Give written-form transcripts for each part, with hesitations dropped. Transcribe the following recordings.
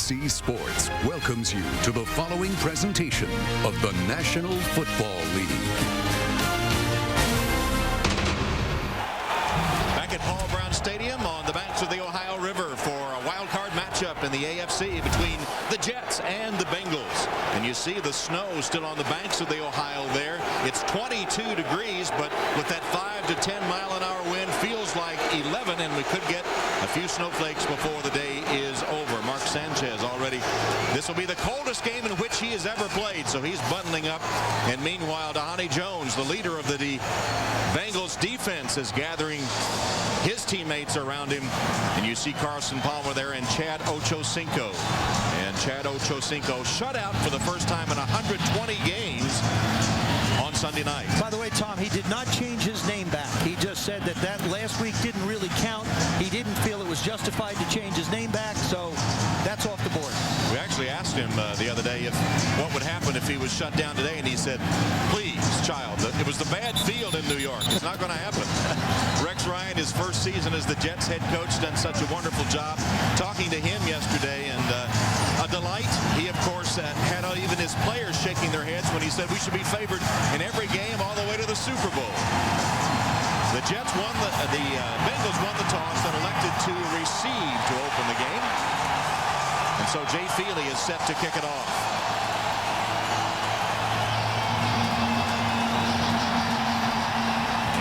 NBC Sports welcomes you to the following presentation of the National Football League. Back at Paul Brown Stadium on the banks of the Ohio River for a wild card matchup in the AFC between the Jets and the Bengals. And you see the snow still on the banks of the Ohio there. It's 22 degrees, but with that 5 to 10 mile-an-hour wind, feels like 11, and we could get a few snowflakes before the day is over. Mark Sanchez already. This will be the coldest game in which he has ever played, so he's bundling up. And meanwhile, Dhani Jones, the leader of the Bengals defense, is gathering his teammates around him. And you see Carson Palmer there and Chad Ochocinco. And Chad Ochocinco shut out for the first time in 120 games on Sunday night. By the way, Tom, he did not change his name back. He just said that last week didn't really count. He didn't feel it was justified to change his name back, so that's off the board. We actually asked him the other day what would happen if he was shut down today, and he said, please, child, it was the bad field in New York. It's not going to happen. Rex Ryan, his first season as the Jets head coach, done such a wonderful job. Talking to him yesterday, and a delight. He, of course, had even his players shaking their heads when he said we should be favored in every game all the way to the Super Bowl. The Jets won the Bengals won the toss and elected to receive to open the game. And so Jay Feely is set to kick it off.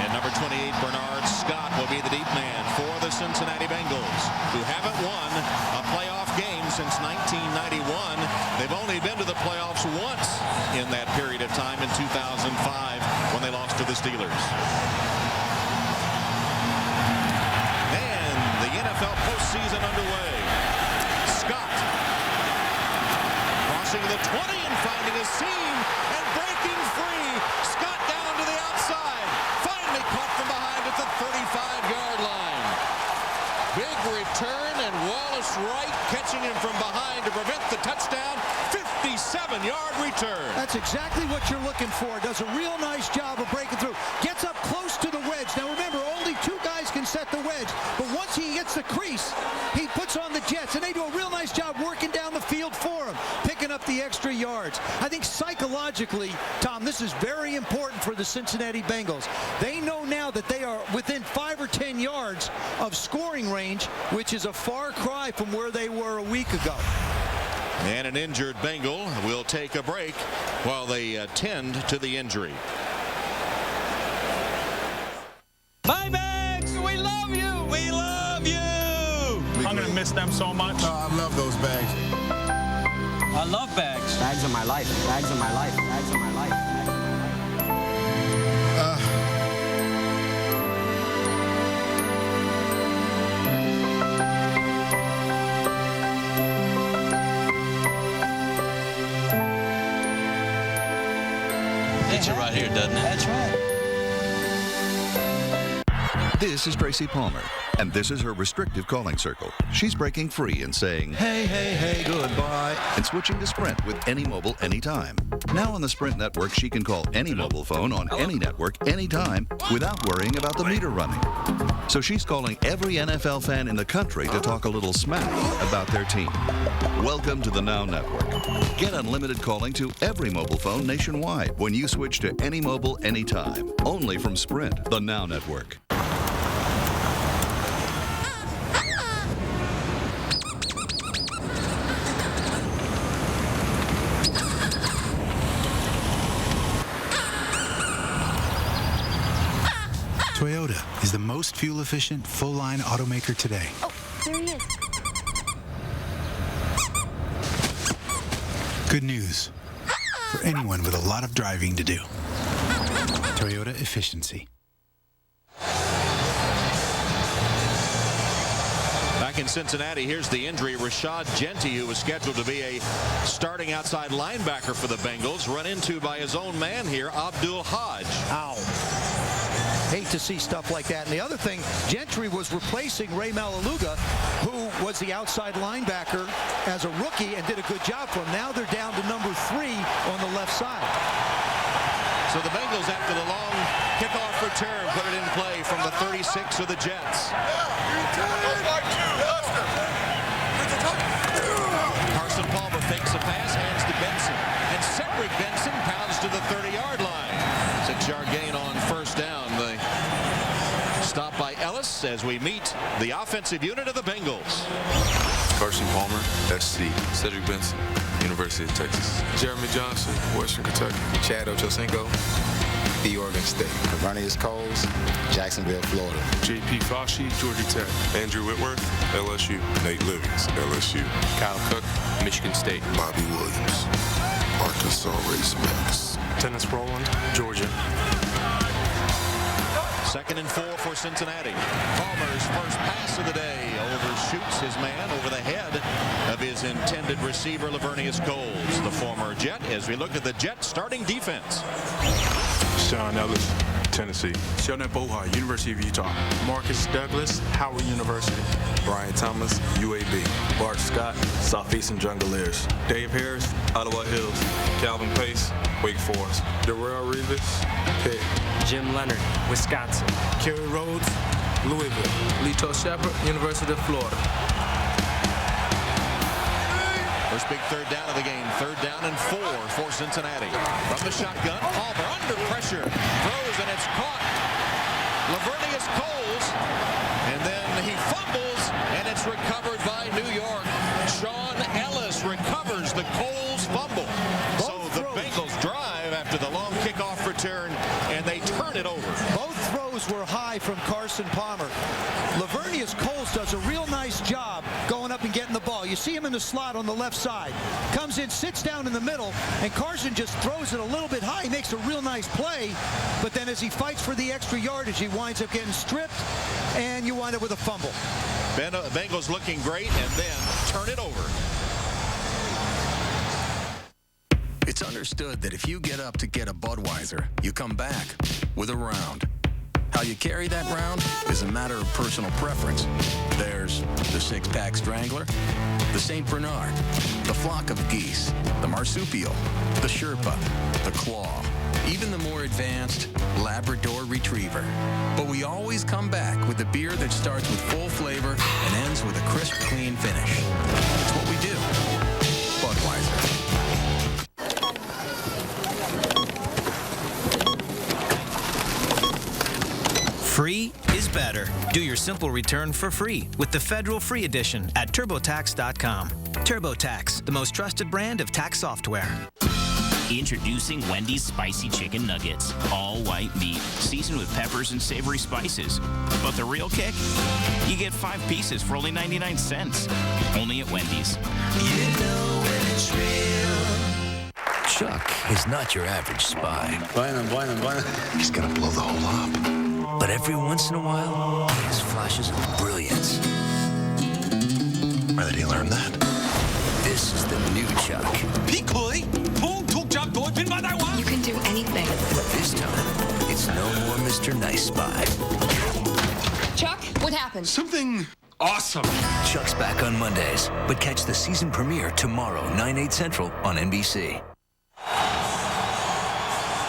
And number 28, Bernard Scott, will be the deep man for the Cincinnati Bengals, who haven't won a playoff game since 1991. They've only been to the playoffs once in that period of time in 2005 when they lost to the Steelers. And the NFL postseason underway. Scott crossing the 20 and finding a seam and breaking free. Scott down to the outside. Finally caught from behind at the 35-yard line. Big return, and Wallace Wright catching him from behind to prevent the touchdown. 57-yard return. That's exactly what you're looking for. Does a real nice job of breaking through. Gets up close to the wedge. Now remember, only two guys can set the wedge. But once he hits the crease, he puts on the Jets, and they do a real nice job working down the field for him, picking up the extra yards. I think psychologically, Tom, this is very important for the Cincinnati Bengals. They know now that they are within 5 or 10 yards of scoring range, which is a far cry from where they were a week ago. And an injured Bengal will take a break while they tend to the injury. Bye, Bags! We love you! We love you! I'm going to miss them so much. Oh, I love those bags. I love Bags. Bags are my life. Bags are my life. Bags are my life. Bags are my life. Gets you right here, doesn't it? That's right. This is Tracy Palmer, and this is her restrictive calling circle. She's breaking free and saying, hey, hey, hey, goodbye, and switching to Sprint with any mobile, anytime. Now on the Sprint network, she can call any mobile phone on any network, anytime, without worrying about the meter running. So she's calling every NFL fan in the country to talk a little smack about their team. Welcome to the Now Network. Get unlimited calling to every mobile phone nationwide when you switch to any mobile, anytime. Only from Sprint, the Now Network. Toyota is the most fuel-efficient, full-line automaker today. Oh, there he is. Good news for anyone with a lot of driving to do. Toyota efficiency. Back in Cincinnati, here's the injury. Rashad Genty, who was scheduled to be a starting outside linebacker for the Bengals, run into by his own man here, Abdul Hodge. Ow. Hate to see stuff like that. And the other thing, Gentry was replacing Ray Malaluga, who was the outside linebacker as a rookie and did a good job for him. Now they're down to number 3 on the left side. So the Bengals, after the long kickoff return, put it in play from the 36 of the Jets. pass, hands to Benson. And Cedric Benson pounds to the 30-yard line. 6-yard gain on first down. The stop by Ellis as we meet the offensive unit of the Bengals. Carson Palmer, SC. Cedric Benson, University of Texas. Jeremy Johnson, Western Kentucky. Chad Ochocinco, the Oregon State. Ronnius Coles, Jacksonville, Florida. J.P. Fauci, Georgia Tech. Andrew Whitworth, LSU. Nate Livings, LSU. Kyle Cook, Michigan State. Bobby Williams, Arkansas Razorbacks. Dennis Rowland, Georgia. 2nd and 4 for Cincinnati. Palmer's first pass of the day overshoots his man over the head of his intended receiver, Lavernius Coles, the former Jet, as we look at the Jet starting defense. Sean Ellis, Tennessee. Sheldon Bohar, University of Utah. Marcus Douglas, Howard University. Brian Thomas, UAB. Bart Scott, Southeastern Jungliers. Dave Harris, Ottawa Hills. Calvin Pace, Wake Forest. Darrell Rivas, Pitt. Jim Leonard, Wisconsin. Kerry Rhodes, Louisville. Lito Shepard, University of Florida. First big third down of the game. 3rd down and 4 for Cincinnati. From the shotgun, Palmer under pressure. Throws and it's caught. Lavernius Coles. And then he fumbles and it's recovered by New York. Sean Ellis recovers the Coles fumble. So the Bengals drive after the long kickoff return and they turn it over. Both throws were high from Carson Palmer. Lavernius Coles does a real nice job going up and getting the ball. You see him in the slot on the left side. Comes in, sits down in the middle, and Carson just throws it a little bit high. He makes a real nice play, but then as he fights for the extra yardage, he winds up getting stripped, and you wind up with a fumble. Bengals looking great, and then turn it over. It's understood that if you get up to get a Budweiser, you come back with a round. How you carry that round is a matter of personal preference. There's the 6-pack Strangler, the St. Bernard, the Flock of Geese, the Marsupial, the Sherpa, the Claw, even the more advanced Labrador Retriever. But we always come back with the beer that starts with full flavor and ends with a crisp, clean finish. It's what we do. Budweiser. Free is better. Do your simple return for free with the Federal Free Edition at TurboTax.com. TurboTax, the most trusted brand of tax software. Introducing Wendy's Spicy Chicken Nuggets. All white meat, seasoned with peppers and savory spices. But the real kick? You get 5 pieces for only 99 cents. Only at Wendy's. You know when it's real. Chuck is not your average spy. Bueno. He's gonna blow the whole up. But every once in a while, he has flashes of brilliance. Where did he learn that? This is the new Chuck. You can do anything. But this time, it's no more Mr. Nice Spy. Chuck, what happened? Something awesome. Chuck's back on Mondays, but catch the season premiere tomorrow, 9/8 Central on NBC.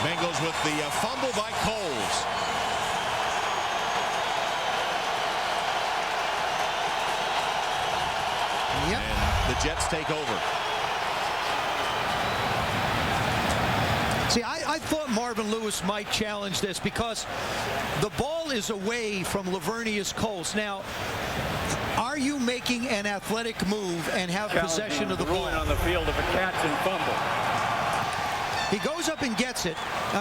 Bengals with the fumble by Coles. Yep. And the Jets take over. See, I thought Marvin Lewis might challenge this because the ball is away from Lavernius Coles. Now, are you making an athletic move and have possession of the ball? On the field if a catch and fumble. He goes up and gets it.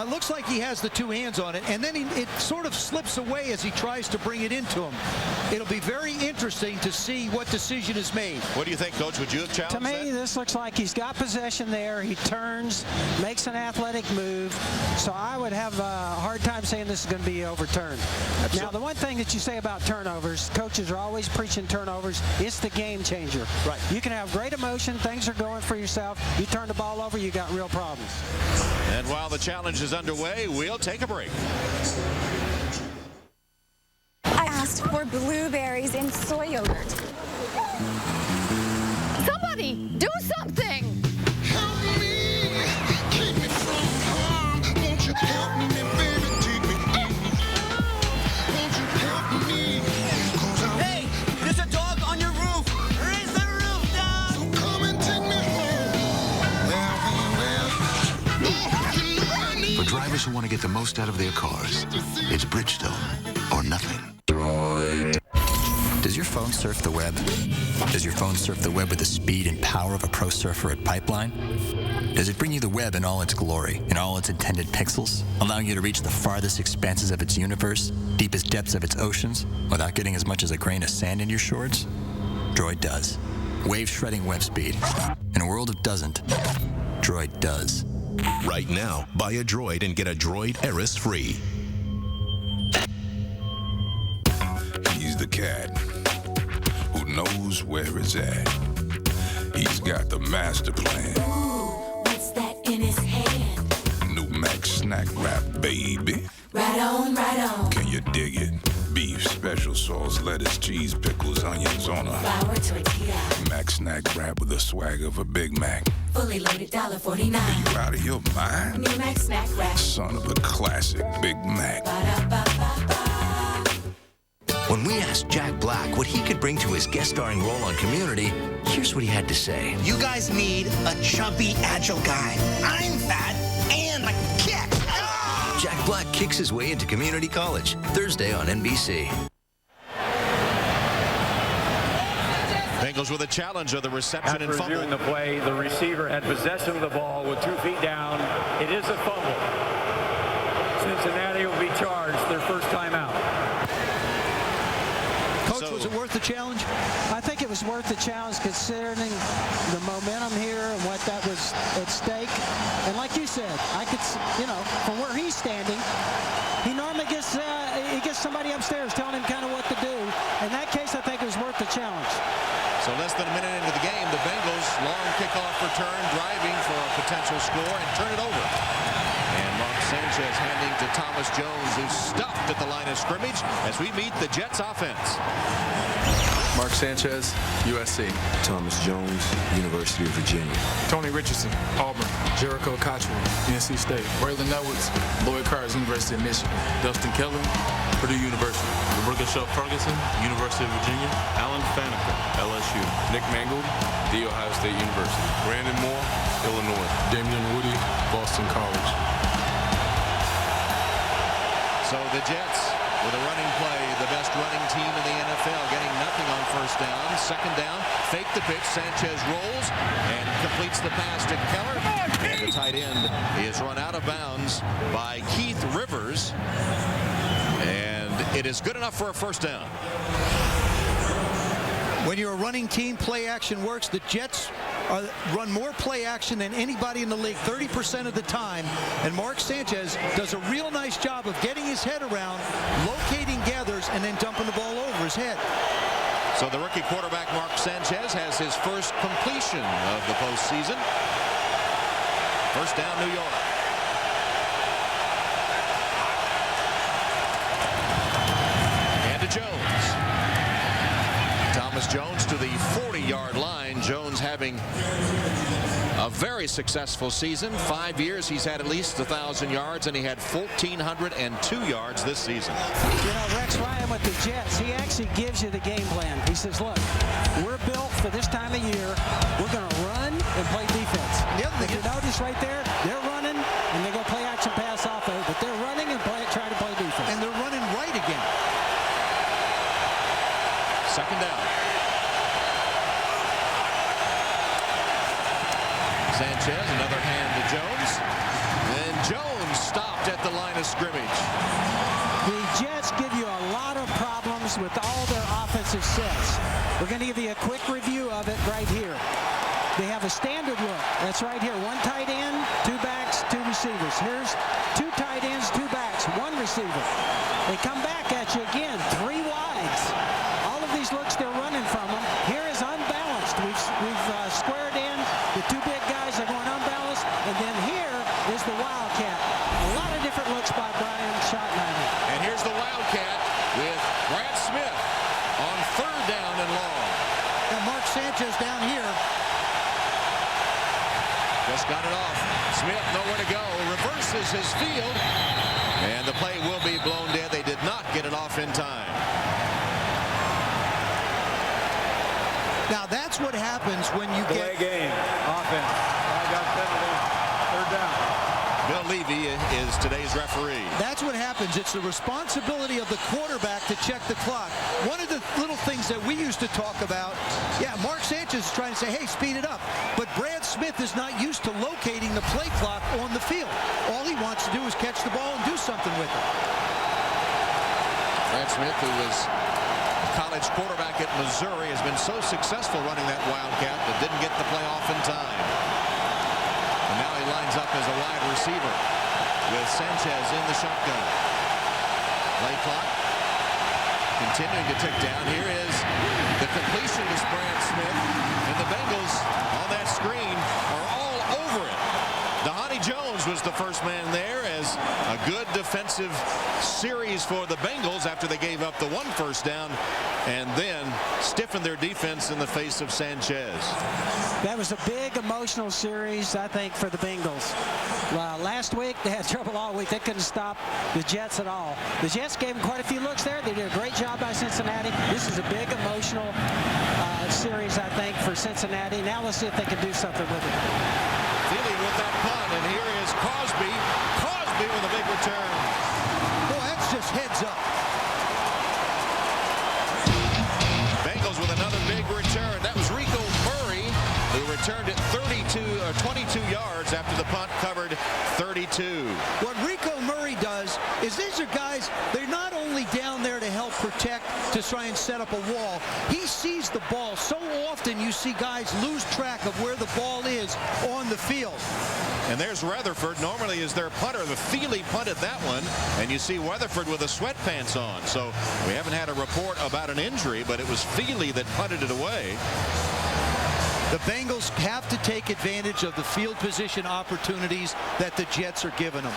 Looks like he has the 2 hands on it, and then it sort of slips away as he tries to bring it into him. It'll be very interesting to see what decision is made. What do you think, Coach? Would you have challenged To me, that? this looks like he's got possession there. He turns, makes an athletic move. So I would have a hard time saying this is going to be overturned. Now, the one thing that you say about turnovers, coaches are always preaching turnovers. It's the game changer. Right. You can have great emotion. Things are going for yourself. You turn the ball over, you got real problems. And while the challenge is underway, we'll take a break. I asked for blueberries in soy yogurt. Somebody, do something! Help me, keep me from harm. Won't you help me, baby, take me in? Won't you help me? Hey, there's a dog on your roof! Raise the roof, dog! So come and take me home. get the most out of their cars. It's Bridgestone or nothing. Does your phone surf the web? Does your phone surf the web with the speed and power of a pro surfer at Pipeline? Does it bring you the web in all its glory, in all its intended pixels, allowing you to reach the farthest expanses of its universe, deepest depths of its oceans, without getting as much as a grain of sand in your shorts? Droid does. Wave-shredding web speed. In a world that doesn't, Droid does. Right now, buy a Droid and get a Droid Eris free. He's the cat who knows where it's at. He's got the master plan. Ooh, what's that in his hand? New Mac snack wrap, baby. Right on, right on. Can you dig it? Beef, special sauce, lettuce, cheese, pickles, onions on a Flour tortilla. Mac snack wrap with the swag of a Big Mac. Fully loaded $1.49. Are you out of your mind? New Mac snack wrap. Son of a classic Big Mac. When we asked Jack Black what he could bring to his guest starring role on Community, here's what he had to say. You guys need a chubby, agile guy. I'm fat and I can kick. Jack Black kicks his way into community college, Thursday on NBC. Bengals with a challenge of the reception After and fumble. reviewing the play, the receiver had possession of the ball with 2 feet down. It is a fumble. Cincinnati will be charged their first time out. Coach, was it worth the challenge? I think it was worth the challenge considering the momentum here and what that was at stake. And like you said, I could, from where he's standing, he normally gets somebody upstairs telling him kind of what to do. In that case, I think it was worth the challenge. So less than a minute into the game, the Bengals long kickoff return, driving for a potential score and turn it over. And Mark Sanchez handing to Thomas Jones, who's stuffed at the line of scrimmage as we meet the Jets offense. Mark Sanchez, USC. Thomas Jones, University of Virginia. Tony Richardson, Auburn. Jericho Cottrell, NC State. Braylon Edwards, Lloyd Carter's University of Michigan. Dustin Keller, Purdue University. Roberto Shaw Ferguson, University of Virginia. Alan Faneca, LSU. Nick Mangold, The Ohio State University. Brandon Moore, Illinois. Damian Woody, Boston College. So the Jets, with a running play, the best running team in the NFL, getting nothing on first down. Second down, fake the pitch. Sanchez rolls and completes the pass to Keller. And the tight end is run out of bounds by Keith Rivers. And it is good enough for a first down. When you're a running team, play action works. The Jets run more play action than anybody in the league, 30% of the time. And Mark Sanchez does a real nice job of getting his head around, locating gathers, and then dumping the ball over his head. So the rookie quarterback Mark Sanchez has his first completion of the postseason. First down, New York. And to Jones. Thomas Jones to the 40-yard line. Jones having a very successful season. 5 years he's had at least 1,000 yards, and he had 1,402 yards this season. Rex Ryan with the Jets, he actually gives you the game plan. He says, look, we're built for this time of year. We're going to run and play defense. If you notice right there, they're running and they go play action pass off of it, but they're running and trying to play defense. And they're running right again. Second down. Sanchez, another hand to Jones. And Jones stopped at the line of scrimmage. The Jets give you a lot of problems with all their offensive sets. We're going to give you a quick review of it right here. They have a standard look. That's right here. 1 tight end, 2 backs, 2 receivers. Here's 2 tight ends, 2 backs, 1 receiver. They come back at you again, 3 wides. All of these looks they're running from them. Here is unbalanced. We've squared in. The 2 big guys are going unbalanced. And then here is the Wildcat. A lot of different looks by Brian Schottenheimer. And here's the Wildcat with Brad Smith on 3rd down and long. And Mark Sanchez down here. Just got it off. Smith nowhere to go. Reverses his field. And the play will be blown dead. They did not get it off in time. Now that's what happens when you Delay get game. Offense. 5-yard penalty. 3rd down. Bill Levy is today's referee. That's what happens. It's the responsibility of the quarterback to check the clock. One of the little things that we used to talk about, Mark Sanchez is trying to say, hey, speed it up. But Brad Smith is not used to locating the play clock on the field. All he wants to do is catch the ball and do something with it. Brad Smith, who was a college quarterback at Missouri, has been so successful running that Wildcat, but didn't get the play off in time. And now he lines up as a wide receiver with Sanchez in the shotgun. Play clock continuing to tick down. Here is the completion to Brad Smith, and the Bengals on that screen are all over it. Dhani Jones was the first man there, as a good defensive series for the Bengals after they gave up the one first down and then stiffened their defense in the face of Sanchez. That was a big emotional series, I think, for the Bengals. Last week, they had trouble all week. They couldn't stop the Jets at all. The Jets gave them quite a few looks there. They did a great job by Cincinnati. This is a big emotional series, I think, for Cincinnati. Now let's see if they can do something with it. Feely with that punt, and here is Crosby. Crosby with a big return. Boy, that's just heads up. Bengals with another big return. That was Rico Murray, who returned it 22 yards after the punt covered 32. What Rico Murray does is these are guys, they're not only down there to help protect, to try and set up a wall. He sees the ball. So often you see guys lose track of where the ball is on the field. And there's Weatherford. Normally is their punter. The Feely punted that one, and you see Weatherford with the sweatpants on. So we haven't had a report about an injury, but it was Feely that punted it away. The Bengals have to take advantage of the field position opportunities that the Jets are giving them.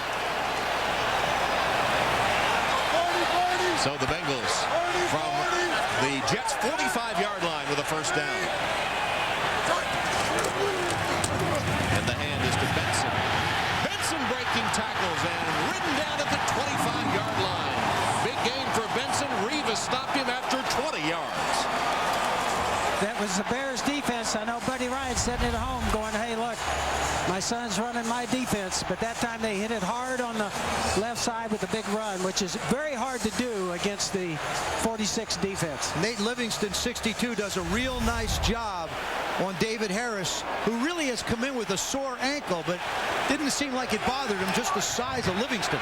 So the Bengals from the Jets' 45-yard line with a first down. And the hand is to Benson. Benson breaking tackles and ridden down at the 25-yard line. Big gain for Benson. Rivas stopped him after 20 yards. That was the Bears defense. I know Buddy Ryan sitting at home going, hey, look, my son's running my defense. But that time they hit it hard on the left side with a big run, which is very hard to do against the 46 defense. Nate Livingston, 62, does a real nice job on David Harris, who really has come in with a sore ankle, but didn't seem like it bothered him, just the size of Livingston.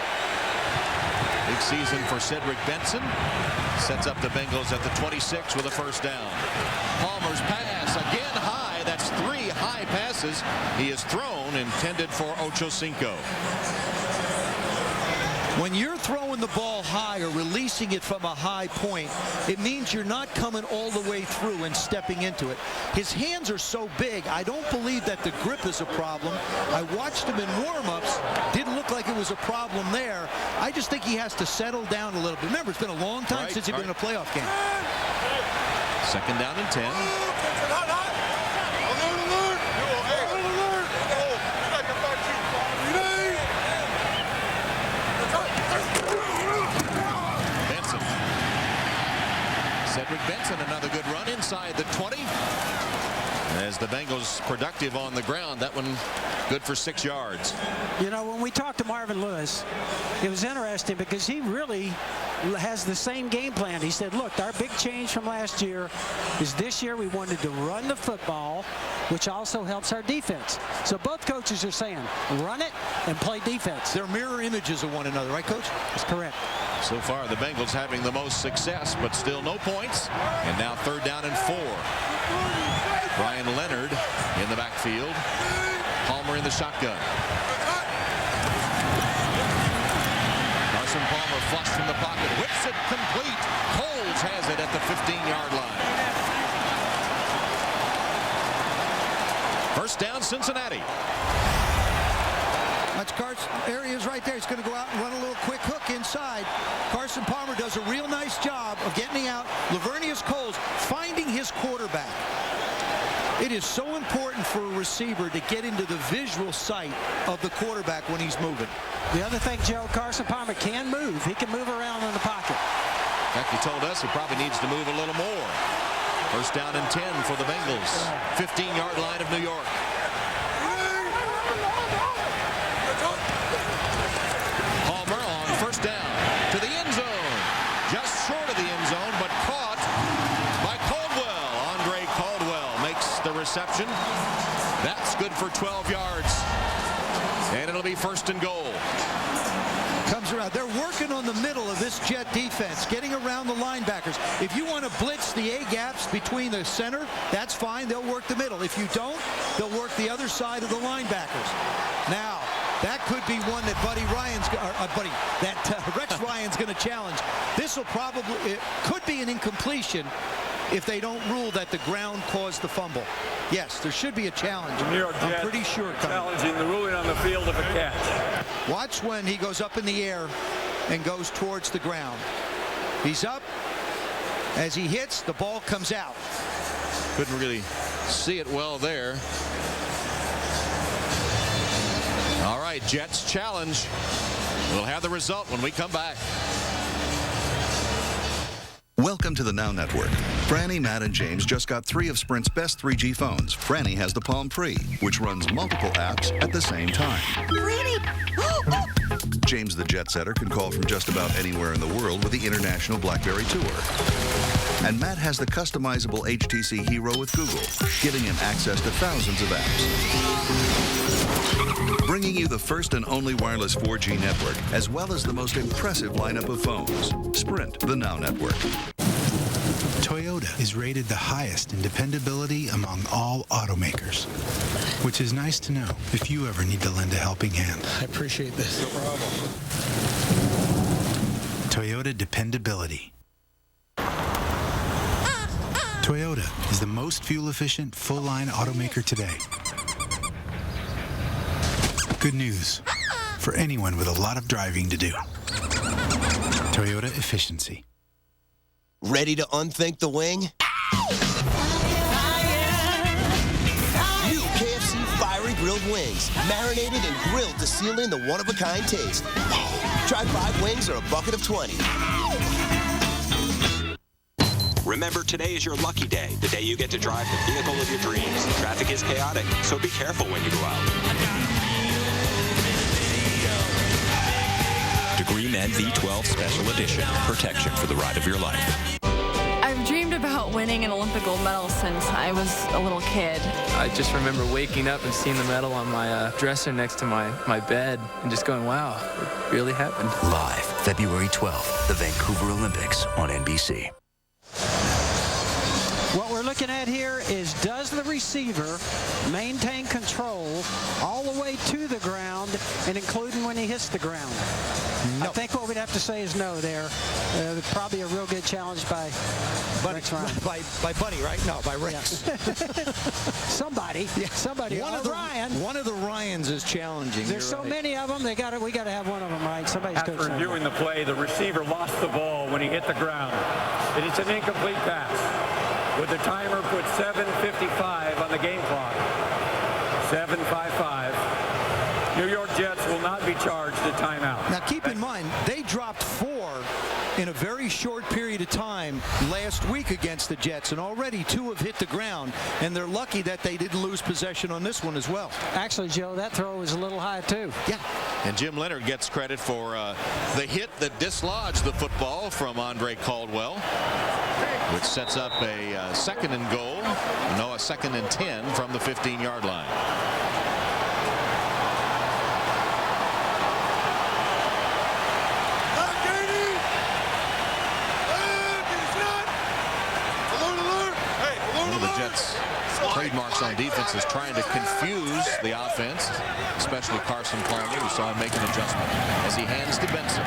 Big season for Cedric Benson. Sets up the Bengals at the 26 with a first down. Palmer's pass again high. That's 3 high passes he has thrown, intended for Ochocinco. When you're throwing the ball high or releasing it from a high point, it means you're not coming all the way through and stepping into it. His hands are so big, I don't believe that the grip is a problem. I watched him in warm-ups. Didn't look like it was a problem there. I just think he has to settle down a little bit. Remember, it's been a long time since he's been in a playoff game. Second down and 10. Cedric Benson, another good run inside the 20. As the Bengals productive on the ground, that one good for 6 yards. You know, when we talked to Marvin Lewis, it was interesting because he really has the same game plan. He said, look, our big change from last year is this year we wanted to run the football, which also helps our defense. So both coaches are saying, run it and play defense. They're mirror images of one another, right, Coach? That's correct. So far, the Bengals having the most success, but still no points. And now third down and 4. Brian Leonard in the backfield. Palmer in the shotgun. Carson Palmer flushed from the pocket. Whips it complete. Coles has it at the 15-yard line. First down, Cincinnati. That's Carson. There he is right there. He's going to go out and run a little quick hook inside. Carson Palmer does a real nice job of getting out. Lavernius Coles finding his quarterback. It is so important for a receiver to get into the visual sight of the quarterback when he's moving. The other thing, Joe, Carson Palmer can move. He can move around in the pocket. In fact, he told us he probably needs to move a little more. First down and 10 for the Bengals. 15-yard line of New York. reception. That's good for 12 yards. And it'll be 1st and goal. Comes around. They're working on the middle of this Jet defense, getting around the linebackers. If you want to blitz the A gaps between the center, that's fine. They'll work the middle. If you don't, they'll work the other side of the linebackers. Now, that could be one that Rex Ryan's going to challenge. This will probably, it could be an incompletion if they don't rule that the ground caused the fumble. Yes, there should be a challenge. New York Jets, I'm pretty sure. Challenging the ruling on the field of a catch. Watch when he goes up in the air and goes towards the ground. He's up. As he hits, the ball comes out. Couldn't really see it well there. All right, Jets challenge. We'll have the result when we come back. Welcome to the Now Network. Franny, Matt, and James just got 3 of Sprint's best 3G phones. Franny has the Palm Pre, which runs multiple apps at the same time. Franny! James the Jet Setter can call from just about anywhere in the world with the International BlackBerry Tour. And Matt has the customizable HTC Hero with Google, giving him access to thousands of apps. Bringing you the first and only wireless 4G network, as well as the most impressive lineup of phones. Sprint, the Now Network. Toyota is rated the highest in dependability among all automakers, which is nice to know if you ever need to lend a helping hand. I appreciate this. No problem. Toyota dependability. Toyota is the most fuel-efficient, full-line automaker today. Good news for anyone with a lot of driving to do. Toyota efficiency. Ready to unthink the wing? New KFC Fiery Grilled Wings. Marinated and grilled to seal in the one-of-a-kind taste. Try 5 wings or a bucket of 20. Remember, today is your lucky day, the day you get to drive the vehicle of your dreams. Traffic is chaotic, so be careful when you go out. Degree Med V12 Special Edition. Protection for the ride of your life. I've dreamed about winning an Olympic gold medal since I was a little kid. I just remember waking up and seeing the medal on my dresser next to my bed and just going, wow, it really happened. Live, February 12th, the Vancouver Olympics on NBC. What we're looking at here is, does the receiver maintain control all the way to the ground and including when he hits the ground? No. I think what we'd have to say is no there. Probably a real good challenge by Rex Ryan. By Buddy, right? No, by Rex. Yeah. Somebody. Yeah. Somebody. One of the Ryans is challenging. There's so many of them. We got to have one of them, right? Somebody's After reviewing the play, the receiver lost the ball when he hit the ground. It is an incomplete pass. With the timer put 7:55 on the game clock. 7:55. New York Jets will not be charged a timeout. Now keep in mind, they dropped 4 in a very short period of time last week against the Jets, and already 2 have hit the ground, and they're lucky that they didn't lose possession on this one as well. Actually, Joe, that throw was a little high too. Yeah. And Jim Leonard gets credit for the hit that dislodged the football from Andre Caldwell, which sets up a 2nd and goal. No, a 2nd and 10 from the 15-yard line. One of the Jets' trademarks on defense is trying to confuse the offense, especially Carson Palmer. We saw him make an adjustment as he hands to Benson.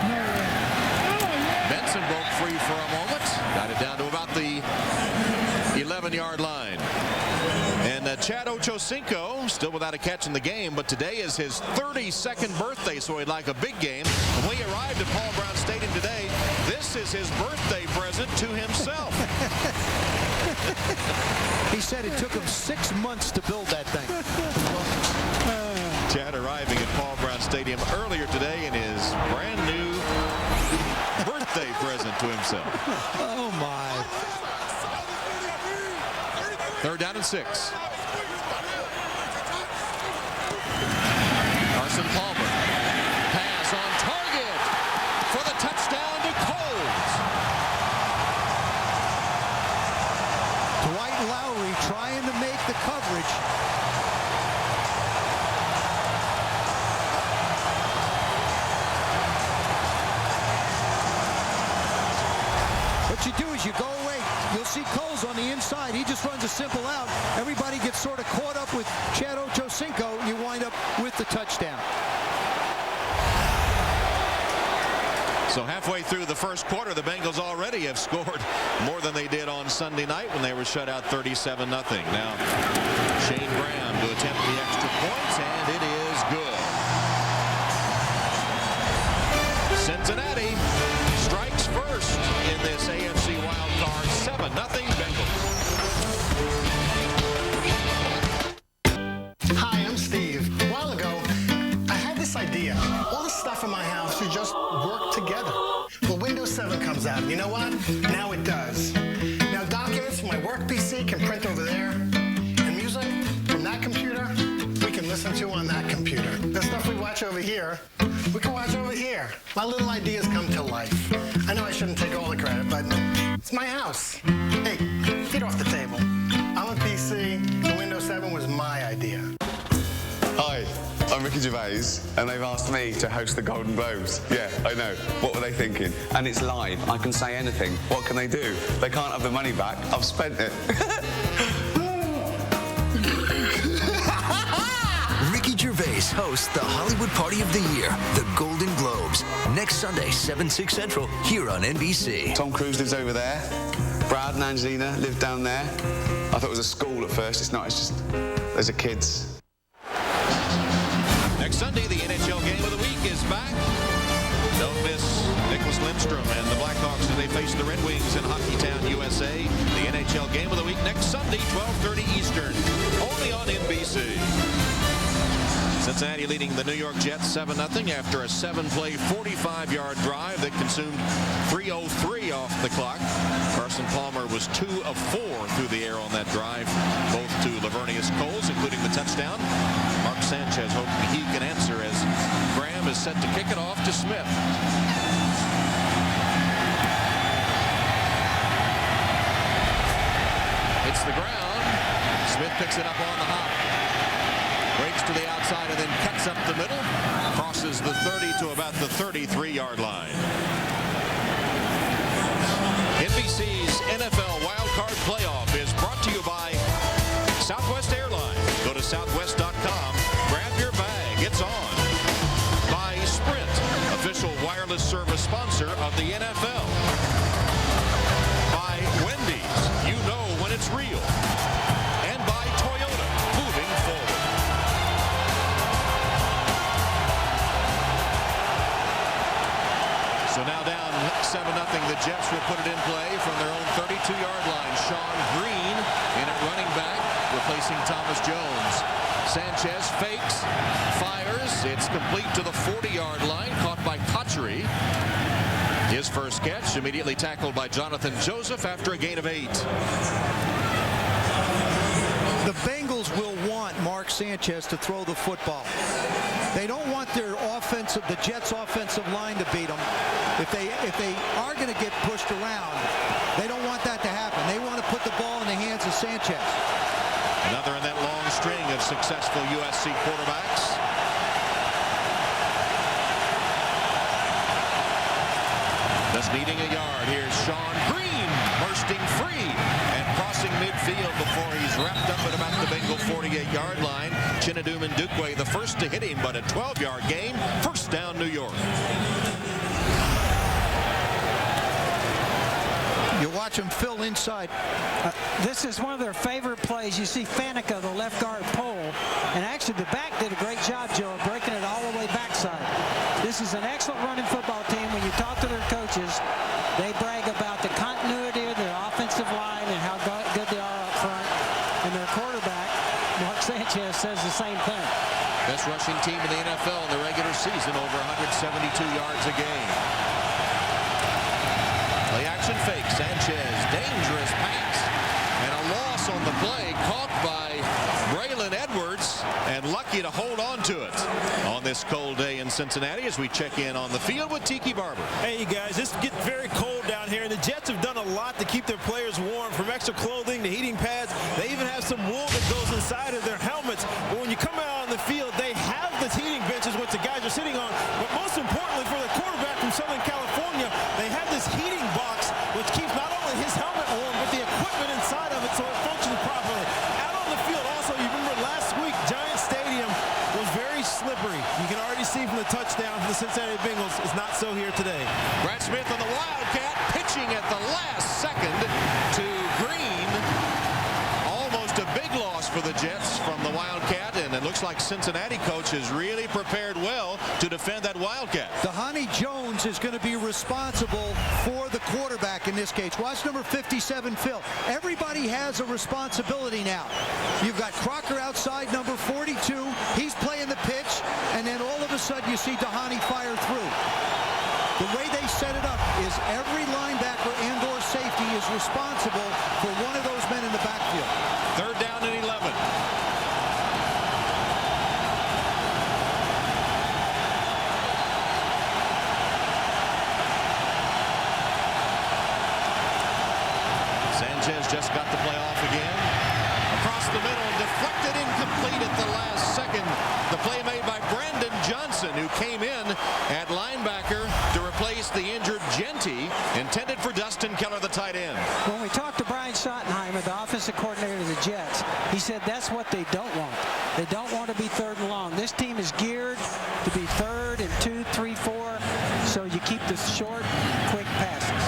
Benson broke free for a moment, got it down to about the 11-yard line. And Chad Ochocinco still without a catch in the game, but today is his 32nd birthday, so he'd like a big game. And when he arrived at Paul Brown Stadium today, this is his birthday present to himself. He said it took him 6 months to build that thing. Chad arriving at Paul Brown Stadium earlier today in his brand new birthday present to himself. Oh my. 3rd down and 6. Carson Palmer. Pass on target for the touchdown to Coles. Dwight Lowry trying to make the coverage. What you do is you go away. You'll see Coles on the inside. He just runs a simple out. Everybody gets sort of caught up with Chad Ochocinco, and you wind up with the touchdown. So halfway through the first quarter, the Bengals already have scored more than they did on Sunday night when they were shut out 37-0. Now, Shane Graham to attempt the extra points, and it is good. Cincinnati strikes first in this AFC wild card. 7-0 Bengals. Hi, I'm Steve. A while ago, I had this idea. All the stuff in my house should just work together. Well, Windows 7 comes out. You know what? Now it does. Now documents from my work PC can print over there. And music from that computer, we can listen to on that computer. The stuff we watch over here, we can watch over here. My little ideas come to life. I know I shouldn't take all the credit, but it's my house. Hey, feet off the table. I'm a PC, and Windows 7 was my idea. Hi, I'm Ricky Gervais, and they've asked me to host the Golden Globes. Yeah, I know. What were they thinking? And it's live. I can say anything. What can they do? They can't have the money back. I've spent it. Ricky Gervais hosts the Hollywood Party of the Year, the Golden Globes, next Sunday, 7/6 Central, here on NBC. Tom Cruise lives over there. Brad and Angelina live down there. I thought it was a school at first. It's not. It's just there's a kids. Next Sunday, the NHL Game of the Week is back. Don't miss Nicholas Lindstrom and the Blackhawks as they face the Red Wings in Hockeytown, USA. The NHL Game of the Week next Sunday, 12:30 Eastern, only on NBC. Cincinnati leading the New York Jets 7-0 after a 7-play, 45-yard drive that consumed 3:03 off the clock. Carson Palmer was 2 of 4 through the air on that drive, both to Lavernius Coles, including the touchdown. Mark Sanchez hoping he can answer as Graham is set to kick it off to Smith. Hits the ground. Smith picks it up on the hop. Breaks to the outside and then cuts up the middle. Crosses the 30 to about the 33-yard line. NBC's NFL Wildcard Playoff is brought to you by Southwest Airlines. Go to southwest.com. Grab your bag. It's on. By Sprint, official wireless service sponsor of the NFL. By Wendy's. You know when it's real. And by Toyota. Moving forward. So now down 7-0. The Jets will put it in play from their own 32-yard line. Sean Green in at running back, replacing Thomas Jones. Sanchez fakes, fires. It's complete to the 40-yard line, caught by Kotchery. His first catch, immediately tackled by Jonathan Joseph after a gain of 8. The Bengals will want Mark Sanchez to throw the football. They don't want their the Jets' offensive line to beat them. If they are going to get pushed around, they don't want that to happen. They want to put the ball in the hands of Sanchez. Another in that long string of successful USC quarterbacks. Just needing a yard. Here's Sean Green bursting free and crossing midfield before he's wrapped up at about the Bengal 48-yard line. Chinedum Ndukwe the first to hit him, but a 12-yard gain. First down, New York. You watch him fill inside. This is one of their favorite plays. You see Faneca, the left guard, pull. And actually, the back did a great job, Joe, of breaking it all the way backside. This is an excellent running football team. When you talk to their coaches, they brag about the continuity of their offensive line and how good they are up front. And their quarterback, Mark Sanchez, says the same thing. Best rushing team in the NFL in the regular season, over 172 yards a game. Play action fake. Sanchez, dangerous pass. And a loss on the play, caught by Braylon Edwards, and lucky to hold on to it on this cold day in Cincinnati as we check in on the field with Tiki Barber. Hey, guys, it's getting very cold down here, and the Jets have done a lot to keep their players warm, from extra clothing to heating pads. They even have some wool that goes inside Cincinnati Bengals is not so here today. Brad Smith on the Wildcat, pitching at the last second to Green. Almost a big loss for the Jets from the Wildcat, and it looks like Cincinnati coach has really prepared well to defend that Wildcat. Dhani Jones is going to be responsible for the quarterback in this case. Watch number 57, Phil. Everybody has a responsibility now. You've got Crocker outside, number 42. He's playing the pitch, and then all of a sudden you see Dhani fire through. The way they set it up is every linebacker and/or safety is responsible for one of those men in the backfield. 3rd down and 11. Sanchez just got the play off again. Across the middle, deflected, incomplete at the last second. The play made by Brandon Johnson, who came in at linebacker to replace the injured Genty, intended for Dustin Keller, the tight end. When we talked to Brian Schottenheimer, the offensive coordinator of the Jets, he said that's what they don't want. They don't want to be 3rd and long. This team is geared to be 3rd and 2, 3, 4, so you keep the short, quick passes.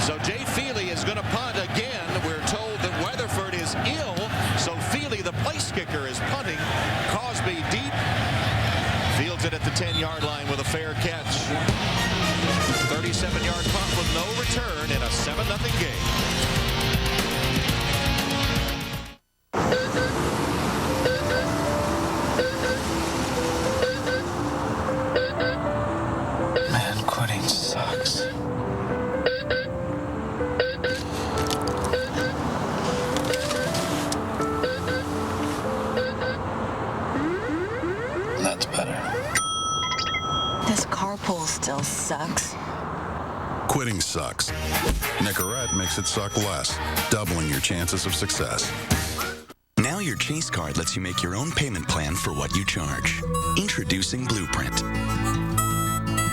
So Jay Feely is going to punt again. We're told that Weatherford is ill, so Feely, the place kicker, is punting. Cosby deep. Fields it at the 10-yard line with a fair catch. 37-yard punt with no return in a 7-0 game. Man, quitting sucks. That's better. This carpool still sucks. Quitting sucks. Nicorette makes it suck less, doubling your chances of success. Now your Chase card lets you make your own payment plan for what you charge. Introducing Blueprint.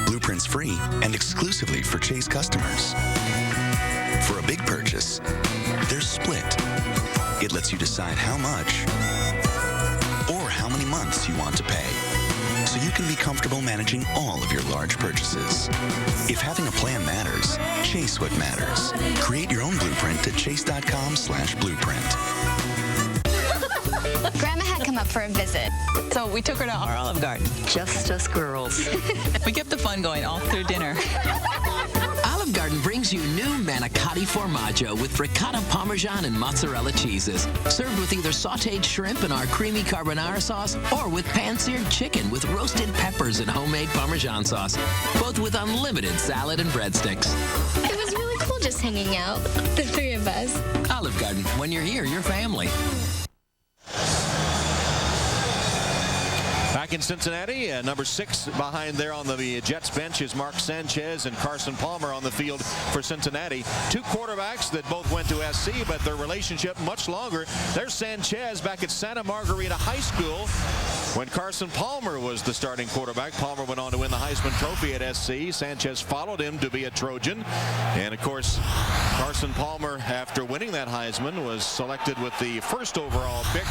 Blueprint's free and exclusively for Chase customers. For a big purchase, there's Split. It lets you decide how much or how many months you want to pay, so you can be comfortable managing all of your large purchases. If having a plan matters, chase what matters. Create your own blueprint at chase.com/blueprint. Grandma had come up for a visit, so we took her to our Olive Garden. Just us girls. We kept the fun going all through dinner. Olive Garden brings you new manicotti formaggio with ricotta, parmesan, and mozzarella cheeses. Served with either sautéed shrimp in our creamy carbonara sauce or with pan-seared chicken with roasted peppers and homemade parmesan sauce. Both with unlimited salad and breadsticks. It was really cool just hanging out, the 3 of us. Olive Garden. When you're here, you're family. Back in Cincinnati, number 6 behind there on the Jets bench is Mark Sanchez and Carson Palmer on the field for Cincinnati. 2 quarterbacks that both went to SC, but their relationship much longer. There's Sanchez back at Santa Margarita High School when Carson Palmer was the starting quarterback. Palmer went on to win the Heisman Trophy at SC. Sanchez followed him to be a Trojan. And, of course, Carson Palmer, after winning that Heisman, was selected with the 1st overall pick.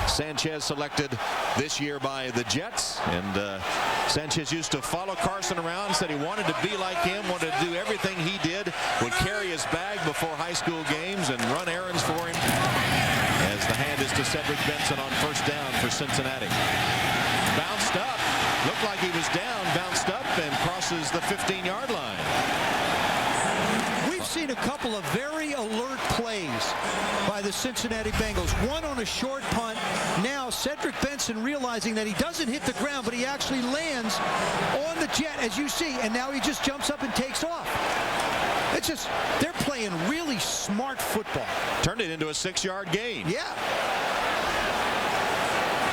Sanchez selected this year by the Jets, and Sanchez used to follow Carson around, said he wanted to be like him, wanted to do everything he did, would carry his bag before high school games and run errands for him. As the hand is to Cedric Benson on 1st down for Cincinnati. Bounced up, looked like he was down, bounced up and crosses the 15-yard line. We've seen a couple of very alert plays by the Cincinnati Bengals. One on a short punt. Now Cedric Benson realizing that he doesn't hit the ground, but he actually lands on the jet, as you see, and now he just jumps up and takes off. It's just, they're playing really smart football. Turned it into a 6-yard gain. Yeah.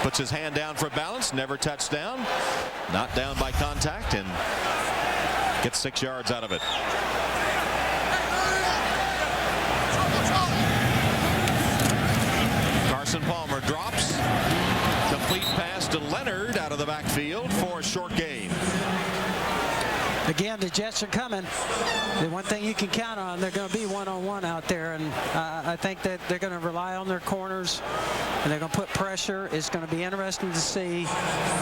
Puts his hand down for balance, never touched down. Not down by contact, and gets 6 yards out of it. Carson Palmer drops. Complete pass to Leonard out of the backfield for a short gain. Again, again, the Jets are coming. The one thing you can count on, they're going to be one-on-one out there, and I think that they're going to rely on their corners, and they're going to put pressure. It's going to be interesting to see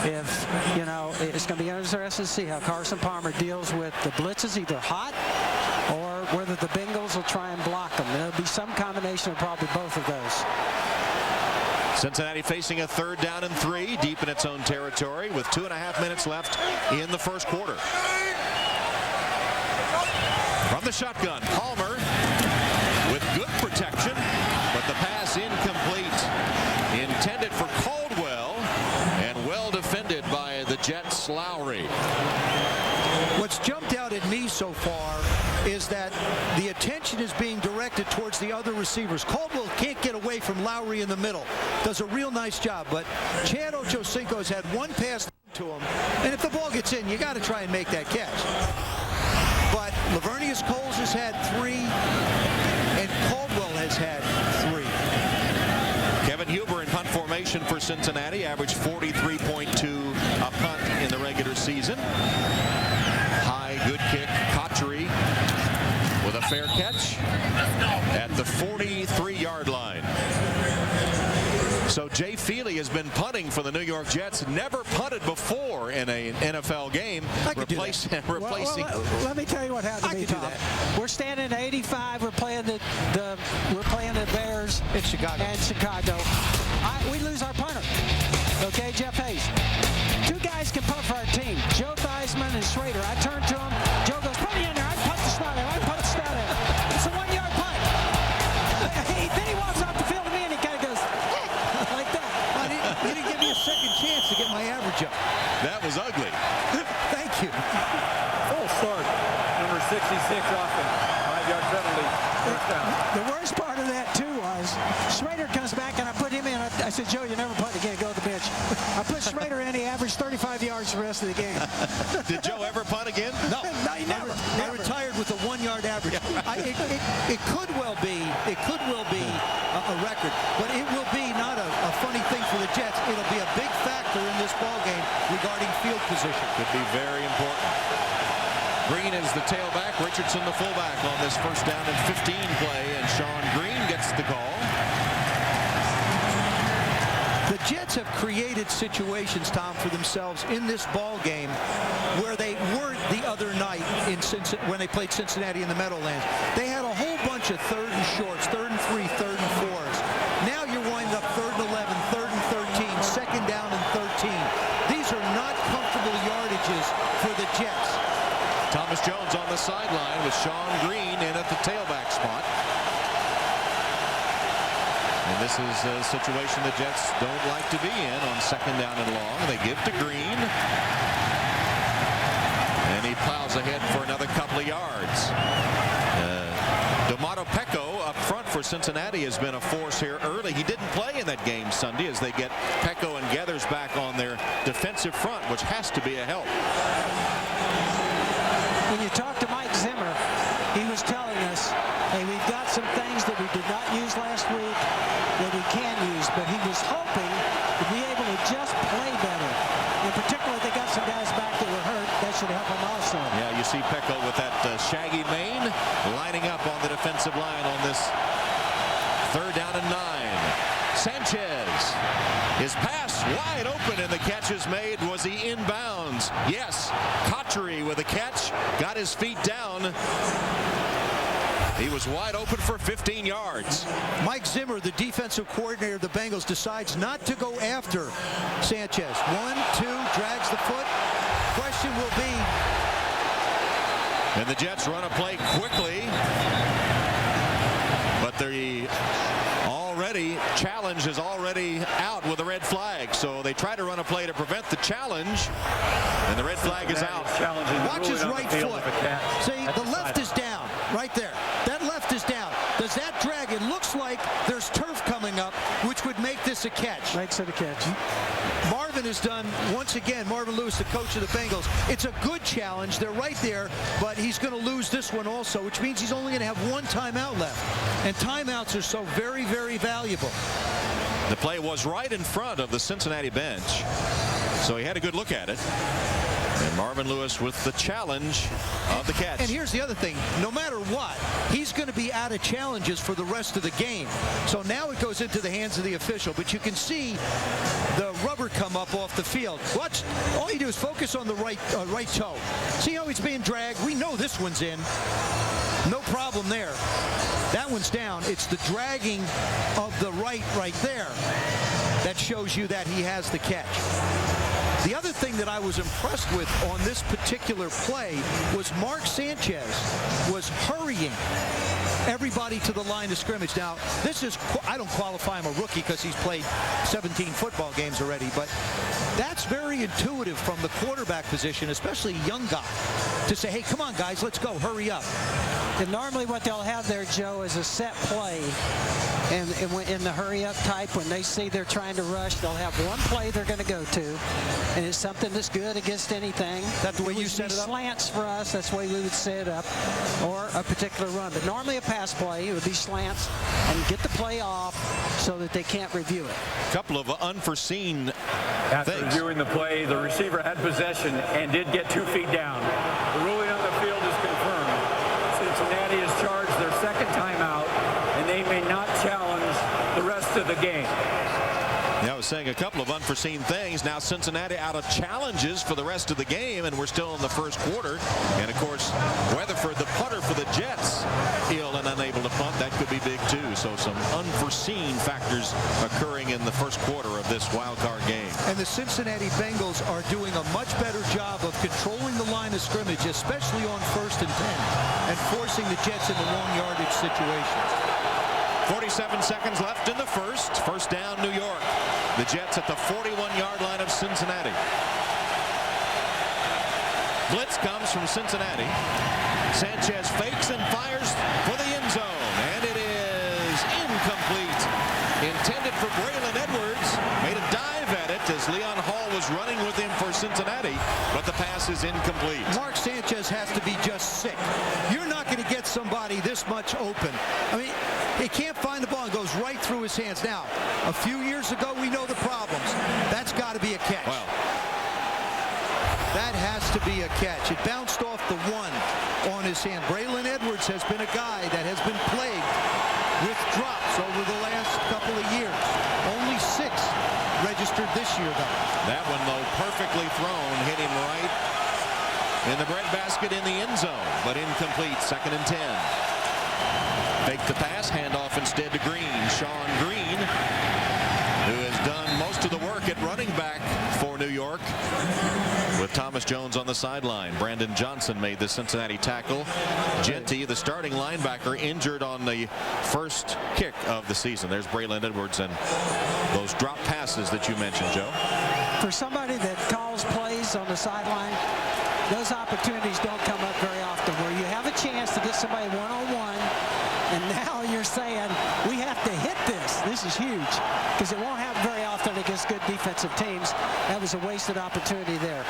if, you know, it's going to be interesting to see how Carson Palmer deals with the blitzes, either hot or whether the Bengals will try and block them. There'll be some combination of probably both of those. Cincinnati facing a 3rd down and 3 deep in its own territory with 2.5 minutes left in the first quarter. From the shotgun, Palmer with good protection, but the pass incomplete. Intended for Caldwell and well defended by the Jets' Lowry. What's jumped out at me so far is that the attention is being directed towards the other receivers. Caldwell can't get away from Lowry in the middle. Does a real nice job, but Chad Ochocinco's had one pass to him, and if the ball gets in, you got to try and make that catch. But Lavernius Coles has had 3, and Caldwell has had 3. Kevin Huber in punt formation for Cincinnati, averaged 43.2 a punt in the regular season. High, good kick, Cotchery with a fair catch at the 43-yard line. So Jay Feely has been punting for the New York Jets. Never punted before in an NFL game. Replacing. Well, let me tell you what happened to me, Tom. We're standing at 85. We're playing the Bears in Chicago. And Chicago. We lose our punter. Okay, Jeff Hayes. 2 guys can punt for our team, Joe Theismann and Schrader. I turned to him. Joe goes, put me in there. I punt the snot out. I punt the snot out. It's a 1-yard punt. Then he walks off the field to me and he kind of goes like that. He didn't give me a second chance to get my average up. That was ugly. Thank you. Full start. Number 66 offense. 5-yard penalty. First down. The worst part of that, too, was Schrader comes back and I put him in. I said, Joe, you never punt again. Go to the bench. I put Schrader in. He averaged 35 yards the rest of the game. Did Joe ever punt again? No, he never. I retired with a 1-yard average. It could well be a record, but it will be not a funny thing for the Jets. It'll be a big factor in this ball game regarding field position. Could be very important. Green is the tailback, Richardson the fullback on this 1st down and 15 play, and Sean Green gets the call. The Jets have created situations, Tom, for themselves in this ball game where they weren't the other night when they played Cincinnati in the Meadowlands. They had a whole bunch of 3rd and shorts, 3rd and 3, 3rd and 4s. Now you're winding up 3rd and 11, 3rd and 13, 2nd down and 13. These are not comfortable yardages for the Jets. Thomas Jones on the sideline with Sean Green in at the tailback spot. And this is a situation the Jets don't like to be in on 2nd down and long. They give to Green. And he plows ahead for another couple of yards. D'Amato Pecco up front for Cincinnati has been a force here early. He didn't play in that game Sunday as they get Pecco and Geathers back on their defensive front, which has to be a help. When you talk to Mike Zimmer, he was telling us, hey, we've got some things that we did not use last week that we can use, but he was hoping to be able to just play better. In particular, they got some guys back that were hurt. That should help them also. Yeah, you see Pecco with that shaggy mane lining up on the defensive line on this 3rd down and 9. Sanchez, his pass wide open, and the catch is made. Was he inbounds? Yes. Cotchery with a catch, got his feet down. He was wide open for 15 yards. Mike Zimmer, the defensive coordinator of the Bengals, decides not to go after Sanchez. 1, 2, drags the foot. Question will be. And the Jets run a play quickly, but the challenge is already out with a red flag. So they try to run a play to prevent the challenge, and the red flag is out. Watch his right foot. See, the left is down right there. That left is down. Does that drag? It looks like there's turf coming up, which would make this a catch. Makes it a catch. Marvin has done, once again, Marvin Lewis, the coach of the Bengals. It's a good challenge. They're right there, but he's going to lose this one also, which means he's only going to have 1 timeout left. And timeouts are so very, very valuable. The play was right in front of the Cincinnati bench, so he had a good look at it. And Marvin Lewis with the challenge of the catch. And here's the other thing. No matter what, he's going to be out of challenges for the rest of the game. So now it goes into the hands of the official. But you can see the rubber come up off the field. Watch. All you do is focus on the right toe. See how he's being dragged? We know this one's in. No problem there. That one's down. It's the dragging of the right there that shows you that he has the catch. The other thing that I was impressed with on this particular play was Mark Sanchez was hurrying everybody to the line of scrimmage. Now, this is, I don't qualify him a rookie because he's played 17 football games already, but that's very intuitive from the quarterback position, especially a young guy, to say, hey, come on, guys, let's go, hurry up. And normally what they'll have there, Joe, is a set play. And in the hurry-up type, when they see they're trying to rush, they'll have one play they're going to go to, and it's something that's good against anything. That's the way you set it up? Slants for us, that's the way we would set it up, or a particular run. But normally a pass play, it would be slants, and get the play off so that they can't review it. A couple of unforeseen After things. reviewing the play, the receiver had possession and did get 2 feet down. The ruling on the field is confirmed. Cincinnati has charged their second timeout, and they may not challenge the rest of the game. Yeah, I was saying a couple of unforeseen things. Now Cincinnati out of challenges for the rest of the game, and we're still in the first quarter. And, of course, Weatherford, the punter for the Jets, ill and unable to punt. That could be big, too. So some unforeseen factors occurring in the first quarter of this wild card game. And the Cincinnati Bengals are doing a much better job of controlling the line of scrimmage, especially on 1st and 10, and forcing the Jets into long yardage situations. 47 seconds left in the first. First down, New York. The Jets at the 41-yard line of Cincinnati. Blitz comes from Cincinnati. Sanchez fakes and fires for the end zone. And it is incomplete. Intended for Braylon Edwards. Made a dive at it as Leon Hall was running with him for Cincinnati. But the pass is incomplete. Mark Sanchez has to be just sick. You're not going to get somebody this much open. I mean, he can't find the ball and goes right through his hands. Now, a few years ago, we know the problems. That's got to be a catch. Well, that has to be a catch. It bounced off the one on his hand. Braylon Edwards has been a guy that has been plagued with drops over the last couple of years. Only 6 registered this year, though. That one, though, perfectly thrown, hit him right in the breadbasket in the end zone, but incomplete. 2nd and 10. Fake the pass, handoff instead to Green. Sean Green, who has done most of the work at running back for New York, with Thomas Jones on the sideline. Brandon Johnson made the Cincinnati tackle. Genty, the starting linebacker, injured on the first kick of the season. There's Braylon Edwards and those drop passes that you mentioned, Joe. For somebody that calls plays on the sideline, those opportunities don't come up very often where you have a chance to get somebody one-on-one, and now you're saying we have to hit this. This is huge because it won't happen very often against good defensive teams. That was a wasted opportunity there.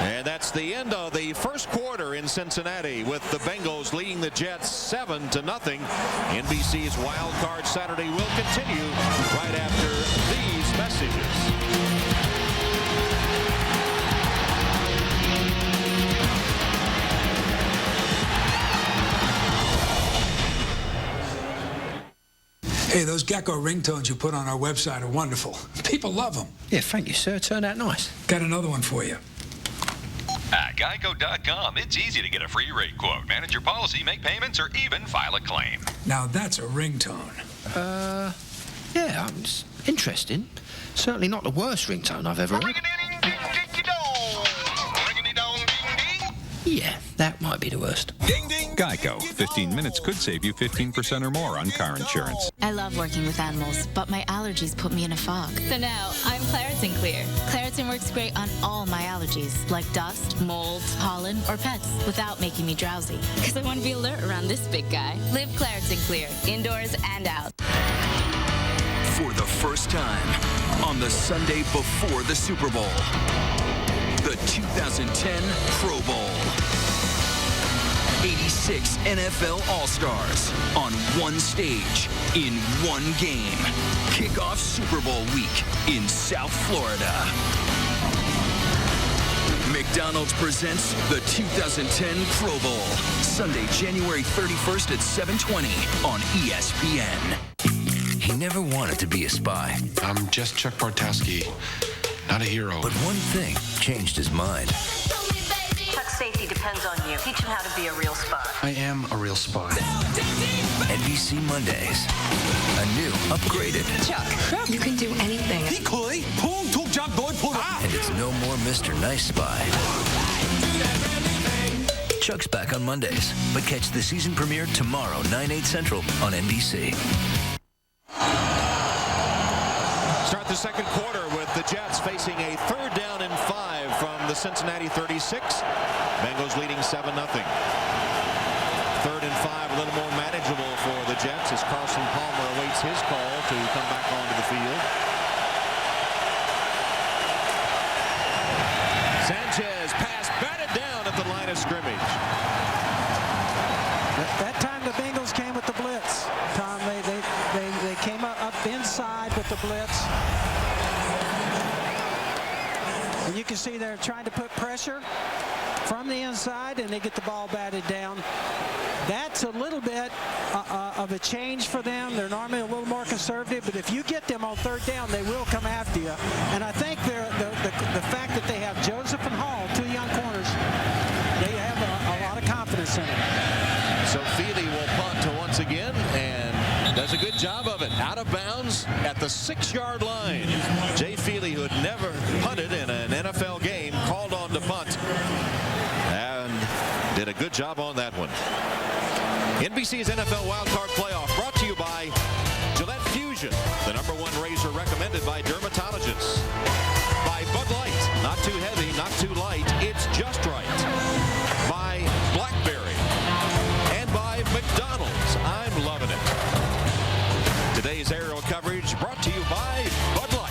And that's the end of the first quarter in Cincinnati, with the Bengals leading the Jets 7-0. NBC's Wild Card Saturday will continue right after these messages. Hey, those Gecko ringtones you put on our website are wonderful. People love them. Yeah, thank you, sir. Turned out nice. Got another one for you. At Geico.com, it's easy to get a free rate quote, manage your policy, make payments, or even file a claim. Now that's a ringtone. Yeah, it's interesting. Certainly not the worst ringtone I've ever heard. Yeah, that might be the worst. Ding, ding. Geico. 15 minutes could save you 15% or more on car insurance. I love working with animals, but my allergies put me in a fog. So now, I'm Claritin Clear. Claritin works great on all my allergies, like dust, mold, pollen, or pets, without making me drowsy. Because I want to be alert around this big guy. Live Claritin Clear, indoors and out. For the first time, on the Sunday before the Super Bowl, the 2010 Pro Bowl. 86 NFL All-Stars on one stage in one game. Kickoff Super Bowl week in South Florida. McDonald's presents the 2010 Pro Bowl. Sunday, January 31st at 7:20 on ESPN. He never wanted to be a spy. I'm just Chuck Bartowski, not a hero. But one thing changed his mind. Chuck's safety depends on you. Teach him how to be a real spy. I am a real spy. NBC Mondays. A new, upgraded. Chuck, you can do anything. And it's no more Mr. Nice Spy. Chuck's back on Mondays, but catch the season premiere tomorrow, 9/8 Central on NBC. Start the second quarter with the Jets facing a 3rd down and 5 from the Cincinnati 36. Bengals leading 7-0. 3rd and 5, a little more manageable for the Jets as Carson Palmer awaits his call to come back onto the field. Sanchez pass batted down at the line of scrimmage. That time the Bengals came with the blitz. Tom, they came up inside with the blitz. And you can see they're trying to put pressure from the inside, and they get the ball batted down. That's a little bit of a change for them. They're normally a little more conservative, but if you get them on 3rd down, they will come after you. And I think the fact that they have Joseph and Hall, 2 young corners, they have a lot of confidence in it. So Feely will punt to once again and does a good job of it. Out of bounds at the 6-yard line. Jay Feely, who had never punted in an NFL game, called on to punt and did a good job on that one. NBC's NFL Wildcard Playoff brought to you by Gillette Fusion, the #1 razor recommended by dermatologists. By Bud Light, not too heavy, not too light, it's just right. By BlackBerry. And by McDonald's. I'm loving it. Today's aerial coverage brought to you by Bud Light.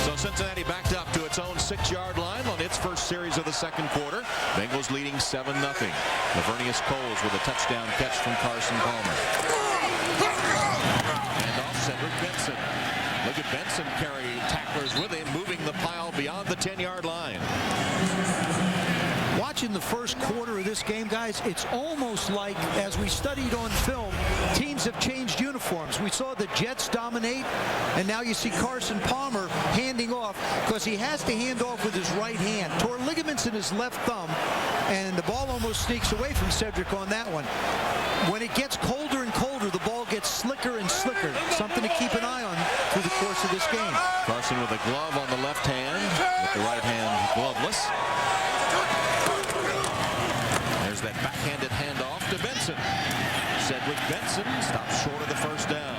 So Cincinnati backed up to its own 6-yard line on its first series of the second quarter. Bengals leading 7-0. Lavernius Coles with a touchdown catch from Carson Palmer. And off Cedric Benson. Look at Benson carry tacklers with him, moving the pile beyond the 10-yard line. Watching the first quarter of this game, guys, it's almost like, as we studied on film, teams have changed uniforms. We saw the Jets dominate, and now you see Carson Palmer handing off, because he has to hand off with his right hand. Tore ligaments in his left thumb, and the ball almost sneaks away from Cedric on that one. When it gets colder and colder, the ball gets slicker and slicker. Something to keep an eye on through the course of this game. Carson with a glove on the left hand, with the right hand gloveless. There's that backhanded handoff to Benson. Cedric Benson stops short of the first down.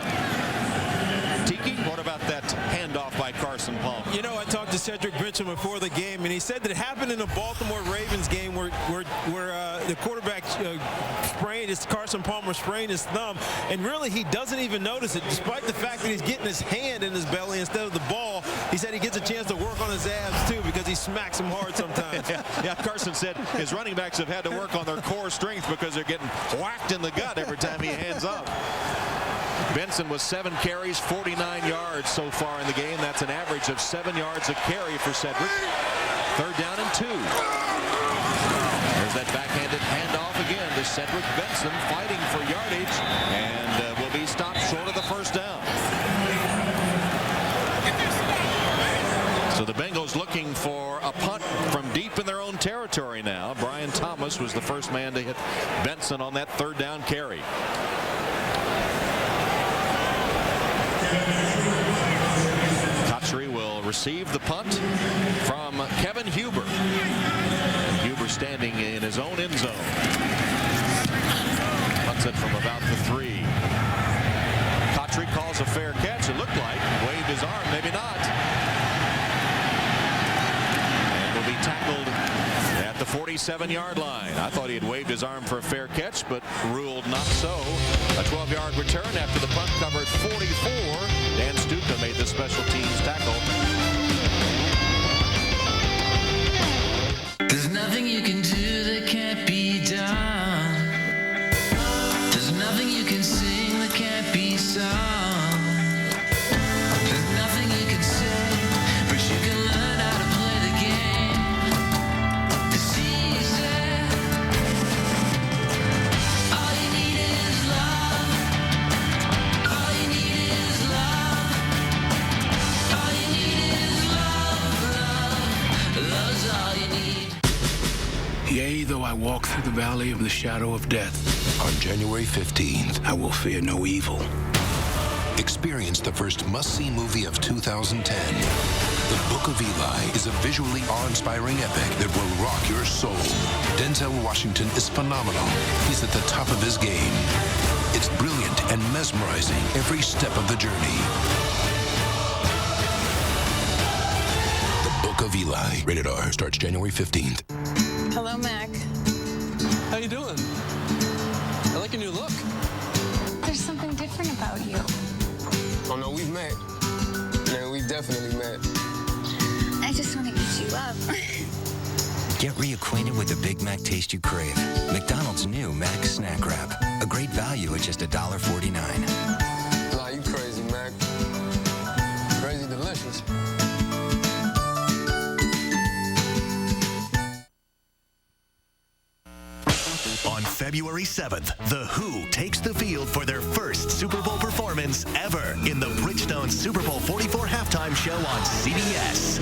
Tiki, what about that handoff by Carson Palmer? You know, I talked to Cedric Benson before the game, and he said that it happened in a Baltimore Ravens game where the quarterback Carson Palmer sprained his thumb, and really he doesn't even notice it, despite the fact that he's getting his hand in his belly instead of the ball. He said he gets a chance to work on his abs too, because he smacks them hard sometimes. Yeah, Carson said his running backs have had to work on their core strength because they're getting whacked in the gut every time he hands up. Benson with 7 carries, 49 yards so far in the game. That's an average of 7 yards a carry for Cedric. 3rd down and 2. There's that backhanded handoff again to Cedric Benson, fighting for yardage, and will be stopped short of the first down. So the Bengals looking for a punt from deep in their own territory now. Brian Thomas was the first man to hit Benson on that 3rd down carry. Kotchery will receive the punt from Kevin Huber. Huber standing in his own end zone. Punts it from about the 3. Kotchery calls a fair catch. It looked like. Waved his arm. Maybe not. And will be tackled at the 47-yard line. I thought he had waved his arm for a fair catch, but ruled not so. A 12-yard return after the punt covered 44. Dan Stuka made the special teams tackle. There's nothing you can do that can't be done. There's nothing you can sing that can't be sung. There's nothing you can say, but Yea, though I walk through the valley of the shadow of death, on January 15th, I will fear no evil. Experience the first must-see movie of 2010. The Book of Eli is a visually awe-inspiring epic that will rock your soul. Denzel Washington is phenomenal. He's at the top of his game. It's brilliant and mesmerizing every step of the journey. The Book of Eli, rated R, starts January 15th. Hello, Mac. How you doing? I like your new look. There's something different about you. Oh, no, we've met. Man, we've definitely met. I just want to eat you up. Get reacquainted with the Big Mac taste you crave. McDonald's new Mac Snack Wrap. A great value at just $1.49. Nah, you crazy, Mac. Crazy delicious. On February 7th, The Who takes the field for their first Super Bowl performance ever in the Bridgestone Super Bowl 44 halftime show on CBS.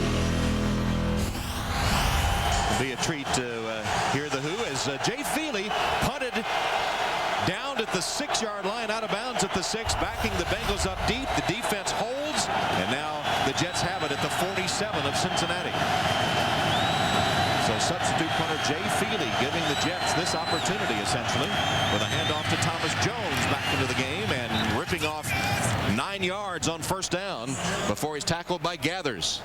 It'll be a treat to hear The Who as Jay Feely punted down at the 6-yard line, out of bounds at the 6, backing the Bengals up deep. The defense holds, and now the Jets have it at the 47 of Cincinnati. So substitute punter Jay Feely giving the Jets this opportunity, essentially, with a handoff to Thomas Jones back into the game and ripping off 9 yards on first down before he's tackled by Gathers.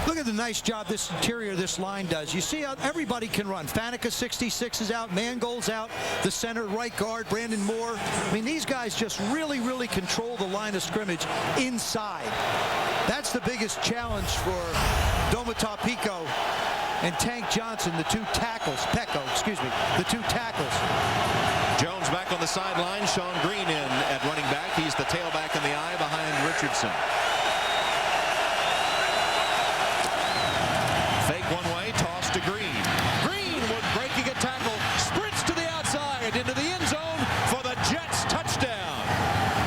Look at the nice job this interior, this line does. You see how everybody can run. Faneca, 66, is out. Mangold's out. The center, right guard, Brandon Moore. I mean, these guys just really, really control the line of scrimmage inside. That's the biggest challenge for Domata Pico and Tank Johnson, the two tackles. The two tackles. Jones back on the sideline. Sean Green in at running back. He's the tailback in the eye behind Richardson. Fake one way, toss to Green. Green was breaking a tackle, sprints to the outside into the end zone for the Jets touchdown.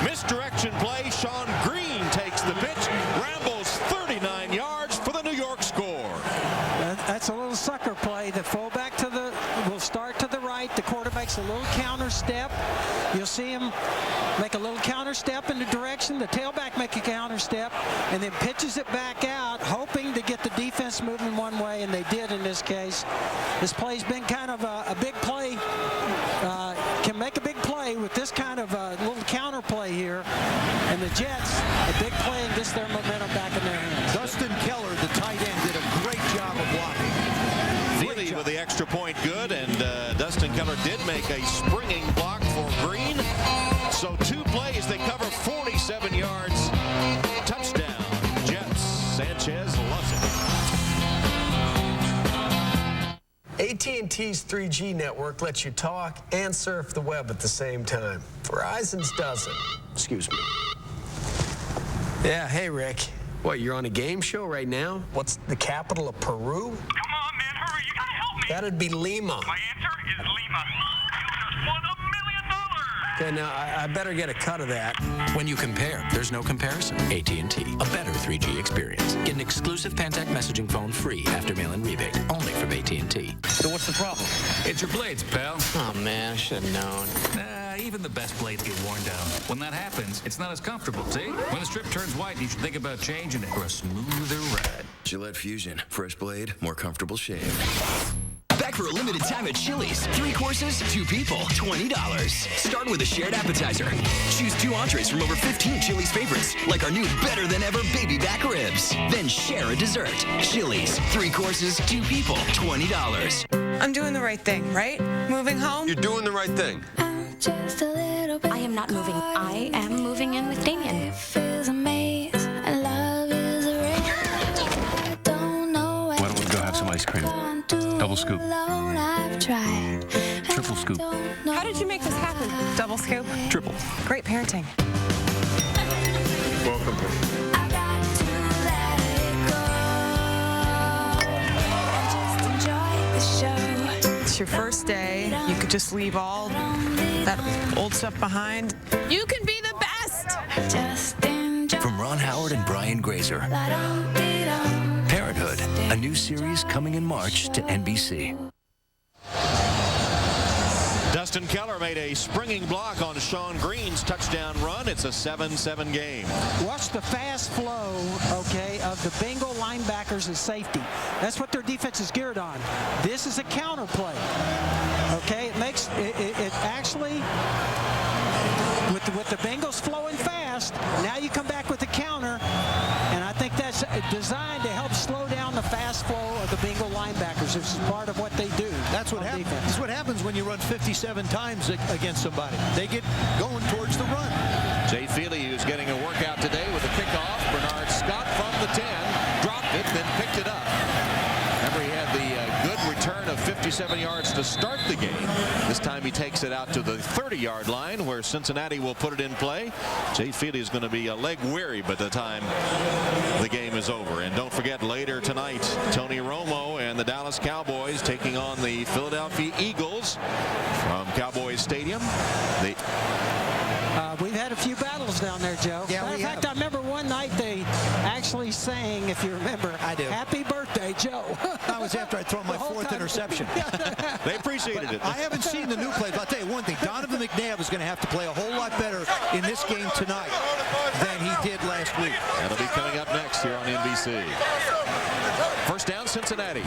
Misdirection play, Sean Green takes the pitch, rambles 39 yards for the New York score. That's a little sucker play. The fullback will start to the right. The quarterback makes a little counter step. You'll see him make a little counter step in the direction. The tailback make a counter step and then pitches it back out, hoping to get the defense moving one way, and they did in this case. This play's been kind of a big play. Can make a big play with this kind of a little counter play here. And the Jets, a big play and gets their momentum back in their hands. Dustin Keller, the tight end, did a great job of blocking. Feely with the extra point good, and Dustin Keller did make a springing block for Green. So 2 plays, they cover 47 yards. Touchdown, Jets. Sanchez loves it. AT&T's 3G network lets you talk and surf the web at the same time. Verizon's doesn't. Excuse me. Yeah, hey, Rick. What, you're on a game show right now? What's the capital of Peru? Come on, man, hurry. You gotta help me. That'd be Lima. My answer is Lima. You just won $1 million. Okay, now I better get a cut of that. When you compare, there's no comparison. AT&T, a better 3G experience. Get an exclusive Pantech messaging phone free after mail-in rebate, only from AT&T. So what's the problem? It's your blades, pal. Oh, man, I should have known. Even the best blades get worn down. When that happens, it's not as comfortable, see? When the strip turns white, you should think about changing it for a smoother ride. Gillette Fusion. Fresh blade, more comfortable shave. Back for a limited time at Chili's. 3 courses, 2 people, $20. Start with a shared appetizer. Choose 2 entrees from over 15 Chili's favorites, like our new better than ever baby back ribs. Then share a dessert. Chili's. 3 courses, 2 people, $20. I'm doing the right thing, right? Moving home? You're doing the right thing. Just a little bit. I am not moving. I am moving in with Damien. It feels amazing, and love is a race. I don't know why don't we go have some ice cream? Double scoop. Triple scoop. How did you make this happen? Double scoop? Triple. Great parenting. Welcome. It's your first day. You could just leave all that old stuff behind. You can be the best. From Ron Howard and Brian Grazer. Parenthood Parenthood, a new series coming in March to NBC. Dustin Keller made a springing block on Sean Green's touchdown run. It's a 7-7 game. Watch the fast flow, okay, of the Bengal linebackers and safety. That's what their defense is geared on. This is a counter play, okay? It makes it actually, with the Bengals flowing fast, now you come back with the counter, and I think that's designed to help slow down the fast flow of the Bengal linebackers. This is part of what they do. That's what happens. That's what happens when you run 57 times against somebody. They get going towards the run. Jay Feely, who's getting a workout today with a kickoff. Bernard Scott from the 10, dropped it, then picked it up. Remember, he had the good return of 57 yards to start the game. This time he takes it out to the 30-yard line where Cincinnati will put it in play. Jay Feely is going to be leg weary by the time the game is over. And don't forget, later tonight, Tony Romo and the Dallas Cowboys taking on the Philadelphia Eagles from Cowboys Stadium. We've had a few battles down there, Joe. Yeah, Matter of fact, I remember one night they actually sang, if you remember, I do. Happy Birthday, Joe. That was after I'd thrown my fourth interception. They appreciated it. I haven't seen the new plays. I'll tell you one thing. Donovan McNabb is going to have to play a whole lot better in this game tonight than he did last week. That'll be coming up next here on NBC. First down, Cincinnati.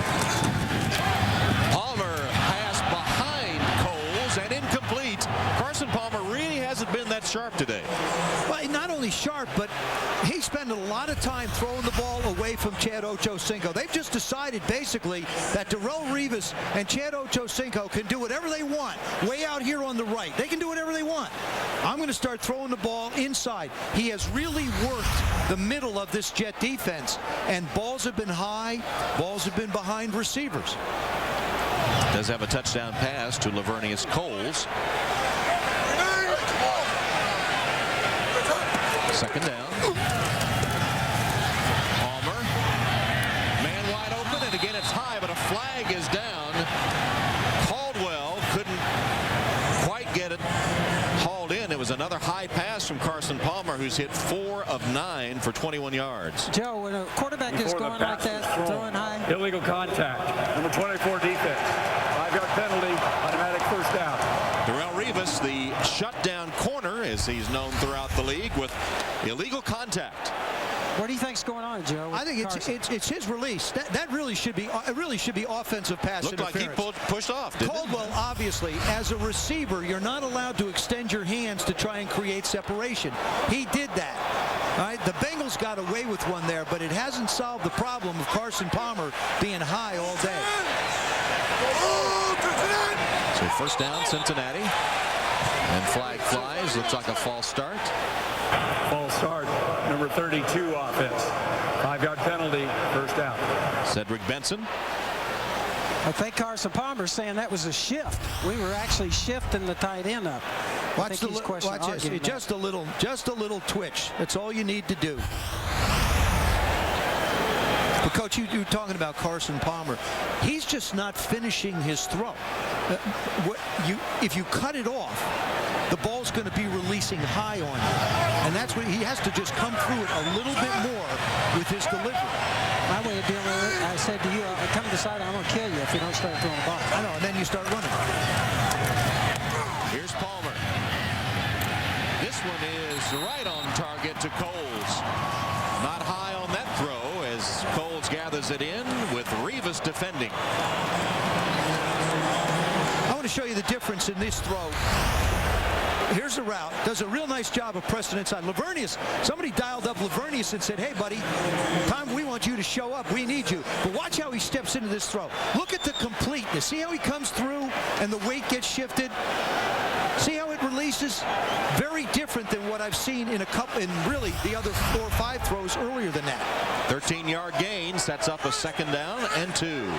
Palmer pass behind Coles and incomplete. Carson Palmer really hasn't been that sharp today. Well, not only sharp, but he spent a lot of time throwing the ball away from Chad Ochocinco. They've just decided, basically, that Darrelle Revis and Chad Ochocinco can do whatever they want way out here on the right. They can do whatever they want. I'm going to start throwing the ball inside. He has really worked the middle of this Jet defense, and balls have been high, balls have been behind receivers. Does have a touchdown pass to Lavernius Coles. Second down. Palmer. Man wide open, and again it's high, but a flag is down. Caldwell couldn't quite get it hauled in. It was another high pass from Carson Palmer, who's hit 4 of 9 for 21 yards. Joe, when a quarterback is going like that, throwing high. Illegal contact. Number 24 defense. 5-yard penalty. Automatic first down. Darrelle Revis, the shutdown corner, as he's known throughout the league, with illegal contact. What do you think's going on, Joe? I think it's his release. That really should be offensive pass Looked interference. like he pushed off, didn't Caldwell, obviously, as a receiver, you're not allowed to extend your hands to try and create separation. He did that. All right, the Bengals got away with one there, but it hasn't solved the problem of Carson Palmer being high all day. So first down, Cincinnati. And flag flies. Looks like a false start. False start. Number 32 offense. 5-yard penalty. First down. Cedric Benson. I think Carson Palmer's saying that was a shift. We were actually shifting the tight end up. Watch this. Just a little twitch. That's all you need to do. But Coach, you were talking about Carson Palmer. He's just not finishing his throw. If you cut it off, the ball's going to be releasing high on you. And that's what he has to just come through it a little bit more with his delivery. My way of dealing with it, I said to you, I'll come to the side, I'm going to kill you if you don't start throwing the ball. I know, and then you start running. Here's Palmer. This one is right on target to Coles. Not high on that throw as Coles gathers it in with Revis defending. I want to show you the difference in this throw. Here's the route. Does a real nice job of pressing inside. Lavernius, somebody dialed up Lavernius and said, hey, buddy, time we want you to show up. We need you. But watch how he steps into this throw. Look at the completeness. See how he comes through and the weight gets shifted? See how it releases? Very different than what I've seen in really the other 4 or 5 throws earlier than that. 13-yard gain sets up a second down and 2.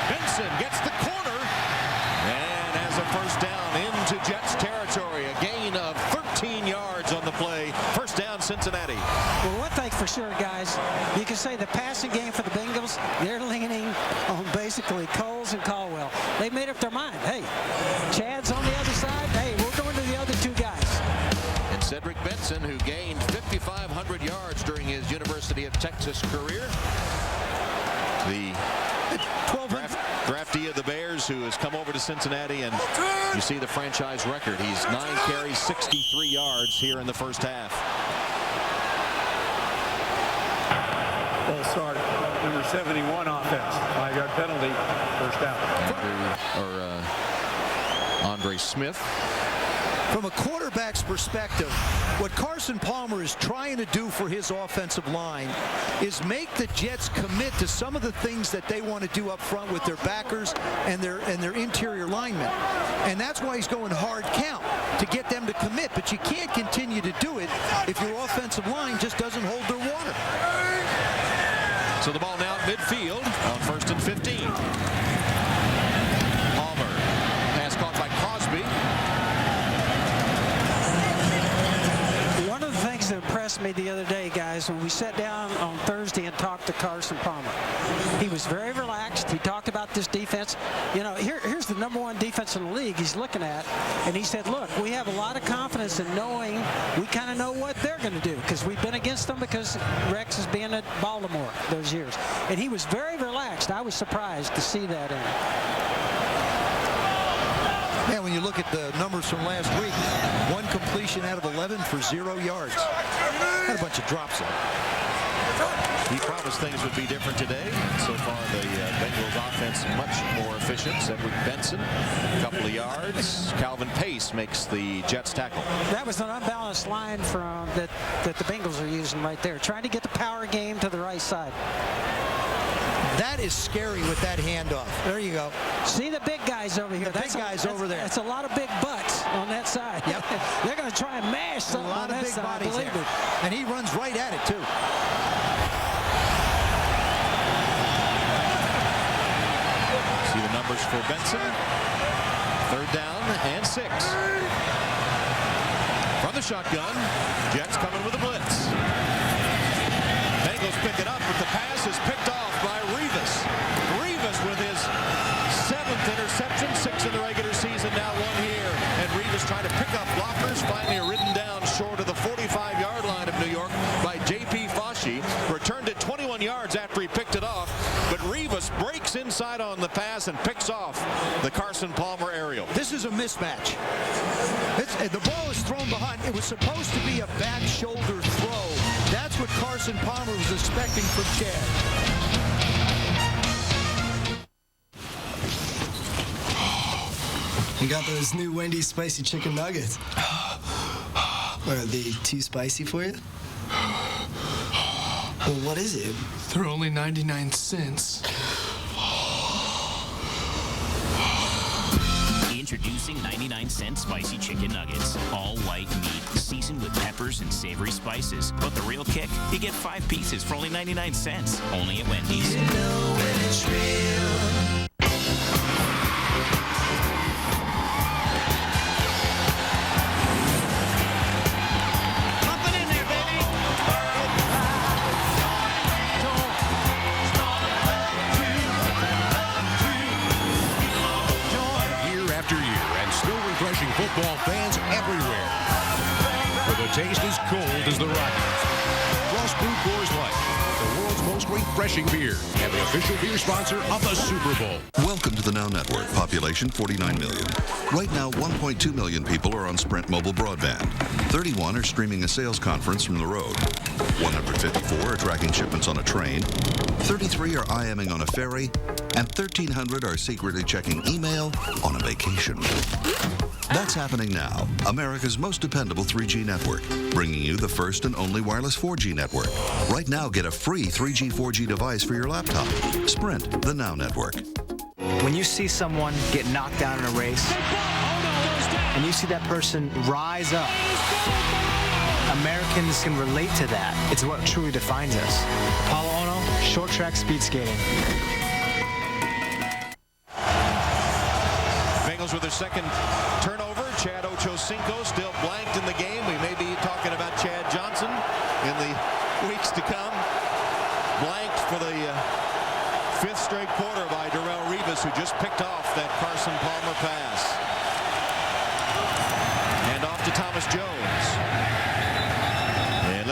Benson gets the corner and has a first down into Jets territory. A gain of 13 yards on the play. First down, Cincinnati. Well, one thing for sure, guys, you can say the passing game for the Bengals, they're leaning on basically Coles and Caldwell. They made up their mind. Hey, Chad's on the other side. Hey, we're going to the other 2 guys. Cedric Benson, who gained 5,500 yards during his University of Texas career. The draftee of the Bears, who has come over to Cincinnati, and you see the franchise record. He's 9 carries, 63 yards here in the first half. Full start, number 71 offense. 5-yard penalty, first down. Andre Smith. From a quarterback's perspective, what Carson Palmer is trying to do for his offensive line is make the Jets commit to some of the things that they want to do up front with their backers and their interior linemen. And that's why he's going hard count, to get them to commit. But you can't continue to do it if your offensive line just doesn't hold their water. So the ball now at midfield on 1st and 15. Palmer, pass caught by Crosby. One of the things that impressed me the other day, guys, when we sat down on Thursday and talked to Carson Palmer, he was very relaxed. He talked about this defense. You know, here's the #1 defense in the league he's looking at, and he said, look, we have a lot of confidence in knowing we kind of know what they're going to do, because we've been against them because Rex has been at Baltimore those years. And he was very relaxed. I was surprised to see that in him. Yeah, when you look at the numbers from last week, 1 completion out of 11 for 0 yards. Had a bunch of drops in it. He promised things would be different today. So far, the Bengals offense much more efficient. Cedric Benson, a couple of yards. Calvin Pace makes the Jets tackle. That was an unbalanced line from that the Bengals are using right there, trying to get the power game to the right side. That is scary with that handoff. There you go. See the big guys over here. The big guys over there. That's a lot of big butts on that side. Yep. They're going to try and mash something on that side. A lot of big bodies there. And he runs right at it, too. See the numbers for Benson. 3rd down and 6. From the shotgun, Jets coming with a blitz. Bengals pick it up, but the pass is picked off by Revis. Revis with his 7th interception, 6 in the regular season, now 1 here. And Revis trying to pick up blockers, finally ridden down short of the 45-yard line of New York by J.P. Fauci. Returned it 21 yards after he picked it off, but Revis breaks inside on the pass and picks off the Carson Palmer aerial. This is a mismatch. The ball is thrown behind. It was supposed to be a back shoulder throw. That's what Carson Palmer was expecting from Chad. We got those new Wendy's spicy chicken nuggets. Are they too spicy for you? Well, what is it? They're only 99 cents. Introducing 99-cent spicy chicken nuggets. All white meat, seasoned with peppers and savory spices. But the real kick? You get 5 pieces for only 99 cents. Only at Wendy's. You know when it's real. Football fans everywhere. For the taste as cold as the Rockies. Frost Brew Coors Light, the world's most refreshing beer, and the official beer sponsor of the Super Bowl. Welcome to the Now Network. Population 49 million. Right now, 1.2 million people are on Sprint mobile broadband. 31 are streaming a sales conference from the road. 154 are tracking shipments on a train. 33 are IMing on a ferry. And 1,300 are secretly checking email on a vacation. That's happening now. America's most dependable 3G network, bringing you the first and only wireless 4G network. Right now, get a free 3G, 4G device for your laptop. Sprint, the Now Network. When you see someone get knocked down in a race, and you see that person rise up, Americans can relate to that. It's what truly defines us. Apollo Ono, short track speed skating. Bengals with their 2nd turnover. Chad Ochocinco still blanked in the game. We may be talking about Chad Johnson in the weeks to come. Blanked for the 5th straight quarter by Darrelle Revis, who just picked off that Carson Palmer pass. And off to Thomas Jones.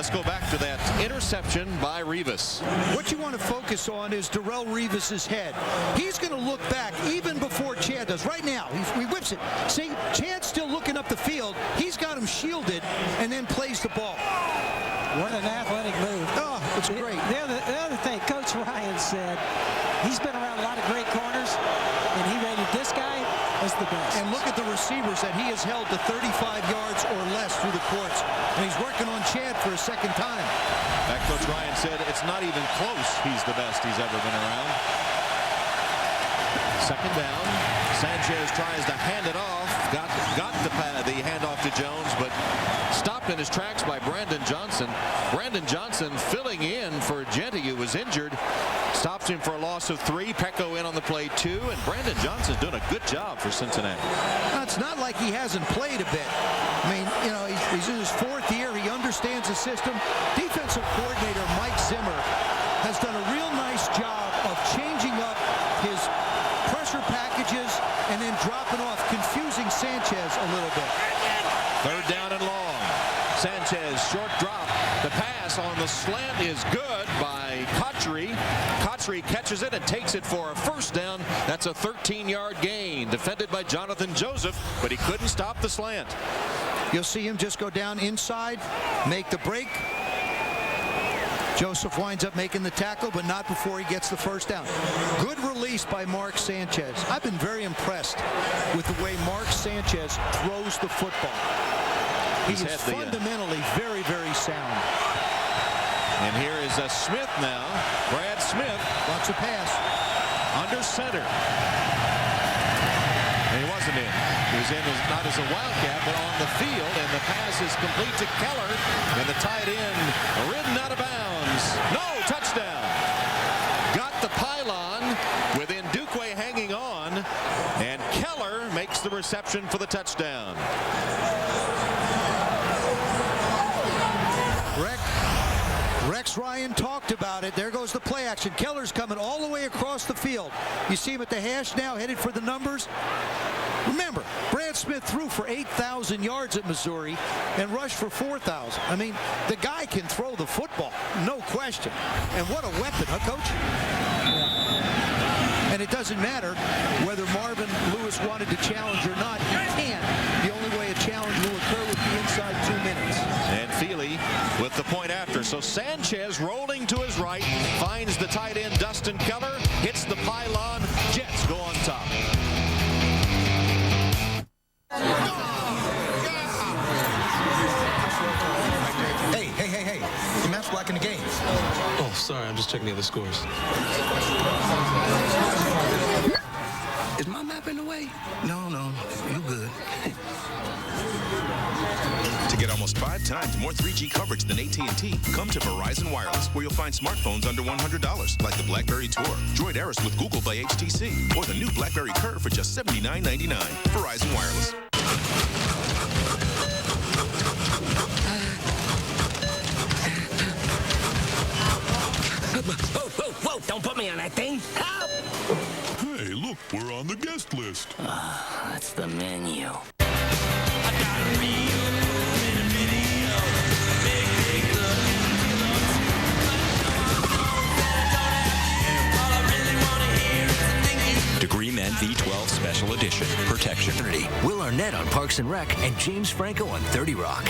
let's go back to that interception by Rivas. What you want to focus on is Darrelle Revis's head. He's going to look back even before Chad does. Right now, he whips it. See, Chad's still looking up the field. He's got him shielded and then plays the ball. What an athletic move. Oh, it's great. The other thing, Coach Ryan said, he's been around a lot of great corners, and he rated this guy as the best. And look at the receivers that he has held to 35 yards or less through the courts. And he's working on Chad for a second time. That Coach Ryan said it's not even close. He's the best he's ever been around. Second down. Sanchez tries to hand it off. Got the handoff to Jones, but stopped in his tracks by Brandon Johnson. Brandon Johnson filling in for Genty, who was injured. Stops him for a loss of 3. Pecco in on the play 2, and Brandon Johnson's doing a good job for Cincinnati. Now, it's not like he hasn't played a bit. I mean, you know, he's in his 4th year. He understands the system. Defensive coordinator Mike Zimmer has done a real nice job of changing up his pressure packages and then dropping off, confusing Sanchez a little bit. 3rd down and long. Sanchez, short drop. The pass on the slant is good by Kotri. Kotri catches it and takes it for a 1st down. That's a 13-yard gain. Defended by Jonathan Joseph, but he couldn't stop the slant. You'll see him just go down inside, make the break. Joseph winds up making the tackle, but not before he gets the 1st down. Good release by Mark Sanchez. I've been very impressed with the way Mark Sanchez throws the football. He is fundamentally very, very sound. And here is a Smith now. Brad Smith. Wants a pass. Under center. And he wasn't in. He was in not as a wildcat, but on the field. And the pass is complete to Keller. And the tight end ridden out of bounds. No, touchdown. Got the pylon with Ndukwe hanging on. And Keller makes the reception for the touchdown. Rex Ryan talked about it. There goes the play action. Keller's coming all the way across the field. You see him at the hash now, headed for the numbers. Remember, Brad Smith threw for 8,000 yards at Missouri and rushed for 4,000. I mean, the guy can throw the football, no question. And what a weapon, huh, Coach? And it doesn't matter whether Marvin Lewis wanted to challenge or not. He can't. The only way a challenge will occur would be inside 2 minutes. And Feely with the point after. So Sanchez rolling to his right, finds the tight end Dustin Keller, hits the pylon. Jets go on top. Hey. The map's blocking the game. Oh, sorry. I'm just checking the other scores. Is my map in the way? No, you good. To get almost 5 times more 3G coverage than AT&T, come to Verizon Wireless, where you'll find smartphones under $100, like the BlackBerry Tour, Droid Aris with Google by HTC, or the new BlackBerry Curve for just $79.99. Verizon Wireless. Whoa, don't put me on that thing. Help! Hey, look, we're on the guest list. That's the menu. Degree Men V12 Special Edition. Protection. Will Arnett on Parks and Rec and James Franco on 30 Rock.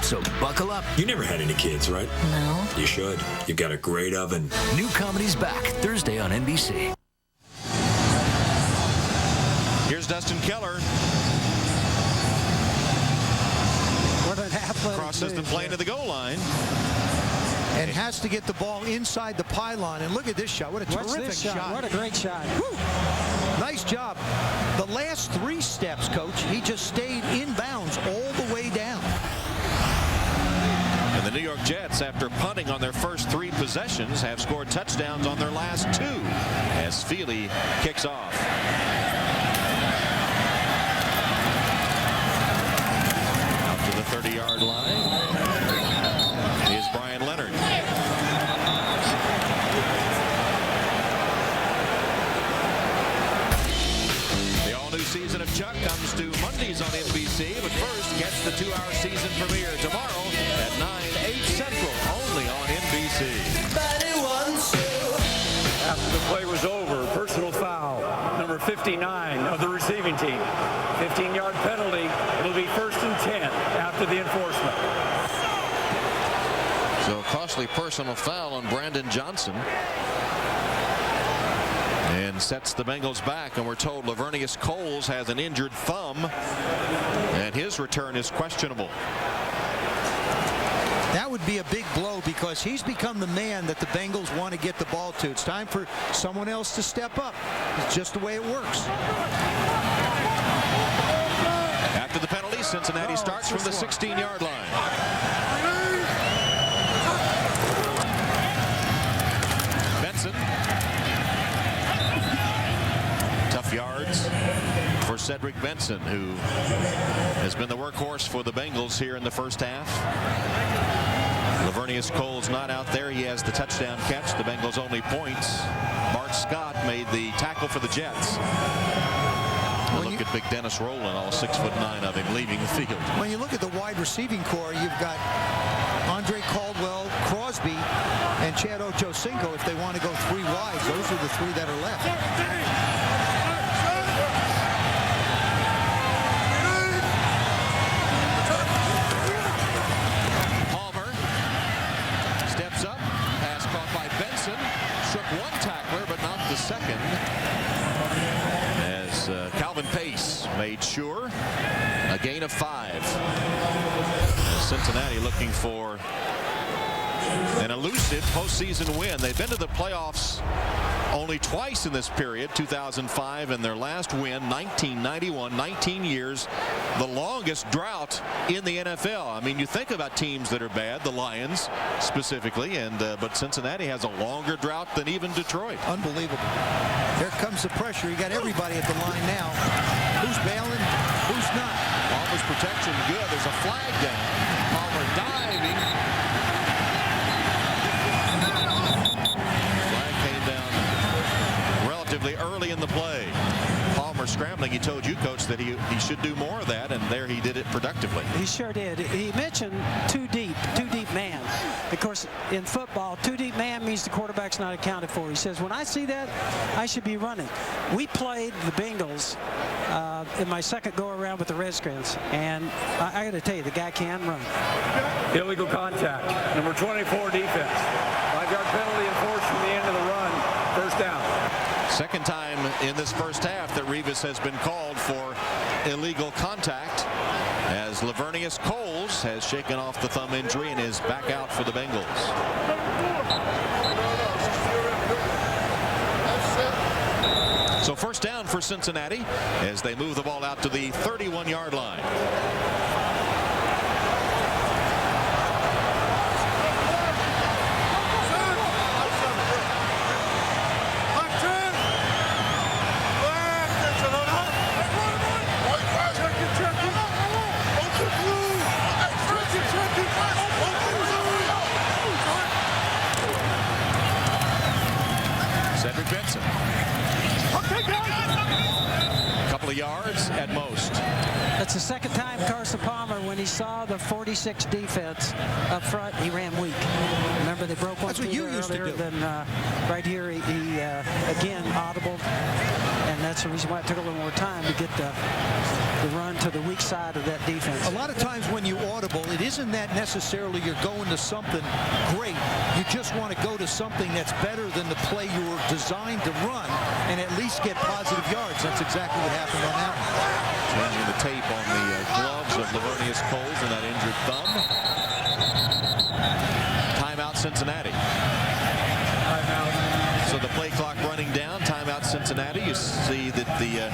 So buckle up. You never had any kids, right? No. You should. You got a great oven. New comedy's back Thursday on NBC. Here's Dustin Keller. What an athletic crosses the plane to the goal line. And has to get the ball inside the pylon. And look at this shot. What a terrific shot. What a great shot. Woo. Nice job. The last 3 steps, Coach, he just stayed in bounds all the way down. And the New York Jets, after punting on their first 3 possessions, have scored touchdowns on their last 2 as Feely kicks off. Out to the 30-yard line is Brian Leonard. The all-new season of Chuck comes to Mondays on NBC, but first, catch the 2-hour season premiere tomorrow at 9/8 Central. play was over. Personal foul, number 59 of the receiving team. 15-yard penalty. It'll be 1st and 10 after the enforcement. So a costly personal foul on Brandon Johnson. And sets the Bengals back, and we're told Lavernius Coles has an injured thumb, and his return is questionable. That would be a big blow because he's become the man that the Bengals want to get the ball to. It's time for someone else to step up. It's just the way it works. After the penalty, Cincinnati starts from the 16-yard line. Benson. Tough yards for Cedric Benson, who has been the workhorse for the Bengals here in the first half. Lavernius Coles not out there. He has the touchdown catch. The Bengals only points. Bart Scott made the tackle for the Jets. Look at big Dennis Rowland, all 6'9" of him, leaving the field. When you look at the wide receiving core, you've got Andre Caldwell, Crosby, and Chad Ochocinco. If they want to go 3 wides, those are the 3 that are left. Second, as Calvin Pace made sure a gain of 5. Cincinnati looking for an elusive postseason win. They've been to the playoffs only twice in this period, 2005 and their last win, 1991, 19 years, the longest drought in the NFL. I mean, you think about teams that are bad, the Lions specifically, and but Cincinnati has a longer drought than even Detroit. Unbelievable. Here comes the pressure. You got everybody at the line now. Who's bailing? Who's not? Palmer's protection good. There's a flag down. Palmer diving. Early in the play. Palmer scrambling. He told you, Coach, that he should do more of that, and there he did it productively. He sure did. He mentioned too deep man. Of course, in football, too deep man means the quarterback's not accounted for. He says, when I see that, I should be running. We played the Bengals in my second go-around with the Redskins, and I got to tell you, the guy can run. Illegal contact. Number 24 defense. 5-yard penalty enforced from the end of the run. First down. Second time in this first half that Revis has been called for illegal contact, as Lavernius Coles has shaken off the thumb injury and is back out for the Bengals. So first down for Cincinnati as they move the ball out to the 31-yard line. Benson. A couple of yards at most. That's the second time Carson Palmer, when he saw the 46 defense up front, he ran weak. Remember, they broke one. That's what you used to do. Then right here, he again audible, and that's the reason why it took a little more time to get the run to the weak side of that defense. A lot of times when you audible, it isn't that necessarily you're going to something great. You just want to go to something that's better than the play you were designed to run and at least get positive yards. That's exactly what happened on that one. Changing the tape on the gloves of Lavernius Coles and that injured thumb. Timeout Cincinnati. Timeout. So the play clock running down. Timeout Cincinnati. You see that the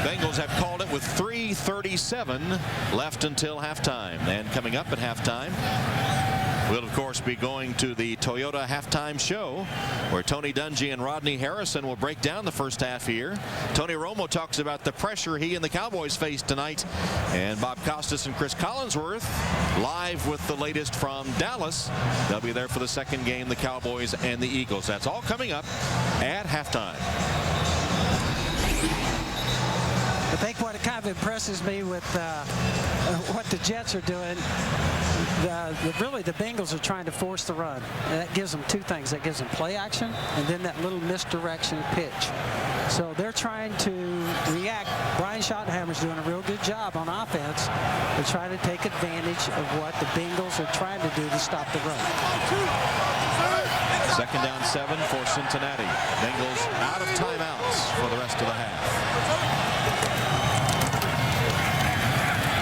Bengals have called it with 3:37 left until halftime. And coming up at halftime, we'll, of course, be going to the Toyota halftime show where Tony Dungy and Rodney Harrison will break down the first half here. Tony Romo talks about the pressure he and the Cowboys faced tonight. And Bob Costas and Chris Collinsworth live with the latest from Dallas. They'll be there for the second game, the Cowboys and the Eagles. That's all coming up at halftime. I think what kind of impresses me with what the Jets are doing, really the Bengals are trying to force the run. And that gives them two things. That gives them play action and then that little misdirection pitch. So they're trying to react. Brian Schottenheimer's doing a real good job on offense. They're trying to take advantage of what the Bengals are trying to do to stop the run. 2nd down 7 for Cincinnati. Bengals out of timeouts for the rest of the half.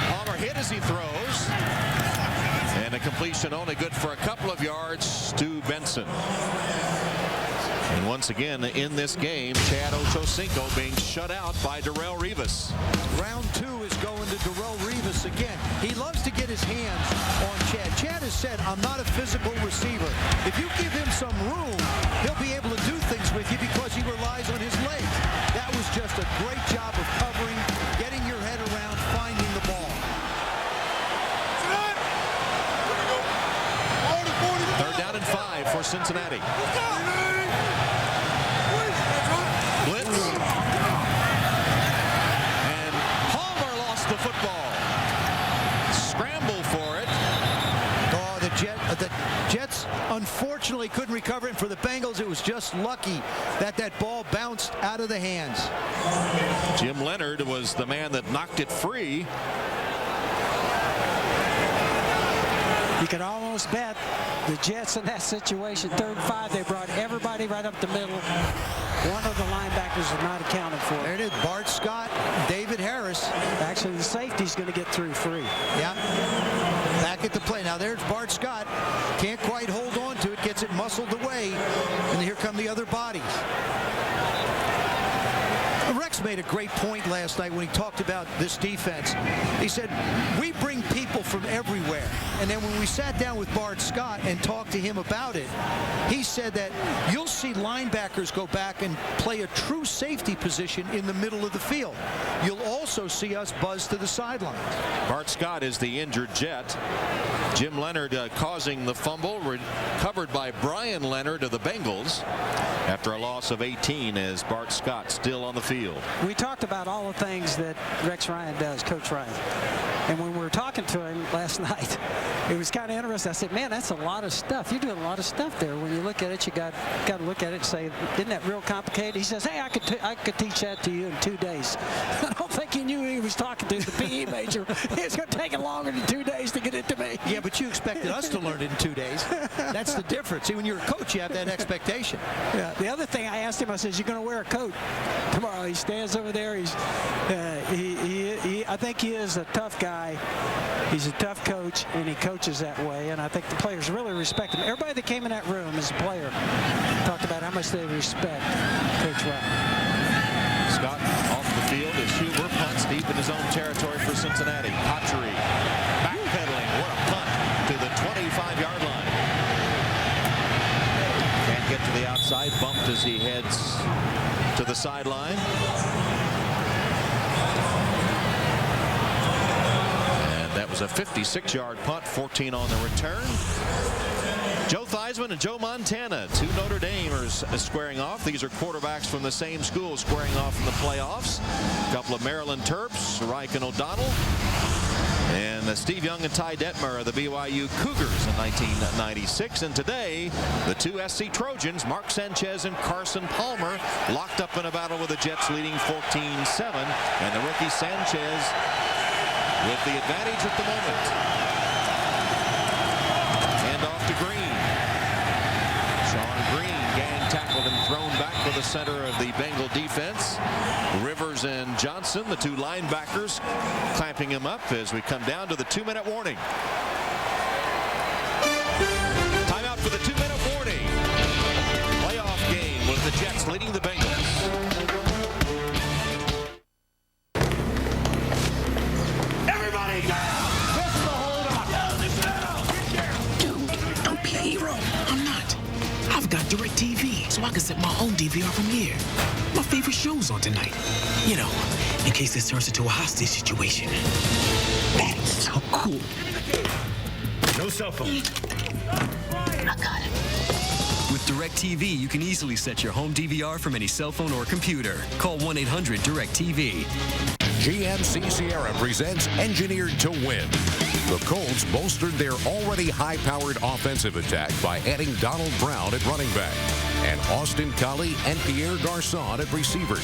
Palmer hit as he throws. And a completion only good for a couple of yards to Benson. And once again in this game, Chad Ochocinco being shut out by Darrelle Revis. Round 2 is going to Darrelle Revis again. He loves to get his hands on Chad. Chad has said, I'm not a physical receiver. If you give him some room, he'll be able to do things with you because he relies on his legs. That was just a great job of covering, getting your head around, finding the ball. 3rd down and 5 for Cincinnati. Blitz. And Palmer lost the football. Scramble for it. Oh, the Jets unfortunately couldn't recover it. For the Bengals, it was just lucky that that ball bounced out of the hands. Jim Leonard was the man that knocked it free. You can almost bet the Jets in that situation, 3rd and 5, they brought everybody right up the middle. One of the linebackers was not accounted for. There it is, Bart Scott, David Harris. Actually, the safety's going to get through free. Yeah, back at the play. Now there's Bart Scott. Can't quite hold on to it, gets it muscled away, and here come the other bodies. Rex made a great point last night when he talked about this defense. He said, we bring people from everywhere. And then when we sat down with Bart Scott and talked to him about it, he said that you'll see linebackers go back and play a true safety position in the middle of the field. You'll also see us buzz to the sideline. Bart Scott is the injured Jet. Jim Leonard causing the fumble, recovered by Brian Leonard of the Bengals after a loss of 18 as Bart Scott still on the field. We talked about all the things that Rex Ryan does, Coach Ryan. And when we were talking to him last night, it was kind of interesting. I said, man, that's a lot of stuff. You're doing a lot of stuff there. When you look at it, you got to look at it and say, isn't that real complicated? He says, hey, I could teach that to you in 2 days. I don't think he knew he was talking to the PE major. It's going to take him longer than 2 days to get it to me. Yeah, but you expected us to learn it in 2 days. That's the difference. See, when you're a coach, you have that expectation. Yeah. The other thing I asked him, I said, you're going to wear a coat tomorrow. He stands over there. He's, I think he is a tough guy. He's a tough coach, and he coaches that way. And I think the players really respect him. Everybody that came in that room as a player talked about how much they respect Coach Ryan. Scott off the field as Huber punts deep in his own territory for Cincinnati. Patry backpedaling. What a punt to the 25-yard line. Can't get to the outside. Bumped as he heads to the sideline. And that was a 56-yard punt, 14 on the return. Joe Theismann and Joe Montana, 2 Notre Damers squaring off. These are quarterbacks from the same school squaring off in the playoffs. A couple of Maryland Terps, Reich and O'Donnell. And Steve Young and Ty Detmer of the BYU Cougars in 1996. And today, the 2 SC Trojans, Mark Sanchez and Carson Palmer, locked up in a battle with the Jets leading 14-7. And the rookie Sanchez with the advantage at the moment. And off to Green. Sean Green gang tackled and thrown back to the center of the Bengal defense. Rivers and Johnson, the 2 linebackers, clamping him up as we come down to the 2-minute warning. Timeout for the 2-minute warning. Playoff game with the Jets leading the Bengals. Everybody down! This is the hold-up! Dude, don't be a hero. I'm not. I've got DirecTV, so I can set my own DVR from here. My favorite show's on tonight. You know, in case this turns into a hostage situation. That is so cool. No cell phone. I got it. With DirecTV, you can easily set your home DVR from any cell phone or computer. Call 1-800-DirecTV. GMC Sierra presents Engineered to Win. The Colts bolstered their already high-powered offensive attack by adding Donald Brown at running back and Austin Collie and Pierre Garçon at receiver,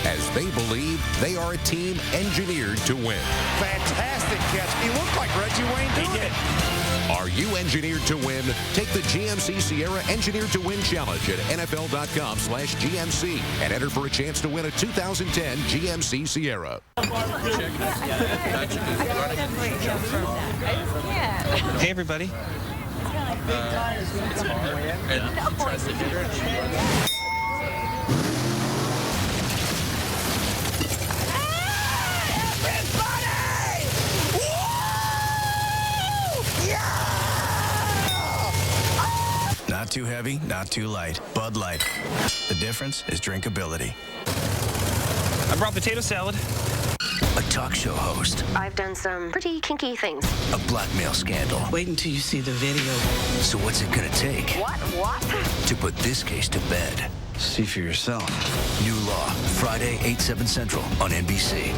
as they believe they are a team engineered to win. Fantastic catch. He looked like Reggie Wayne doing it. Are you engineered to win? Take the GMC Sierra Engineered to Win Challenge at NFL.com/GMC and enter for a chance to win a 2010 GMC Sierra. Hey, everybody. Not too heavy, not too light. Bud Light. The difference is drinkability. I brought potato salad. A talk show host. I've done some pretty kinky things. A blackmail scandal. Wait until you see the video. So what's it gonna take? What? To put this case to bed? See for yourself. New Law, Friday, 8/7 Central on NBC.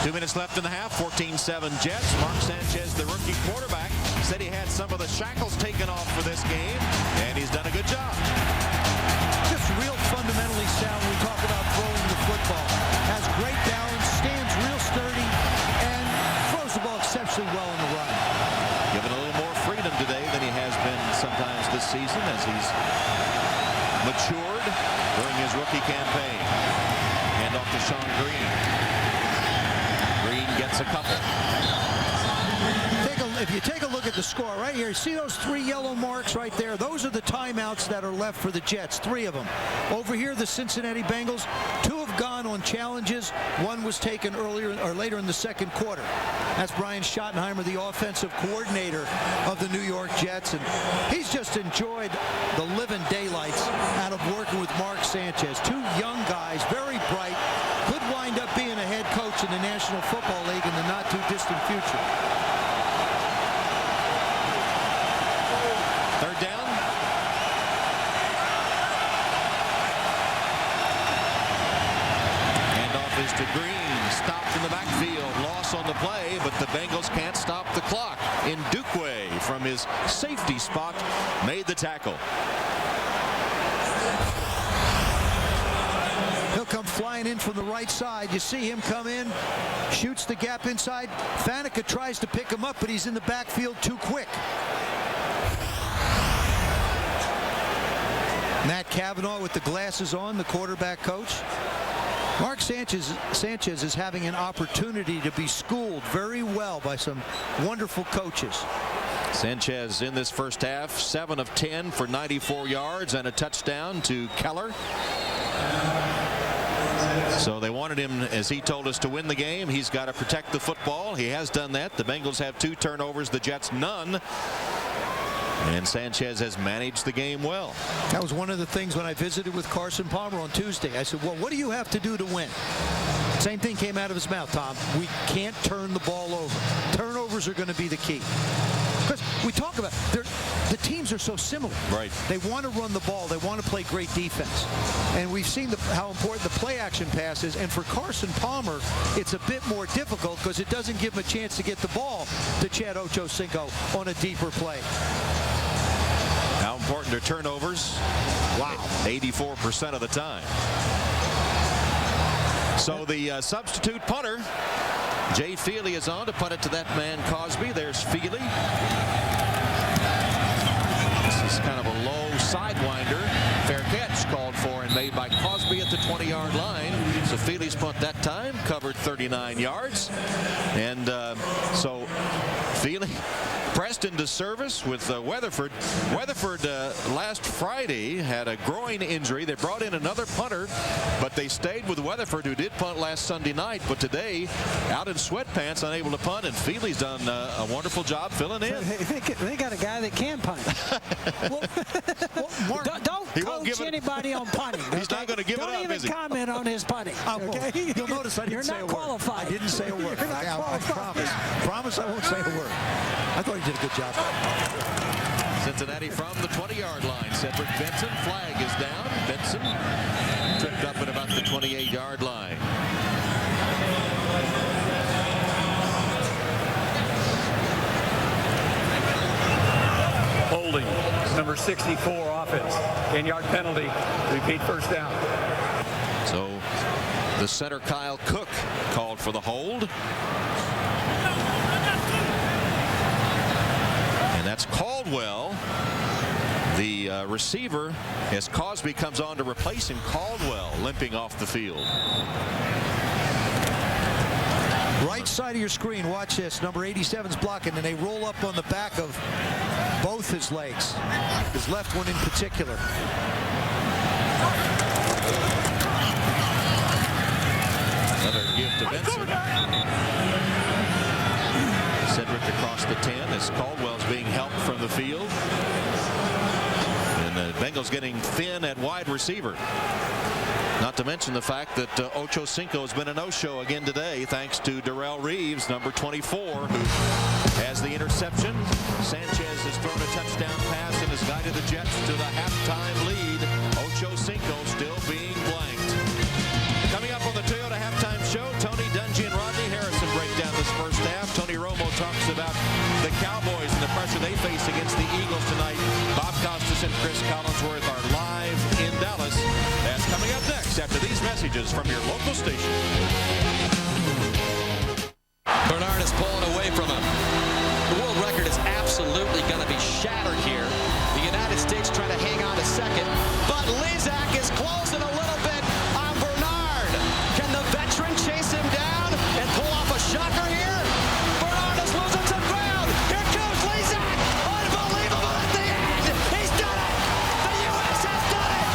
2 minutes left in the half, 14-7 Jets. Mark Sanchez, the rookie quarterback, said he had some of the shackles taken off for this game, and he's done a good job. Just real fundamentally sound when we talk about throwing the football. Has great balance, stands real sturdy, and throws the ball exceptionally well in the run. Given a little more freedom today than he has been sometimes this season as he's matured during his rookie campaign. Hand off to Sean Green. Green gets a couple. If you take a look at the score right here, see those 3 yellow marks right there? Those are the timeouts that are left for the Jets, 3 of them. Over here, the Cincinnati Bengals, 2 have gone on challenges. 1 was taken earlier or later in the second quarter. That's Brian Schottenheimer, the offensive coordinator of the New York Jets, and he's just enjoyed the living daylights out of working with Mark Sanchez. 2 young guys, very bright, could wind up being a head coach in the National Football League in the not-too-distant future. Third down. Handoff is to Green. Stopped in the backfield. Loss on the play, but the Bengals can't stop the clock. Ndukwe from his safety spot made the tackle. He'll come flying in from the right side. You see him come in, shoots the gap inside. Faneca tries to pick him up, but he's in the backfield too quick. Matt Cavanaugh with the glasses on, the quarterback coach. Mark Sanchez is having an opportunity to be schooled very well by some wonderful coaches. Sanchez in this first half, 7 of 10 for 94 yards and a touchdown to Keller. So they wanted him, as he told us, to win the game. He's got to protect the football. He has done that. The Bengals have 2 turnovers, the Jets none. And Sanchez has managed the game well. That was one of the things when I visited with Carson Palmer on Tuesday. I said, well, what do you have to do to win? Same thing came out of his mouth, Tom. We can't turn the ball over. Turnovers are going to be the key. Because we talk about the teams are so similar. Right. They want to run the ball. They want to play great defense. And we've seen how important the play action pass is. And for Carson Palmer, it's a bit more difficult because it doesn't give him a chance to get the ball to Chad Ochocinco on a deeper play. How important are turnovers? Wow. 84% of the time. So the substitute punter, Jay Feely, is on to punt it to that man Cosby. There's Feely. This is kind of a low sidewinder. Fair catch called for and made by Cosby at the 20-yard line. So Feely's punt that time covered 39 yards. And so Feely pressed into service with Weatherford. Weatherford last Friday had a groin injury. They brought in another punter, but they stayed with Weatherford, who did punt last Sunday night. But today, out in sweatpants, unable to punt, and Feely's done a wonderful job filling in. They got a guy that can punt. well, Mark, don't coach anybody on punting. Okay? He's not going to give it up, is he? Don't even comment on his punting. Okay? You'll notice I didn't say a word. Qualified. I didn't say a word. I promise I won't say a word. I thought he did a good job. Cincinnati from the 20-yard line. Cedric Benson, flag is down. Benson tripped up at about the 28-yard line. holding. Number 64 offense. 10-yard penalty. Repeat first down. So the center Kyle Cook called for the hold. And that's Caldwell. The receiver, as Cosby comes on to replace him, Caldwell limping off the field. Right side of your screen, watch this. Number 87's blocking, and they roll up on the back of both his legs. His left one in particular. Another gift to Benson. Cedric across the 10 as Caldwell's being helped from the field. And the Bengals getting thin at wide receiver. Not to mention the fact that Ocho Cinco has been a no-show again today, thanks to Darrell Reeves, number 24, who has the interception. Sanchez has thrown a touchdown pass and has guided the Jets to the halftime lead. Ocho Cinco still being blanked. Coming up on the Toyota Halftime Show, Tony Dungy and Rodney Harrison break down this first half. Tony Romo talks about the Cowboys and the pressure they face against the Eagles tonight. Bob Costas and Chris Collinsworth are live in Dallas. That's coming up next after these messages from your local station. Bernard is pulling away from him. The world record is absolutely going to be shattered here. The United States trying to hang on to second, but Lizak is closing a little bit on Bernard. Can the veteran chase him down and pull off a shocker here? Bernard is losing some ground. Here comes Lizak. Unbelievable at the end. He's done it. The U.S. has done it.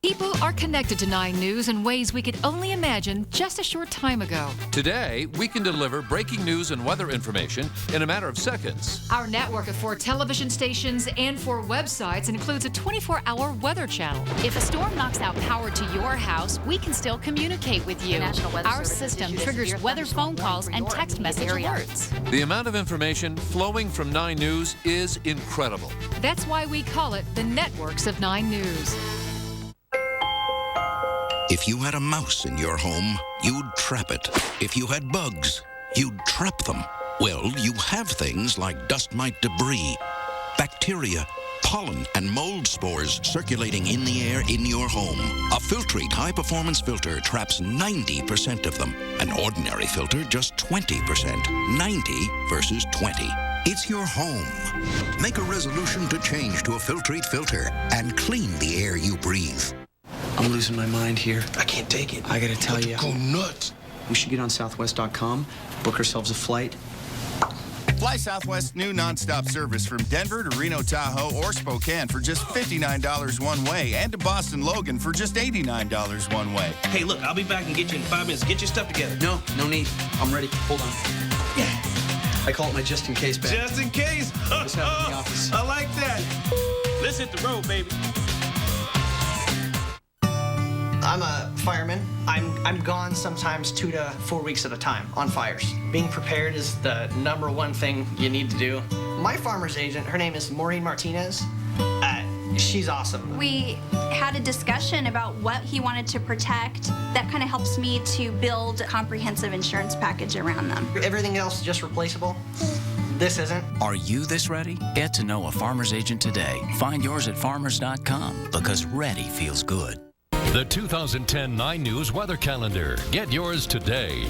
People are connected to 9 News in ways we could only imagine just a short time ago. Today, we can deliver breaking news and weather information in a matter of seconds. Our network of 4 television stations and 4 websites includes a 24-hour weather channel. If a storm knocks out power to your house, we can still communicate with you. Our system triggers weather phone calls and text message alerts. The amount of information flowing from 9 News is incredible. That's why we call it the networks of 9 News. If you had a mouse in your home, you'd trap it. If you had bugs, you'd trap them. Well, you have things like dust mite debris, bacteria, pollen, and mold spores circulating in the air in your home. A Filtrete high-performance filter traps 90% of them. An ordinary filter, just 20%. 90 versus 20. It's your home. Make a resolution to change to a Filtrete filter and clean the air you breathe. I'm losing my mind here. I can't take it. I gotta tell you. Go nuts. We should get on Southwest.com, book ourselves a flight. Fly Southwest new nonstop service from Denver to Reno Tahoe or Spokane for just $59 one way, and to Boston Logan for just $89 one way. Hey, look, I'll be back and get you in 5 minutes. Get your stuff together. No need. I'm ready. Hold on. Yeah. I call it my just in case bag. Just in case? Just have it in the office. I like that. Let's hit the road, baby. I'm a fireman. I'm gone sometimes 2 to 4 weeks at a time on fires. Being prepared is the #1 thing you need to do. My farmer's agent, her name is Maureen Martinez. She's awesome. We had a discussion about what he wanted to protect. That kind of helps me to build a comprehensive insurance package around them. Everything else is just replaceable. This isn't. Are you this ready? Get to know a farmer's agent today. Find yours at farmers.com because ready feels good. The 2010 9 News weather calendar. Get yours today.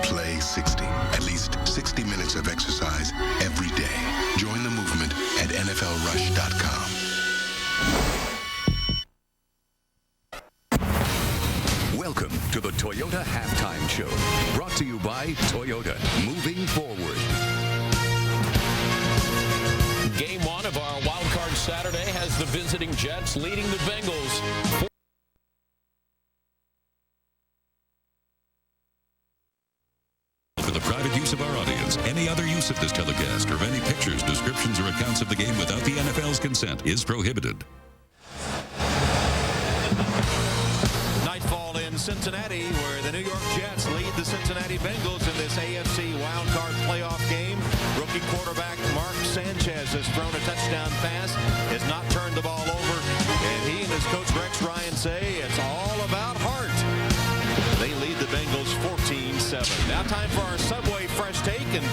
Play 60. At least 60 minutes of exercise every day. Join the movement at NFLRush.com. Welcome to the Toyota Halftime Show. Brought to you by Toyota. Moving forward. Game 1 of our Wild Card Saturday has the visiting Jets leading the Bengals. For the private use of our audience, any other use of this telecast or of any pictures, descriptions, or accounts of the game without the NFL's consent is prohibited. Nightfall in Cincinnati, where the New York Jets lead the Cincinnati Bengals in this AFC wildcard playoff game. Rookie quarterback Mark Sanchez has thrown a touchdown pass, has not turned the ball over, and he and his coach Rex Ryan say it's all about heart. They lead the Bengals 14-7. Now time for our Subway Fresh Take. And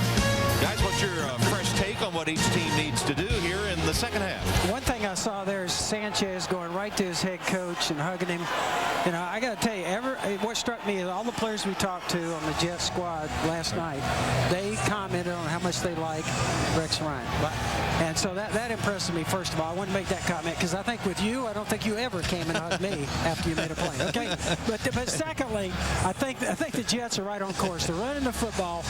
guys, what's your fresh take on what each team needs to do here in the second half? One thing I saw there is Sanchez going right to his head coach and hugging him. You know, I got to tell you, what struck me is all the players we talked to on the Jets squad last night, they commented on how much they like Rex Ryan. And so that impressed me, first of all. I wanted to make that comment because I think with you, I don't think you ever came and hugged me after you made a play. Okay, but secondly, I think the Jets are right on course. They're running the football,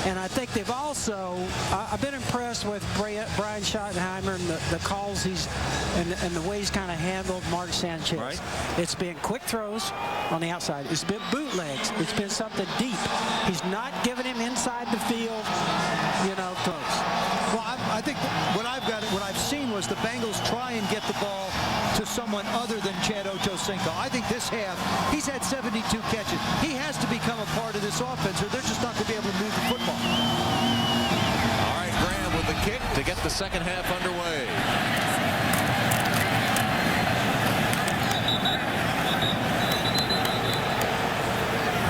and I think they've also. I've been impressed with Brian Schottenheimer and the calls and the way he's kind of handled Mark Sanchez. Right. It's been quick throws on the outside. It's been bootlegs. It's been something deep. He's not giving him inside the field, throws. Well, I think what I've seen was the Bengals try and get the ball to someone other than Chad Ochocinco. I think this half, he's had 72 catches. He has to become a part of this offense, or they're just not going to be able to move the football. All right, Graham with the kick to get the second half underway.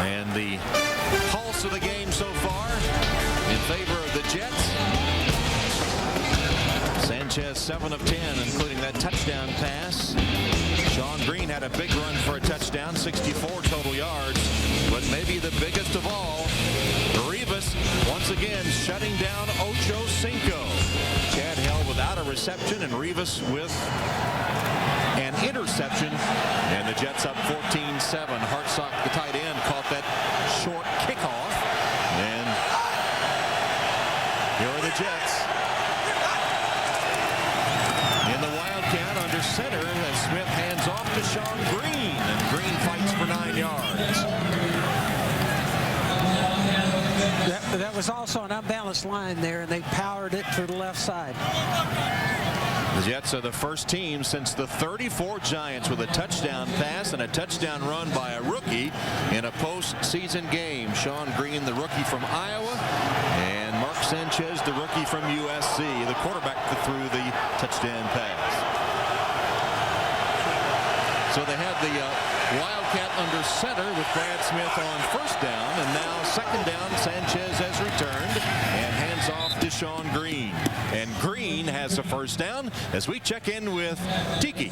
And the pulse of the game so far in favor of the Jets. Sanchez 7 of 10, including that touchdown pass. Sean Green had a big run for a touchdown, 64 total yards. But maybe the biggest of all, Rivas once again shutting down Ochocinco. Chad held without a reception, and Rivas with an interception. And the Jets up 14-7. Hartsock, the tight end, caught that short kickoff. And here are the Jets. In the Wildcat under center as Smith hands off to Sean Green, and Green fights for 9 yards. That was also an unbalanced line there, and they powered it to the left side. The Jets are the first team since the 34 Giants with a touchdown pass and a touchdown run by a rookie in a postseason game. Sean Green, the rookie from Iowa, and Mark Sanchez, the rookie from USC, the quarterback that threw the touchdown pass. So they have the Wildcat under center with Brad Smith on first down, and now second down. Sanchez has returned and hands off to Sean Green. And Green has a first down as we check in with Tiki.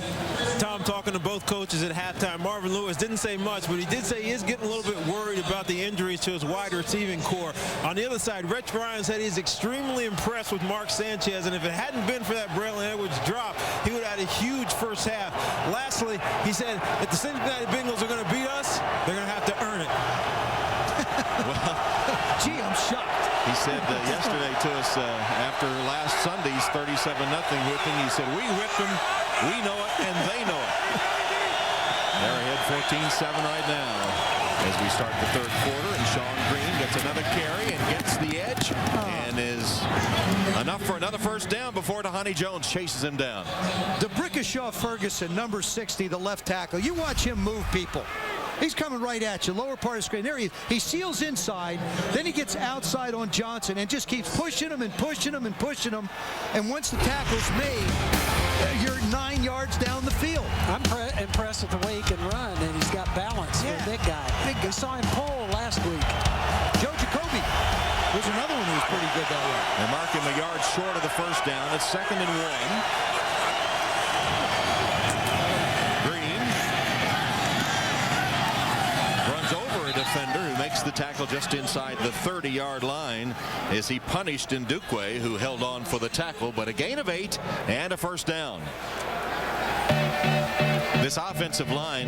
Tom, talking to both coaches at halftime, Marvin Lewis didn't say much, but he did say he is getting a little bit worried about the injuries to his wide receiving core. On the other side, Rex Ryan said he's extremely impressed with Mark Sanchez, and if it hadn't been for that Braylon Edwards drop, he would have had a huge first half. Lastly, he said if the Cincinnati Bengals are going to beat us, they're going to have to earn it. Well, gee, I'm shocked. He said yesterday to us after last Sunday's 37-0 whipping, he said, we whipped them, we know it, and they know it. They're ahead 14-7 right now as we start the third quarter, and Sean Green gets another carry and gets the edge and is enough for another first down before Tahani Jones chases him down. DeBrickashaw Ferguson, number 60, the left tackle. You watch him move people. He's coming right at you, lower part of the screen. There he is. He seals inside, then he gets outside on Johnson and just keeps pushing him and pushing him and pushing him. And once the tackle's made, you're 9 yards down the field. I'm impressed with the way he can run, and he's got balance for a big guy. We saw him pull last week. Joe Jacoby was another one who was pretty good that way. They mark him a yard short of the first down. It's 2nd and 1. Defender who makes the tackle just inside the 30-yard line as he punished Ndukwe, who held on for the tackle, but a gain of 8 and a first down. This offensive line,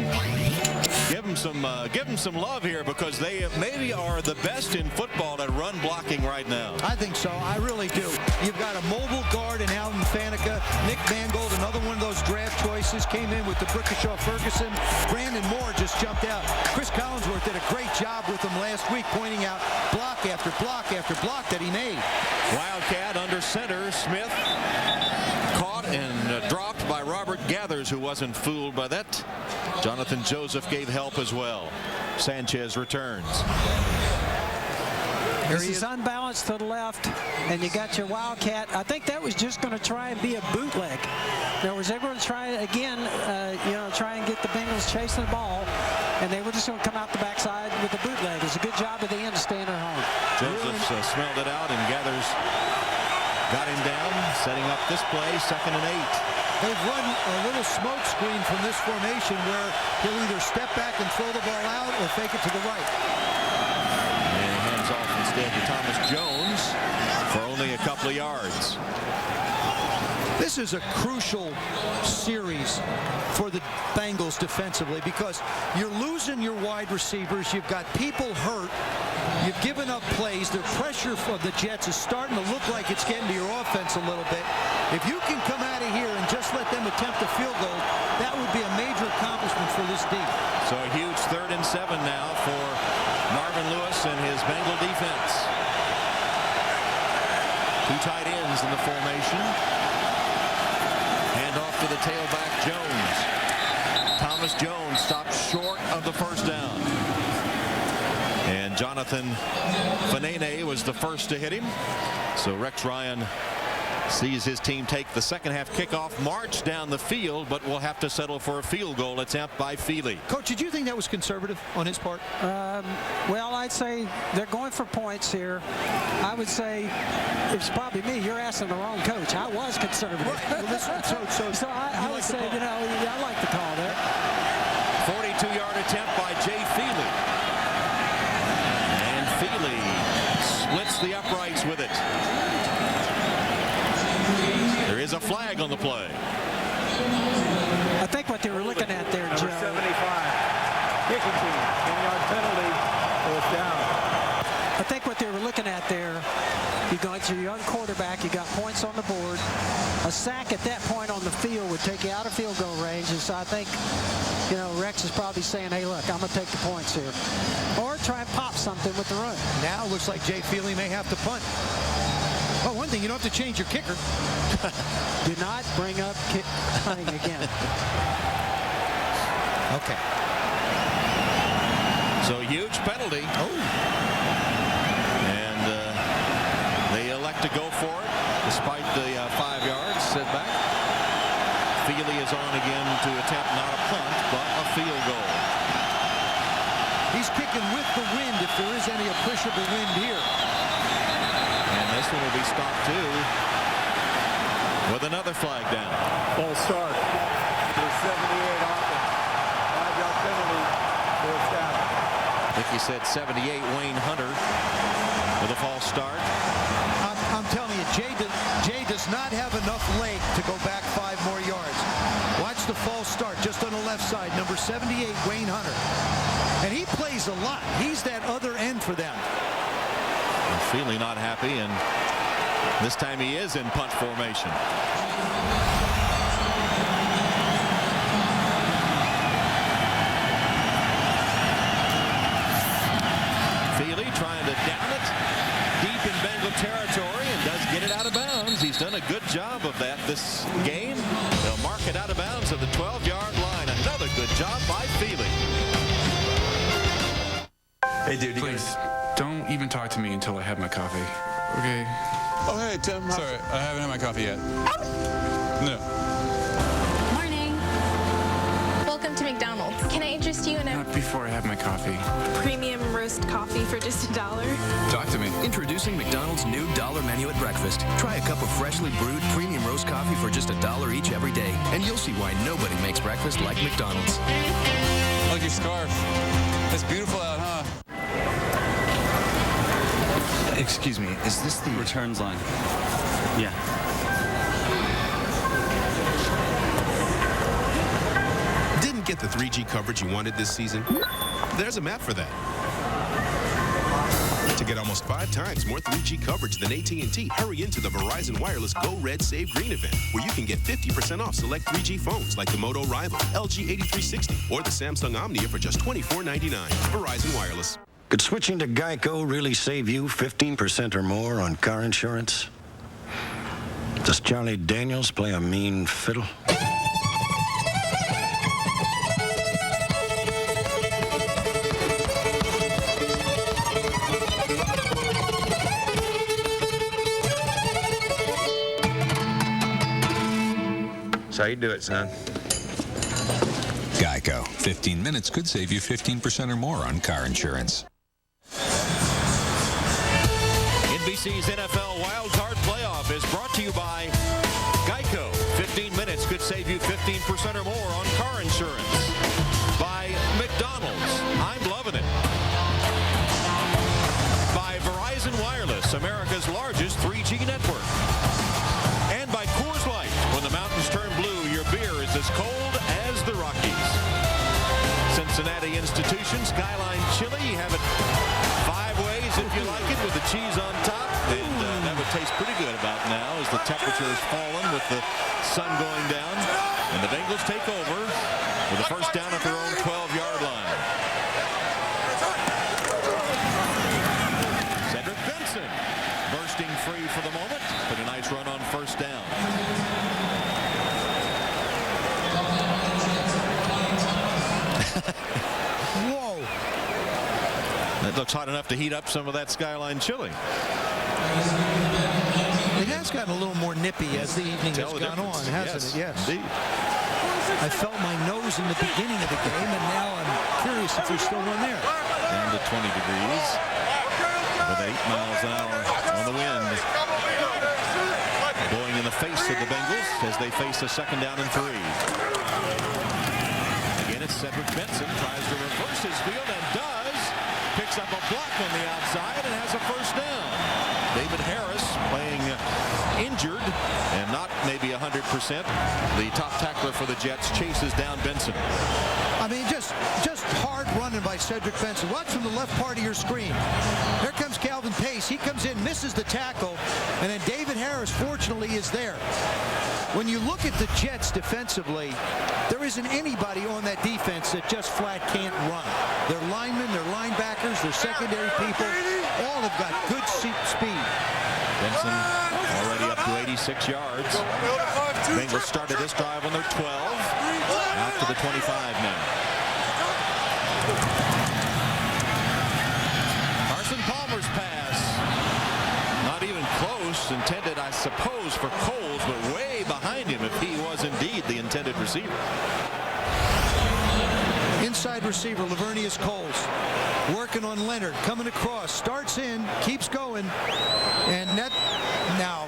give them some love here, because they maybe are the best in football at run blocking right now. I think so. I really do. You've got a mobile guard in Alvin Faneca. Nick Mangold, another one of those draft choices, came in with DeBrickashaw Ferguson. Brandon Moore just jumped out. Chris Collinsworth did a great job with him last week, pointing out block after block after block that he made. Wildcat under center. Smith caught and dropped by Robert Gathers, who wasn't fooled by that. Jonathan Joseph gave help as well. Sanchez returns. This is unbalanced to the left, and you got your Wildcat. I think that was just going to try and be a bootleg. In other words, they're going to try again, try and get the Bengals chasing the ball. and they were just going to come out the backside with the bootleg. It's a good job at the end to stay in their home. Josephs smelled it out, and Gathers got him down, setting up this play, 2nd and 8. They've run a little smoke screen from this formation where he'll either step back and throw the ball out or fake it to the right. And he hands off instead to Thomas Jones for only a couple of yards. This is a crucial series for the Bengals defensively because you're losing your wide receivers. You've got people hurt. You've given up plays. The pressure of the Jets is starting to look like it's getting to your offense a little bit. If you can come out of here and just let them attempt a field goal, that would be a major accomplishment for this team. So a huge 3rd and 7 now for Marvin Lewis and his Bengal defense. 2 tight ends in the formation. Hand off to the tailback, Jones. Thomas Jones stopped short of the first down. And Jonathan Fanene was the first to hit him. So Rex Ryan sees his team take the second-half kickoff march down the field, but will have to settle for a field goal attempt by Feely. Coach, did you think that was conservative on his part? Well, I'd say they're going for points here. I would say it's probably me. You're asking the wrong coach. I was conservative. So I would say, you know, I like the call there. 42-yard attempt by Jay Feely. And Feely splits the uprights with it. There is a flag on the play. I think what they were looking at there, Joe. Number 75. Kicking team. 10-yard penalty. 4th down. I think what they were looking at there, you're going through your young quarterback, you got points on the board. A sack at that point on the field would take you out of field goal range. And so I think, you know, Rex is probably saying, hey, look, I'm going to take the points here. Or try and pop something with the run. Now it looks like Jay Feely may have to punt. Well, one thing, you don't have to change your kicker. Do not bring up punting again. Okay. So huge penalty. Oh. And they elect to go for it despite the 5 yards setback. Feely is on again to attempt not a punt, but a field goal. He's kicking with the wind if there is any appreciable wind here. And this one will be stopped too with another flag down. False start. There's 78 offense. 5-yard penalty. 4th down. I think he said 78, Wayne Hunter with a false start. I'm telling you, Jay does not have enough leg to go back 5 more yards. Watch the false start just on the left side. Number 78, Wayne Hunter. And he plays a lot. He's that other end for them. And Feely not happy, and this time he is in punt formation. Feely trying to down it deep in Bengal territory and does get it out of bounds. He's done a good job of that this game. They'll mark it out of bounds at the 12-yard line. Another good job by Feely. Hey, dude, please don't even talk to me until I have my coffee. Okay. Oh, hey, Tim. Sorry, I haven't had my coffee yet. No. Morning. Welcome to McDonald's. Can I interest you in a Not before I have my coffee. premium roast coffee for just $1? Talk to me. Introducing McDonald's new $1 menu at breakfast. Try a cup of freshly brewed premium roast coffee for just $1 each every day, and you'll see why nobody makes breakfast like McDonald's. I like your scarf. It's beautiful out, huh? Excuse me, is this the returns line? Yeah. Didn't get the 3G coverage you wanted this season? There's a map for that. To get almost 5 times more 3G coverage than AT&T, hurry into the Verizon Wireless Go Red Save Green event, where you can get 50% off select 3G phones like the Moto Rival, LG 8360, or the Samsung Omnia for just $24.99. Verizon Wireless. Could switching to Geico really save you 15% or more on car insurance? Does Charlie Daniels play a mean fiddle? That's how you do it, son. Geico. 15 minutes could save you 15% or more on car insurance. NBC's NFL Wildcard Playoff is brought to you by Geico. 15 minutes could save you 15% or more on car insurance. By McDonald's. I'm loving it. By Verizon Wireless, America's largest 3G network. And by Coors Light. When the mountains turn blue, your beer is as cold as the Rockies. Cincinnati institution, Skyline Chili. You have it 5 ways if you like it, with the cheese on top. And that would taste pretty good about now as the temperature has fallen with the sun going down. And the Bengals take over with a first down at their own 12-yard line. Cedric Benson bursting free for the moment, but a nice run on first down. Whoa. That looks hot enough to heat up some of that Skyline Chili. It has gotten a little more nippy as the evening has gone on, hasn't it? Yes. Indeed. I felt my nose in the beginning of the game, and now I'm curious if there's still one there. Down to 20 degrees with 8 miles an hour on the wind. Blowing in the face of the Bengals as they face a second down and 3. Again, it's Cedric Benson. Tries to reverse his field and does. Picks up a block on the outside and has a first down. David Harris playing injured and not maybe 100%. The top tackler for the Jets chases down Benson. I mean, just hard running by Cedric Benson. Watch from the left part of your screen. Here comes Calvin Pace. He comes in, misses the tackle, and then David Harris, fortunately, is there. When you look at the Jets defensively, there isn't anybody on that defense that just flat can't run. Their linemen, their linebackers, their secondary people, all have got good speed. Benson already up to 86 yards. Bengals started this drive on their 12. Out to the 25 now. Carson Palmer's pass. Not even close. Intended, I suppose, for Coles, but way behind him if he was indeed the intended receiver. Inside receiver, Lavernius Coles. Working on Leonard, coming across, starts in, keeps going, and now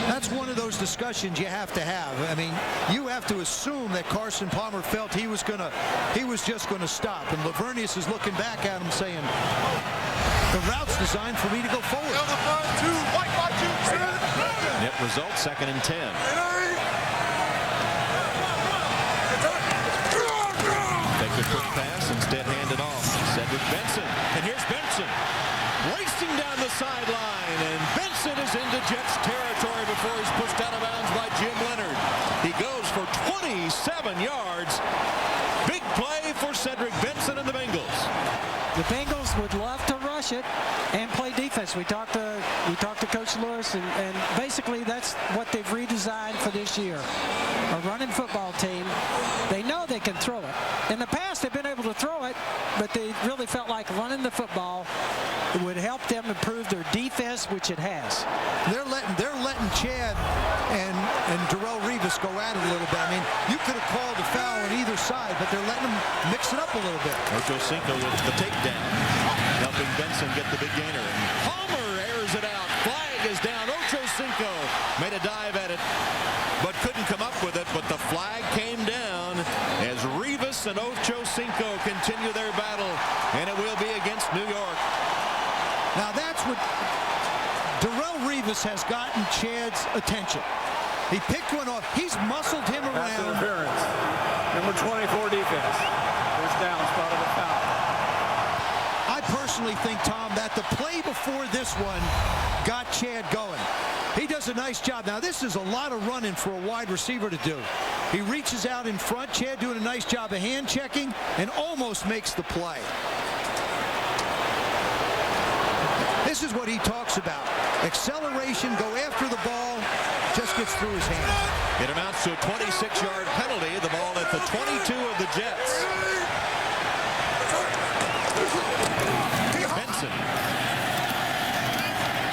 that's one of those discussions you have to have. I mean, you have to assume that Carson Palmer felt he was just gonna stop, and Lavernius is looking back at him saying, the route's designed for me to go forward. Net result, 2nd and 10. Take the quick pass, instead hand it off. Cedric Benson, and here's Benson racing down the sideline, and Benson is into Jets territory before he's pushed out of bounds by Jim Leonard. He goes for 27 yards. Big play for Cedric Benson and the Bengals. The Bengals would love to rush it and play defense. We talked to Coach Lewis, and basically that's what they've redesigned for this year. A running football team. They know they can throw it. In the past, they've been able to throw it, but they really felt like running the football would help them improve their defense, which it has. They're letting Chad and Darrelle Revis go at it a little bit. I mean, you could have called a foul on either side, but they're letting them mix it up a little bit. Ocho Cinco with the takedown, helping Benson get the big gainer. And Palmer airs it out. Flag is down. Ocho Cinco made a dive at it, but couldn't come up with it. But the flag came down as Revis and Ocho Cinco continue their battle, and it will be against New York. Now that's what Darrelle Revis has gotten Chad's attention. He picked one off. He's muscled him around. Interference. Number 24 defense. First down, spot of a foul. I personally think, Tom, that the play before this one got Chad going. He does a nice job. Now, this is a lot of running for a wide receiver to do. He reaches out in front. Chad doing a nice job of hand checking and almost makes the play. This is what he talks about. Acceleration, go after the ball, just gets through his hand. It amounts to a 26-yard penalty. The ball at the 22 of the Jets. Benson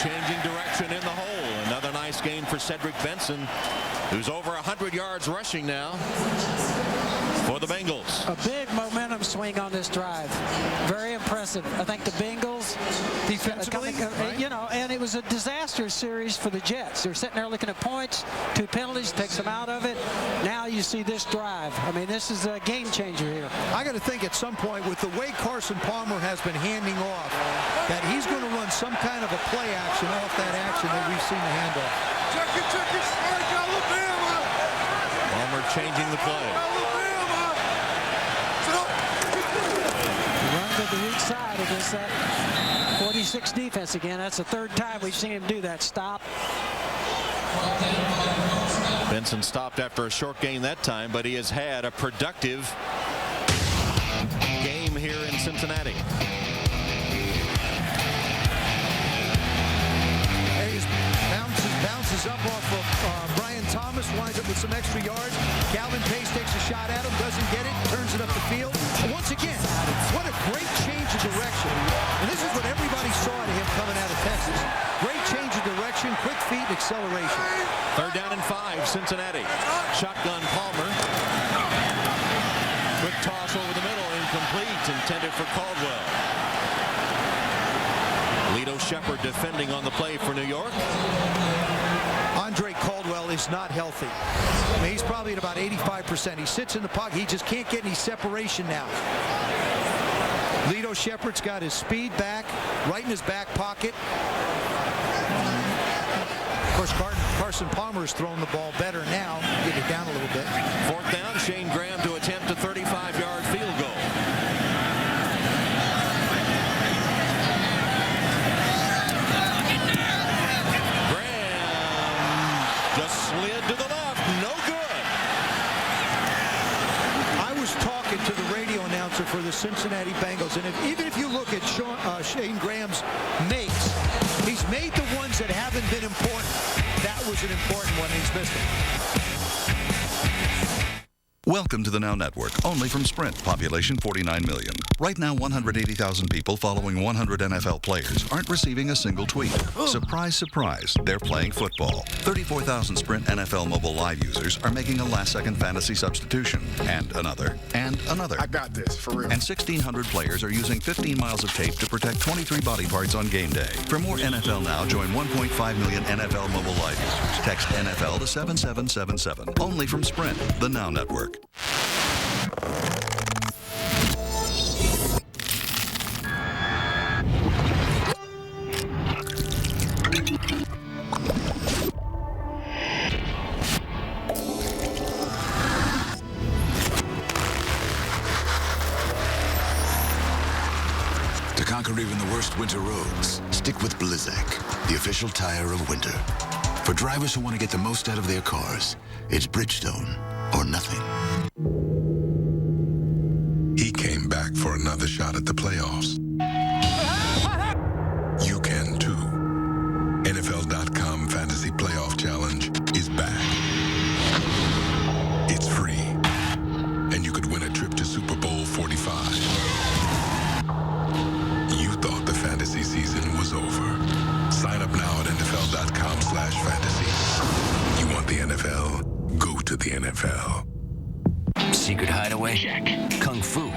changing direction in the hole. Another nice gain for Cedric Benson, who's over 100 yards rushing now. for the Bengals. A big momentum swing on this drive. Very impressive. I think the Bengals, defensively, you know, and it was a disastrous series for the Jets. They're sitting there looking at points, 2 penalties, takes them out of it. Now you see this drive. I mean, this is a game changer here. I got to think at some point, with the way Carson Palmer has been handing off, that he's going to run some kind of a play action off that action that we've seen the handoff. Palmer changing the play. Run to the weak side against that 46 defense again. That's the 3rd time we've seen him do that. Stop. Benson stopped after a short gain that time, but he has had a productive game here in Cincinnati. Bounces up off of Brian Thomas, winds up with some extra yards. Calvin Pace takes a shot at him, doesn't get it, turns it up the field. Once again, what a great change of direction. And this is what everybody saw to him coming out of Texas. Great change of direction, quick feet, acceleration. 3rd down and 5, Cincinnati. Shotgun Palmer. Quick toss over the middle, incomplete, intended for Caldwell. Lito Shepard defending on the play for New York. Andre Caldwell is not healthy. I mean, he's probably at about 85%. He sits in the pocket. He just can't get any separation now. Lito Shepard's got his speed back, right in his back pocket. Of course, Carson Palmer's throwing the ball better now. Get it down a little bit. 4th down, Shane Graham to attempt a 35-yard field goal. Slid to the left, no good. I was talking to the radio announcer for the Cincinnati Bengals, and even if you look at Shane Graham's makes, he's made the ones that haven't been important. That was an important one, he's missed it. Welcome to the Now Network, only from Sprint, population 49 million. Right now, 180,000 people following 100 NFL players aren't receiving a single tweet. Surprise, surprise, they're playing football. 34,000 Sprint NFL mobile live users are making a last-second fantasy substitution. And another. And another. I got this, for real. And 1,600 players are using 15 miles of tape to protect 23 body parts on game day. For more NFL Now, join 1.5 million NFL mobile live users. Text NFL to 7777. Only from Sprint, the Now Network. To conquer even the worst winter roads, stick with Blizzak, the official tire of winter. For drivers who want to get the most out of their cars, it's Bridgestone or nothing. He came back for another shot at the playoffs. You can too. NFL.com Fantasy Playoff Challenge is back. It's free, and you could win a trip to Super Bowl 45. You thought the fantasy season was over. Sign up now at NFL.com/fantasy. You want the NFL? Go to the NFL. Secret hideaway? Check. Kung Fu?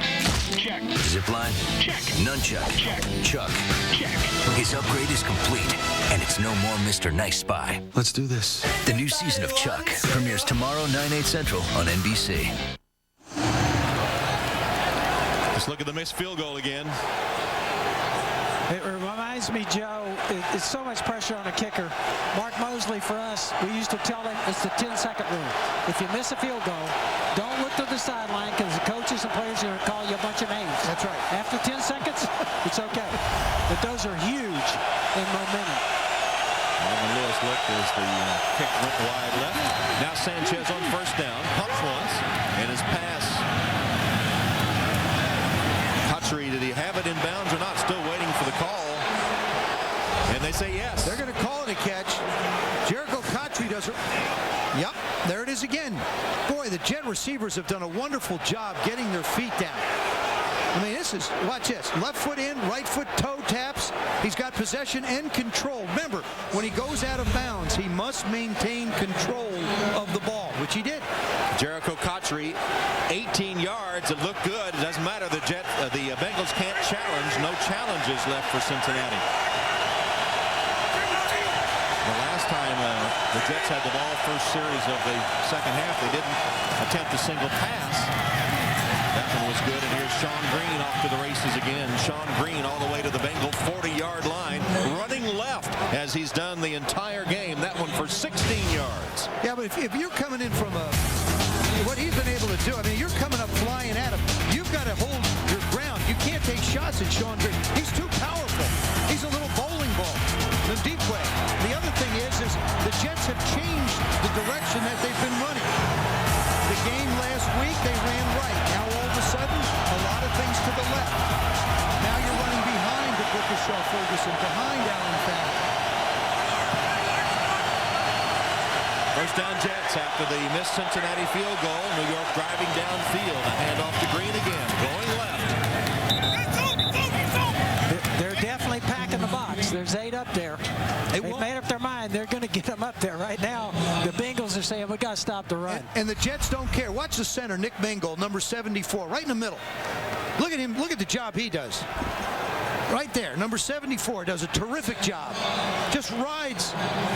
Check. Zipline? Check. Nunchuck? Check. Chuck? Check. His upgrade is complete, and it's no more Mr. Nice Spy. Let's do this. The new season of Chuck premieres tomorrow, 9/8 Central on NBC. Let's look at the missed field goal again. It reminds me, Joe, it's so much pressure on a kicker. Mark Mosley, for us, we used to tell him it's the 10-second rule. If you miss a field goal, don't look to the sideline because the coaches and players are going to call you a bunch of names. That's right. After 10 seconds, it's okay. But those are huge in momentum. Marvin Lewis looked as the kick went wide left. Now Sanchez on 1st down, pumps once, and his pass. Cotchery, did he have it in bounds or not? Still waiting for the call. And they say yes. They're going to call it a catch. Jericho Cotchery does it. Yep, there it is again. Boy, the Jet receivers have done a wonderful job getting their feet down. I mean, watch this. Left foot in, right foot toe taps. He He's got possession and control. Remember, when he goes out of bounds, he must maintain control of the ball, which he did. Jericho Cotchery, 18 yards. It looked good. It doesn't matter. The Bengals can't challenge. No challenges left for Cincinnati. The last time the Jets had the ball first series of the second half, they didn't attempt a single pass. That one was good, and here's Sean Green off to the races again. Sean Green all the way to the Bengal 40-yard line, running left as he's done the entire game. That one for 16 yards. Yeah, but if you're coming in from what he's been able to do, I mean, you're coming up flying at him. You've got to hold your ground. You can't take shots at Sean Green. He's too powerful. He's a little bowling ball, the deep way. The other thing is the Jets have changed the direction that they've been running. The game last week, they ran right. Now all of a sudden, a lot of things to the left. Now you're running behind the Booker Ferguson, behind Allen Fallon. First down Jets after the missed Cincinnati field goal. New York driving downfield. A handoff to Green again, going left. They're definitely packing the box. There's 8 up there. They've made up their mind. They're going to get them up there right now. The Bengals are saying, we got to stop the run. And the Jets don't care. Watch the center, Nick Bengal, number 74, right in the middle. Look at him. Look at the job he does. Right there, number 74 does a terrific job. Just rides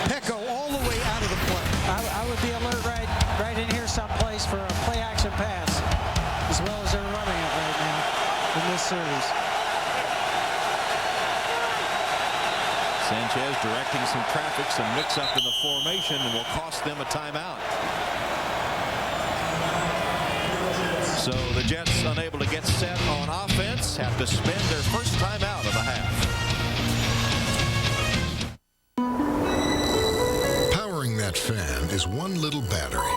Pecco all the way out of the play. I would be alert right in here someplace for a play-action pass, as well as they're running it right now in this series. Sanchez directing some traffic, some mix-up in the formation, and will cost them a timeout. So the Jets, unable to get set on offense, have to spend their first timeout of the half. Powering that fan is one little battery.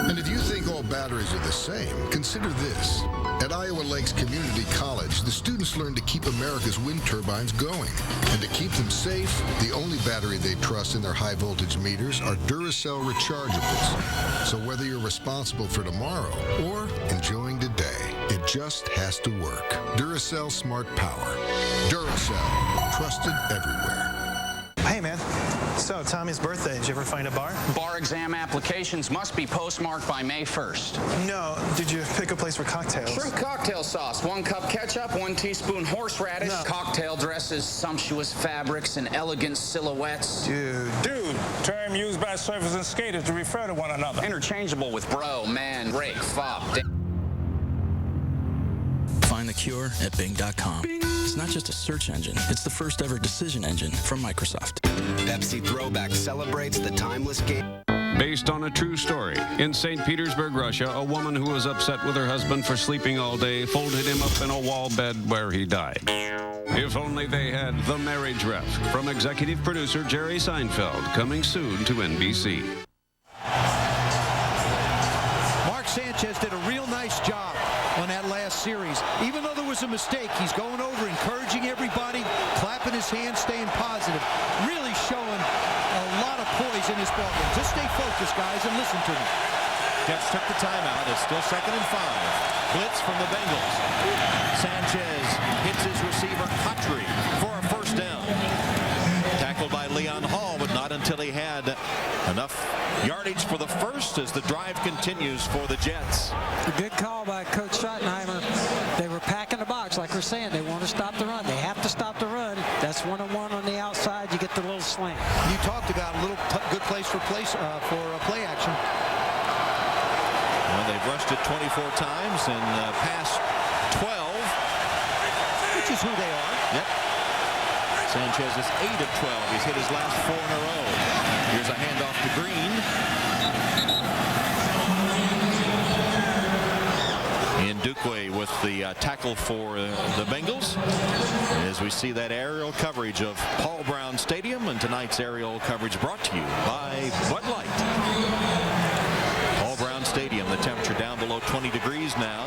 And if you think all batteries are the same, consider this. At Iowa Lakes Community College, the students learn to keep America's wind turbines going. And to keep them safe, the only battery they trust in their high-voltage meters are Duracell rechargeables. So whether you're responsible for tomorrow or enjoying today, it just has to work. Duracell Smart Power. Duracell. Trusted everywhere. Hey, man. So, Tommy's birthday. Did you ever find a bar? Bar exam applications must be postmarked by May 1st. No. Did you pick a place for cocktails? Shrimp cocktail sauce, 1 cup ketchup, 1 teaspoon horseradish, No. cocktail dresses, sumptuous fabrics, and elegant silhouettes. Dude, term used by surfers and skaters to refer to one another. Interchangeable with bro, man, rake, fop. Find the cure at Bing.com. It's not just a search engine, it's the first ever decision engine from Microsoft. Pepsi Throwback celebrates the timeless game. Based on a true story. In St. Petersburg, Russia, a woman who was upset with her husband for sleeping all day folded him up in a wall bed where he died. If only they had The Marriage Ref from executive producer Jerry Seinfeld, coming soon to NBC. Mark Sanchez did a real nice job on that last series. Even though there was a mistake, he's going over, encouraging everybody, clapping his hands, staying positive, really showing a lot of poise in this ballgame. Just stay focused, guys, and listen to me. Jets took the timeout. It's still 2nd and 5. Blitz from the Bengals. Sanchez hits his receiver, Cotchery, for a first down. Tackled by Leon Hall, but not until he had enough yardage for the first as the drive continues for the Jets. A good call by Coach Schottenheimer. They were packing the box, like we're saying. They want to stop the run. They have to stop the run. That's 1-on-1 on the outside. You get the little slant. You talked about a little good place for play action. Well, they've rushed it 24 times and passed 12. Which is who they are. Yep. Sanchez is 8 of 12. He's hit his last 4 in a row. Here's a handoff to Green. Ndukwe with the tackle for the Bengals. As we see that aerial coverage of Paul Brown Stadium, and tonight's aerial coverage brought to you by Bud Light. Paul Brown Stadium, the temperature down below 20 degrees now.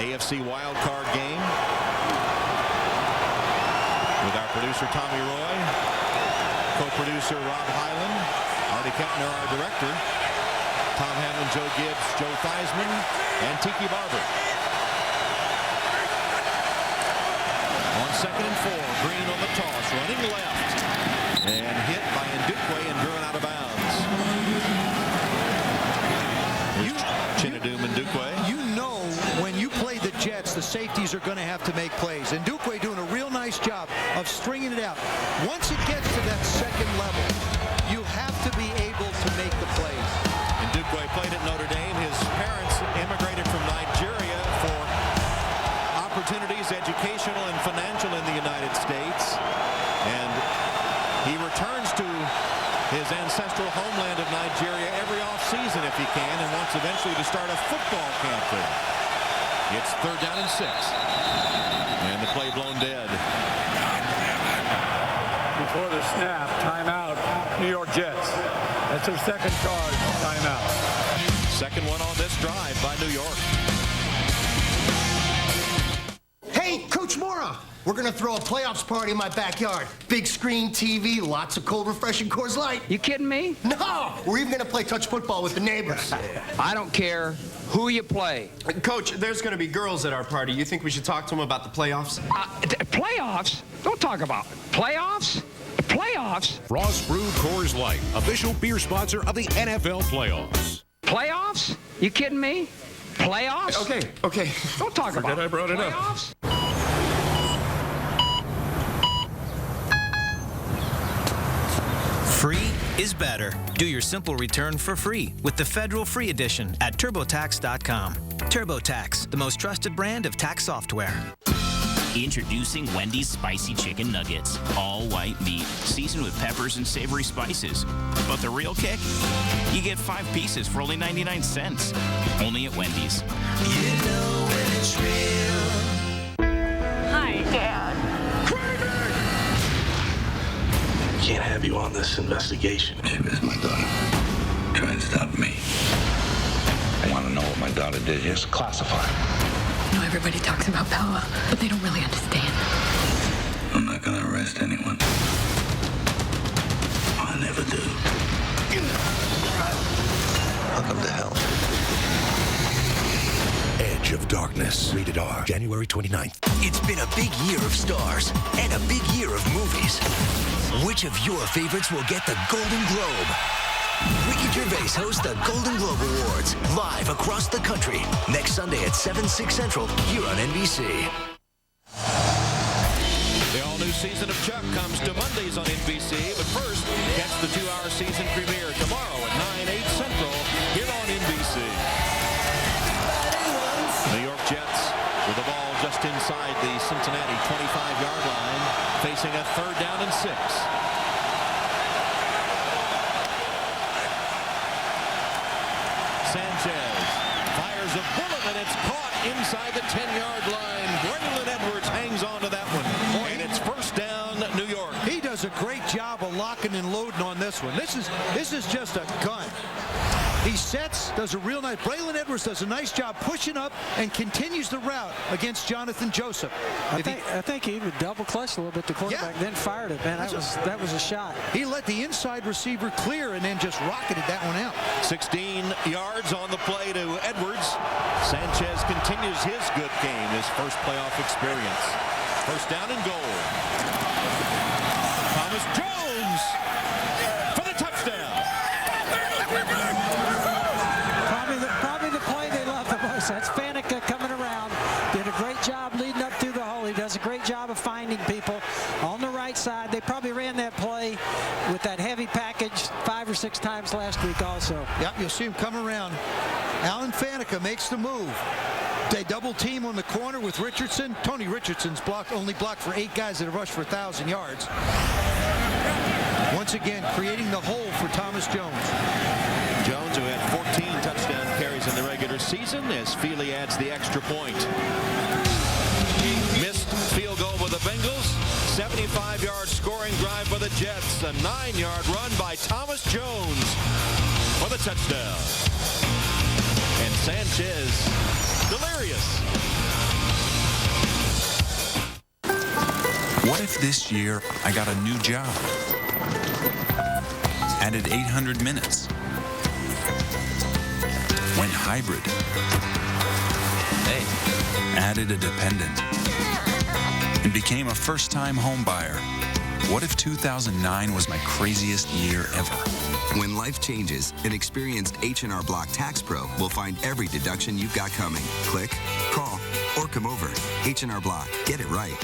AFC wildcard game with our producer Tommy Roy, co-producer Rob Hyland, Artie Kettner, our director, Tom Hamlin, Joe Gibbs, Joe Theismann, and Tiki Barber. On 2nd and 4. Green on the toss, running left, and hit by Ndukwe and driven out of bounds. Chinedum Ndukwe. You know when you play the Jets, the safeties are going to have to make plays. And Ndukwe doing a real nice job of stringing it out. Once it gets to that second level, you have to be able to make the plays. Ndukwe played at Notre Dame. His parents immigrated from Nigeria for opportunities, educational and financial, in the United States. And he returns to his ancestral homeland of Nigeria every offseason if he can, and wants eventually to start a football camp there. It's 3rd down and 6. And the play blown dead. Before the snap, timeout, New York Jets. That's their second charge, timeout. Second one on this drive by New York. Hey, Coach Mora, we're going to throw a playoffs party in my backyard. Big screen TV, lots of cold, refreshing Coors Light. You kidding me? No, we're even going to play touch football with the neighbors. I don't care who you play. Coach, there's going to be girls at our party. You think we should talk to them about the playoffs? Playoffs? Don't talk about it. Playoffs? Playoffs? Frost Brewed Coors Light, official beer sponsor of the NFL playoffs. Playoffs? You kidding me? Playoffs? Okay. Don't talk about it. I brought it Playoffs? Free is better. Do your simple return for free with the Federal Free Edition at TurboTax.com. TurboTax, the most trusted brand of tax software. Introducing Wendy's Spicy Chicken Nuggets. All white meat, seasoned with peppers and savory spices. But the real kick? You get 5 pieces for only 99 cents. Only at Wendy's. You know when it's real. Hi, Dad. Can't have you on this investigation. She was my daughter. Try and stop me. I want to know what my daughter did. It's classified. I know everybody talks about Bella, but they don't really understand. I'm not going to arrest anyone. I never do. Welcome to hell. Edge of Darkness. Rated R. January 29th. It's been a big year of stars and a big year of movies. Which of your favorites will get the Golden Globe? Ricky Gervais hosts the Golden Globe Awards live across the country next Sunday at 7/6 Central here on NBC. The all-new season of Chuck comes to Mondays on NBC, but first, catch the 2-hour season premiere tomorrow at 9/8 Central here on NBC. New York Jets with the ball just inside the Cincinnati 25-yard line, facing a 3rd down and 6. Sanchez fires a bullet, and it's caught inside the 10-yard line. Braylon Edwards hangs on to that one, and it's 1st down, New York. He does a great job of locking and loading on this one. This is just a gun. He sets, does a real nice. Braylon Edwards does a nice job pushing up and continues the route against Jonathan Joseph. I think he even double clutched a little bit the quarterback, then fired it. Man, that was a shot. He let the inside receiver clear and then just rocketed that one out. 16 yards on the play to Edwards. Sanchez continues his good game, his first playoff experience. 1st down and goal. Thomas Jones for the touchdown. Probably the play they love the most. That's Faneca coming around. Did a great job leading up through the hole. He does a great job of finding people on the right side. They probably ran that play with that heavy package 5 or 6 times last week also. Yep, you'll see him come around. Alan Faneca makes the move. They double team on the corner with Richardson. Tony Richardson's only blocked for 8 guys that have rushed for 1,000 yards. Once again, creating the hole for Thomas Jones. Jones, who had 14 touchdown carries in the regular season, as Feely adds the extra point. Missed field goal for the Bengals. 75-yard scoring drive for the Jets. A 9-yard run by Thomas Jones for the touchdown. And Sanchez, delirious. What if this year I got a new job? Added 800 minutes. Went hybrid. Hey. Added a dependent. and became a first-time home buyer. What if 2009 was my craziest year ever? When life changes, an experienced H&R Block Tax Pro will find every deduction you've got coming. Click, call, or come over. H&R Block. Get it right.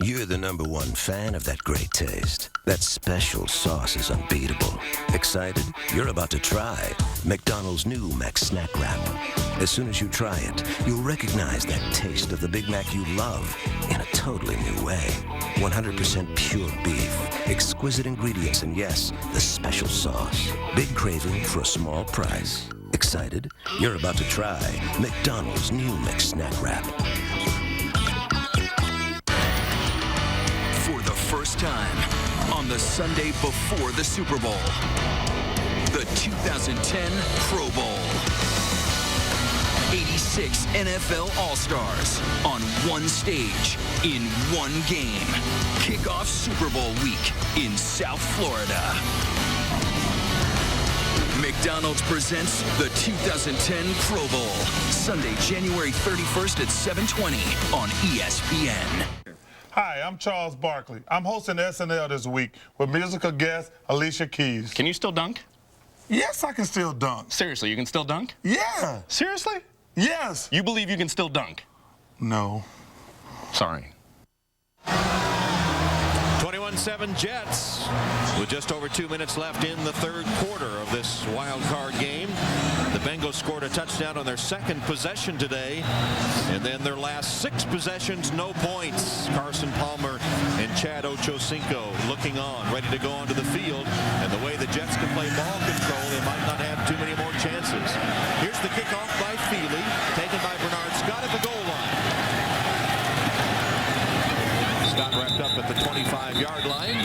You're the #1 fan of that great taste. That special sauce is unbeatable. Excited? You're about to try McDonald's new Mac Snack Wrap. As soon as you try it, you'll recognize that taste of the Big Mac you love in a totally new way. 100% pure beef, exquisite ingredients, and yes, the special sauce. Big craving for a small price. Excited? You're about to try McDonald's new Mac Snack Wrap. For the first time, on the Sunday before the Super Bowl, the 2010 Pro Bowl. 86 NFL All-Stars on one stage in one game. Kickoff Super Bowl week in South Florida. McDonald's presents the 2010 Pro Bowl, Sunday, January 31st at 7:20 on ESPN. Hi, I'm Charles Barkley. I'm hosting SNL this week with musical guest Alicia Keys. Can you still dunk? Yes, I can still dunk. Seriously, you can still dunk? Yeah. Seriously? Yes. You believe you can still dunk? No. Sorry. 21-7 Jets with just over 2 minutes left in the third quarter of this wild card game. The Bengals scored a touchdown on their second possession today, and then their last 6 possessions, no points. Carson Palmer and Chad Ochocinco looking on, ready to go onto the field, and the way the Jets can play ball control, they might not have too many more chances. Here's the kickoff by Feely, taken by Bernard Scott at the goal line. Scott wrapped up at the 25-yard line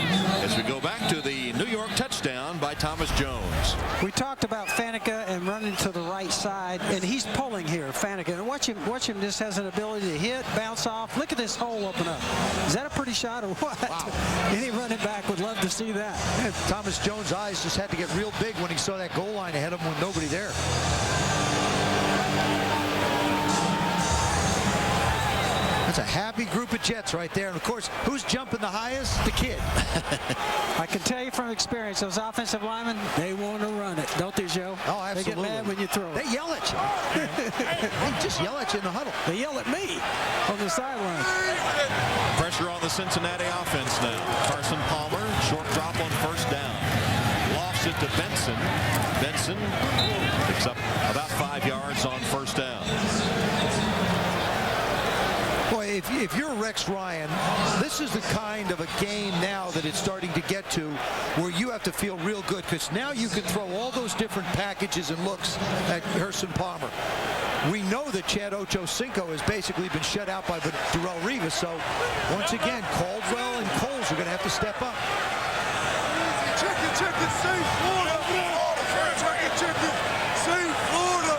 as we go back to the New York touchdown by Thomas Jones. We talked about Faneca and running to the right side, and he's pulling here, Faneca. And watch him just has an ability to hit, bounce off. Look at this hole open up. Is that a pretty shot or what? Wow. Any running back would love to see that. And Thomas Jones' eyes just had to get real big when he saw that goal line ahead of him with nobody there. That's a happy group of Jets right there. And, of course, who's jumping the highest? The kid. I can tell you from experience, those offensive linemen, they want to run it, don't they, Joe? Oh, absolutely. They get mad when you throw it. They yell at you. They just yell at you in the huddle. They yell at me on the sideline. Pressure on the Cincinnati offense now. Carson Palmer, short drop on first down. Lofts it to Benson. Benson picks up about 5 yards on first down. Boy, if you're Rex Ryan, this is the kind of a game now that it's starting to get to where you have to feel real good, because now you can throw all those different packages and looks at Carson Palmer. We know that Chad Ochocinco has basically been shut out by Darrelle Revis, so once again, Caldwell and Coles are going to have to step up. Check it, save Florida. Check it, save Florida.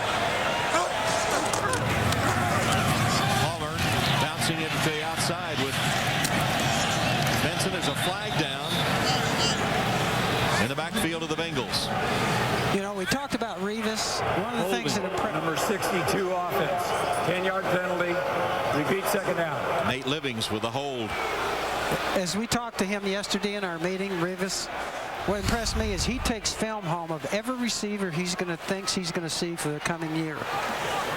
It to the outside with Benson. There's a flag down in the backfield of the Bengals. You know, we talked about Revis. One of the things that number 62 offense, 10-yard penalty, repeat second down. Nate Livings with the hold. As we talked to him yesterday in our meeting, Revis, what impressed me is he takes film home of every receiver thinks he's going to see for the coming year.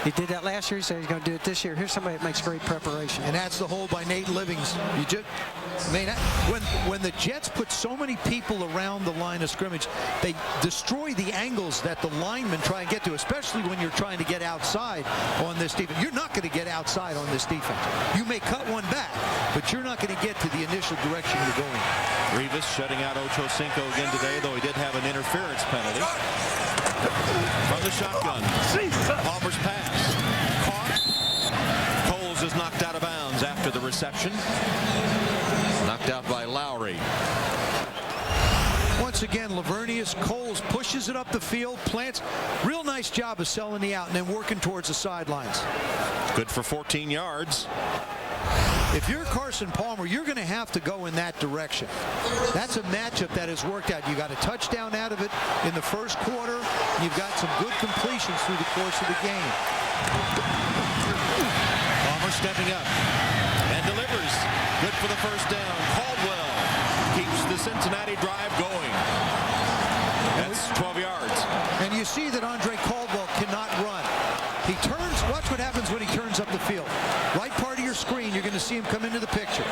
He did that last year. He said he's going to do it this year. Here's somebody that makes great preparation. And that's the hold by Nate Livings. You just, I mean, when the Jets put so many people around the line of scrimmage, they destroy the angles that the linemen try and get to, especially when you're trying to get outside on this defense. You're not going to get outside on this defense. You may cut one back, but you're not going to get to the initial direction you're going. Revis shutting out Ochocinco again today, though he did have an interference penalty. From the shotgun, Palmer's pass. Caught. Coles is knocked out of bounds after the reception. Knocked out by Lowry. Once again, Lavernius Coles pushes it up the field, plants. Real nice job of selling the out and then working towards the sidelines. Good for 14 yards. If you're Carson Palmer, you're going to have to go in that direction. That's a matchup that has worked out. You got a touchdown out of it in the first quarter. You've got some good completions through the course of the game. Palmer stepping up and delivers. for the first down. Caldwell keeps the Cincinnati drive going. That's 12 yards. And you see that Andre Caldwell cannot run. He turns, watch what happens when he turns up the field. Right part of your screen, you're going to see him come into the picture.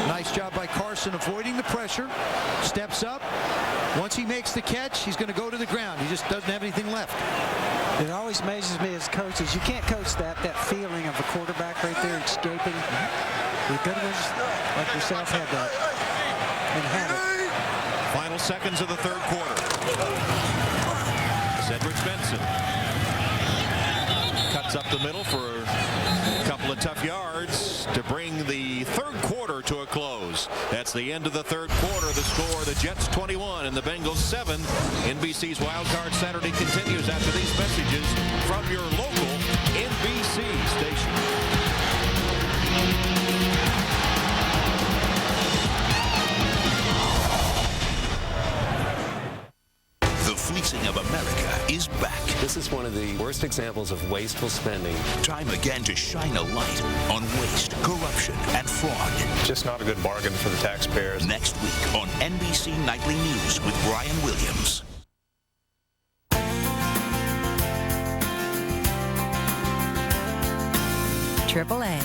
Nice job by Carson avoiding the pressure. Steps up. Once he makes the catch, he's going to go to the ground. He just doesn't have anything left. It always amazes me as coaches. You can't coach that feeling of a quarterback right there escaping. The good ones like yourself had that and had it. Final seconds of the third quarter. Cedric Benson cuts up the middle for a couple of tough yards to bring the third quarter to a close. That's the end of the third quarter. The score, the Jets 21 and the Bengals 7. NBC's Wild Card Saturday continues after these messages from your local NBC station. The fleecing of America is back. This is one of the worst examples of wasteful spending. Time again to shine a light on waste, corruption, and fraud. Just not a good bargain for the taxpayers. Next week on NBC Nightly News with Brian Williams. AAA.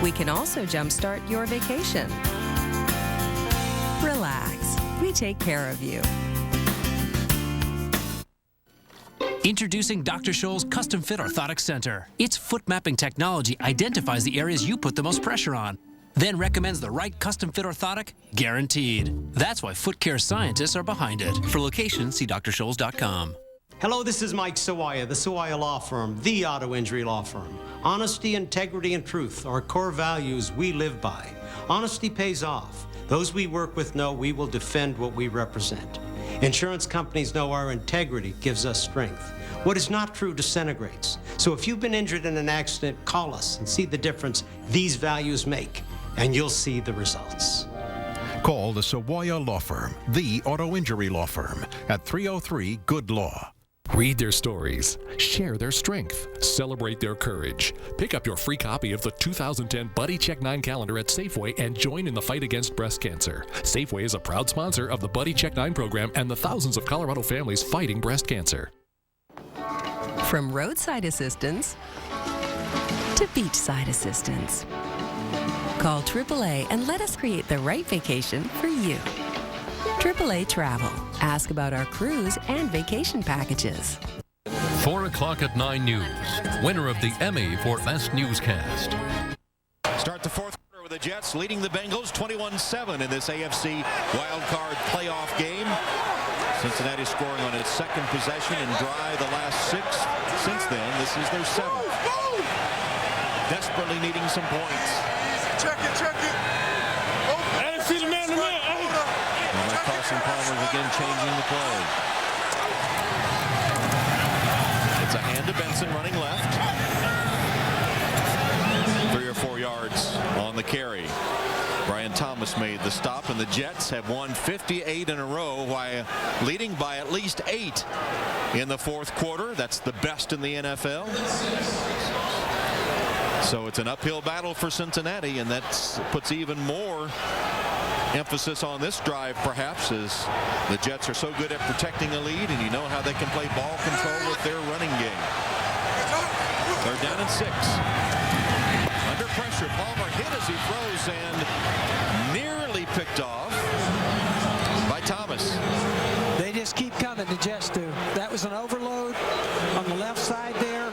We can also jumpstart your vacation. Relax. We take care of you. Introducing Dr. Scholl's Custom Fit Orthotic Center. Its foot mapping technology identifies the areas you put the most pressure on, then recommends the right custom fit orthotic, guaranteed. That's why foot care scientists are behind it. For location, see drscholls.com. Hello, this is Mike Sawaya, the Sawaya Law Firm, the auto injury law firm. Honesty, integrity, and truth are core values we live by. Honesty pays off. Those we work with know we will defend what we represent. Insurance companies know our integrity gives us strength. What is not true disintegrates. So if you've been injured in an accident, call us and see the difference these values make, and you'll see the results. Call the Sawaya Law Firm, the auto injury law firm, at 303-GOOD-LAW. Read their stories, share their strength, celebrate their courage. Pick up your free copy of the 2010 Buddy Check 9 calendar at Safeway and join in the fight against breast cancer. Safeway is a proud sponsor of the Buddy Check 9 program and the thousands of Colorado families fighting breast cancer. From roadside assistance to beachside assistance. Call AAA and let us create the right vacation for you. AAA Travel. Ask about our cruise and vacation packages. 4 o'clock at 9 News. Winner of the Emmy for Best Newscast. Start the fourth quarter with the Jets leading the Bengals 21-7 in this AFC wildcard playoff game. Cincinnati scoring on its second possession and drive the last 6. Since then, this is their 7th. Desperately needing some points. Check it, check it. Hey, see the man to man. Carson Palmer's again changing the play. It's a hand to Benson running left. 3 or 4 yards on the carry. Brian Thomas made the stop, and the Jets have won 58 in a row while leading by at least 8 in the fourth quarter. That's the best in the NFL. So it's an uphill battle for Cincinnati, and that puts even more emphasis on this drive, perhaps, as the Jets are so good at protecting a lead, and you know how they can play ball control with their running game. They're down at 6. Under pressure, Palmer hit as he throws and nearly picked off by Thomas. They just keep coming, the Jets do. That was an overload on the left side there.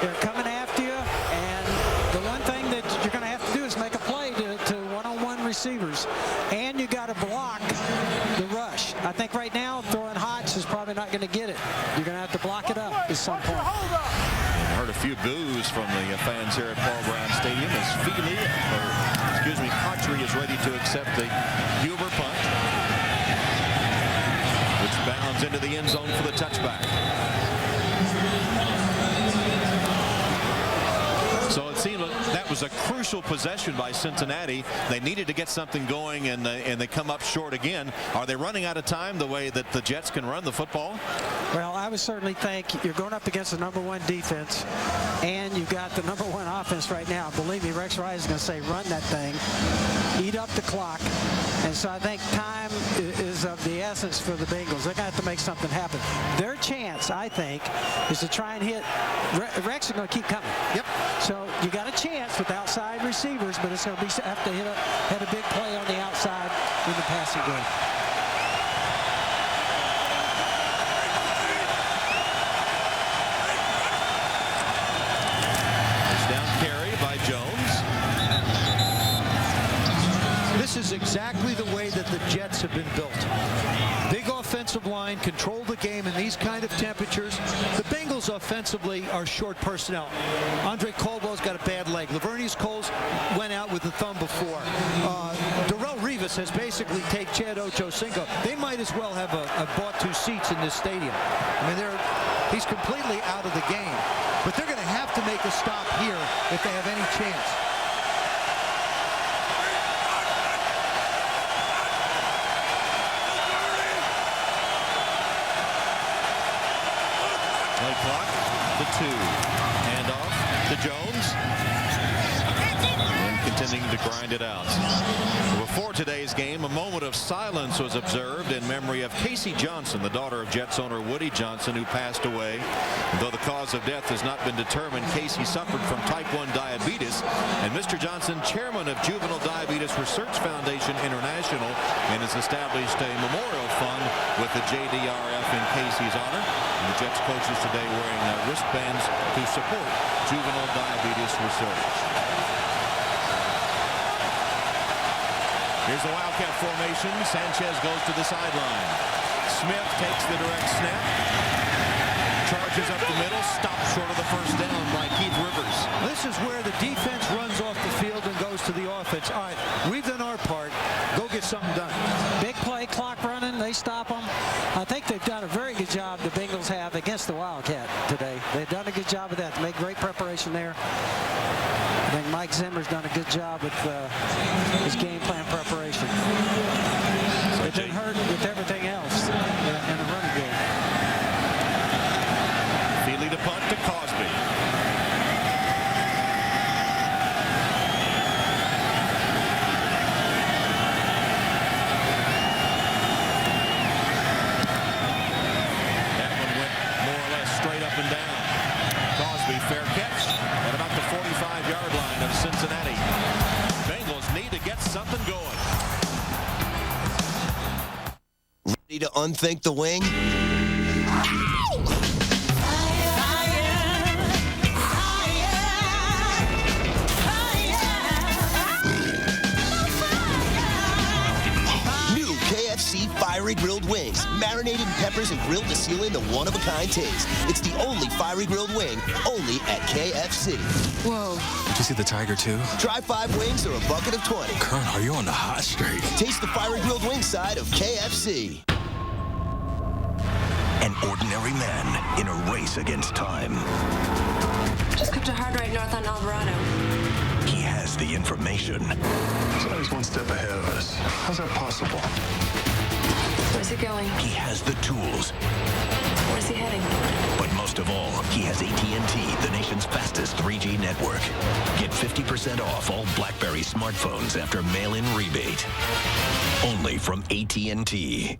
They're coming after you, and the one thing that you're going to have to do is make a play to one-on-one receivers, and you got to block the rush. I think right now throwing Hodge is probably not going to get it. You're going to have to block it up at some point. I heard a few boos from the fans here at Paul Brown Stadium as Patry is ready to accept the Huber punt, which bounds into the end zone for the touchback. So it's seemed like that was a crucial possession by Cincinnati. They needed to get something going, and they come up short again. Are they running out of time the way that the Jets can run the football? Well, I would certainly think you're going up against the #1 defense, and you've got the #1 offense right now. Believe me, Rex Ryan is going to say, run that thing, eat up the clock. And so I think time is of the essence for the Bengals. They're going to have to make something happen. Their chance, I think, is to try and hit. Rex is going to keep coming. Yep. So you got a chance with outside receivers, but it's going to be have to hit a big play on the outside in the passing game. This is exactly the way that the Jets have been built. Big offensive line, control the game in these kind of temperatures. The Bengals offensively are short personnel. Andre Caldwell's got a bad leg. Lavernius Coles went out with the thumb before. Darrelle Revis has basically taken Chad Ochocinco. They might as well have bought 2 seats in this stadium. I mean, he's completely out of the game. But they're going to have to make a stop here if they have any chance. Play clock, the 2. Handoff to Jones. And continuing to grind it out. Before today's game, a moment of silence was observed in memory of Casey Johnson, the daughter of Jets owner Woody Johnson, who passed away. Though the cause of death has not been determined, Casey suffered from type 1 diabetes. And Mr. Johnson, chairman of Juvenile Diabetes Research Foundation International, and has established a memorial fund with the JDRF in Casey's honor. And the Jets coaches today wearing wristbands to support juvenile diabetes research. Here's the Wildcat formation. Sanchez goes to the sideline. Smith takes the direct snap. Charges up the middle. Stopped short of the first down by Keith Rivers. This is where the defense runs off the field and goes to the offense. All right, we've done our part. Go get something done. Big play, clock running. They stop them. I think they've done a very good job, the Bengals have, against the Wildcat today. They've done a good job of that. They make great preparation there. I think Mike Zimmer's done a good job with his game plan preparation. They've been hurt with everything else in the running game. Feely to punt to Cosby. That one went more or less straight up and down. Cosby, fair catch at about the 45-yard line of Cincinnati. Bengals need to get something going. Ready to unthink the wing? New KFC Fiery Grilled Wings. Marinated peppers and grilled to seal in the one-of-a-kind taste. It's the only Fiery Grilled Wing, only at KFC. Whoa. Did you see the tiger, too? Try 5 wings or a bucket of 20. Colonel, are you on the hot streak? Taste the Fiery Grilled Wing side of KFC. An ordinary man in a race against time. Just kept a hard right north on Alvarado. He has the information. He's always one step ahead of us. How's that possible? Where's he going? He has the tools. Where's he heading? But most of all, he has AT&T, the nation's fastest 3G network. Get 50% off all BlackBerry smartphones after mail-in rebate. Only from AT&T.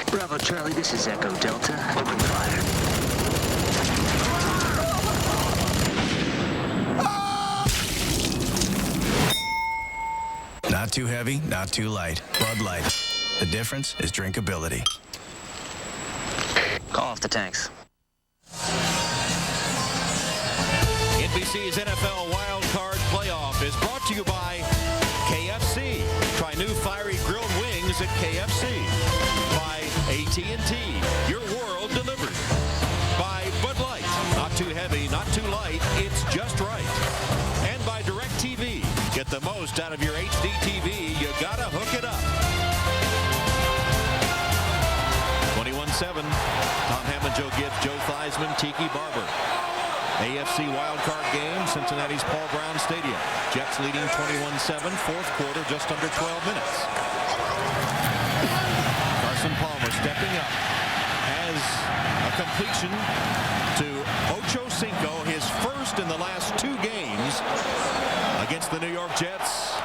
Bravo, Charlie, this is Echo Delta. Open fire. Not too heavy, not too light. Bud Light. The difference is drinkability. Call off the tanks. NBC's NFL Wild Card Playoff is brought to you by KFC. Try new fiery grilled wings at KFC. By AT&T, your world delivered. By Bud Light, not too heavy, not too light, it's just right. And by DirecTV, get the the most out of your HD TV, you gotta hook it up. 21-7. Tom Hammond, Joe Gibbs, Joe Theismann, Tiki Barber. AFC wildcard game, Cincinnati's Paul Brown Stadium. Jets leading 21-7, fourth quarter, just under 12 minutes. Carson Palmer stepping up has a completion to Ocho Cinco, his first in the last 2 games against the New York Jets.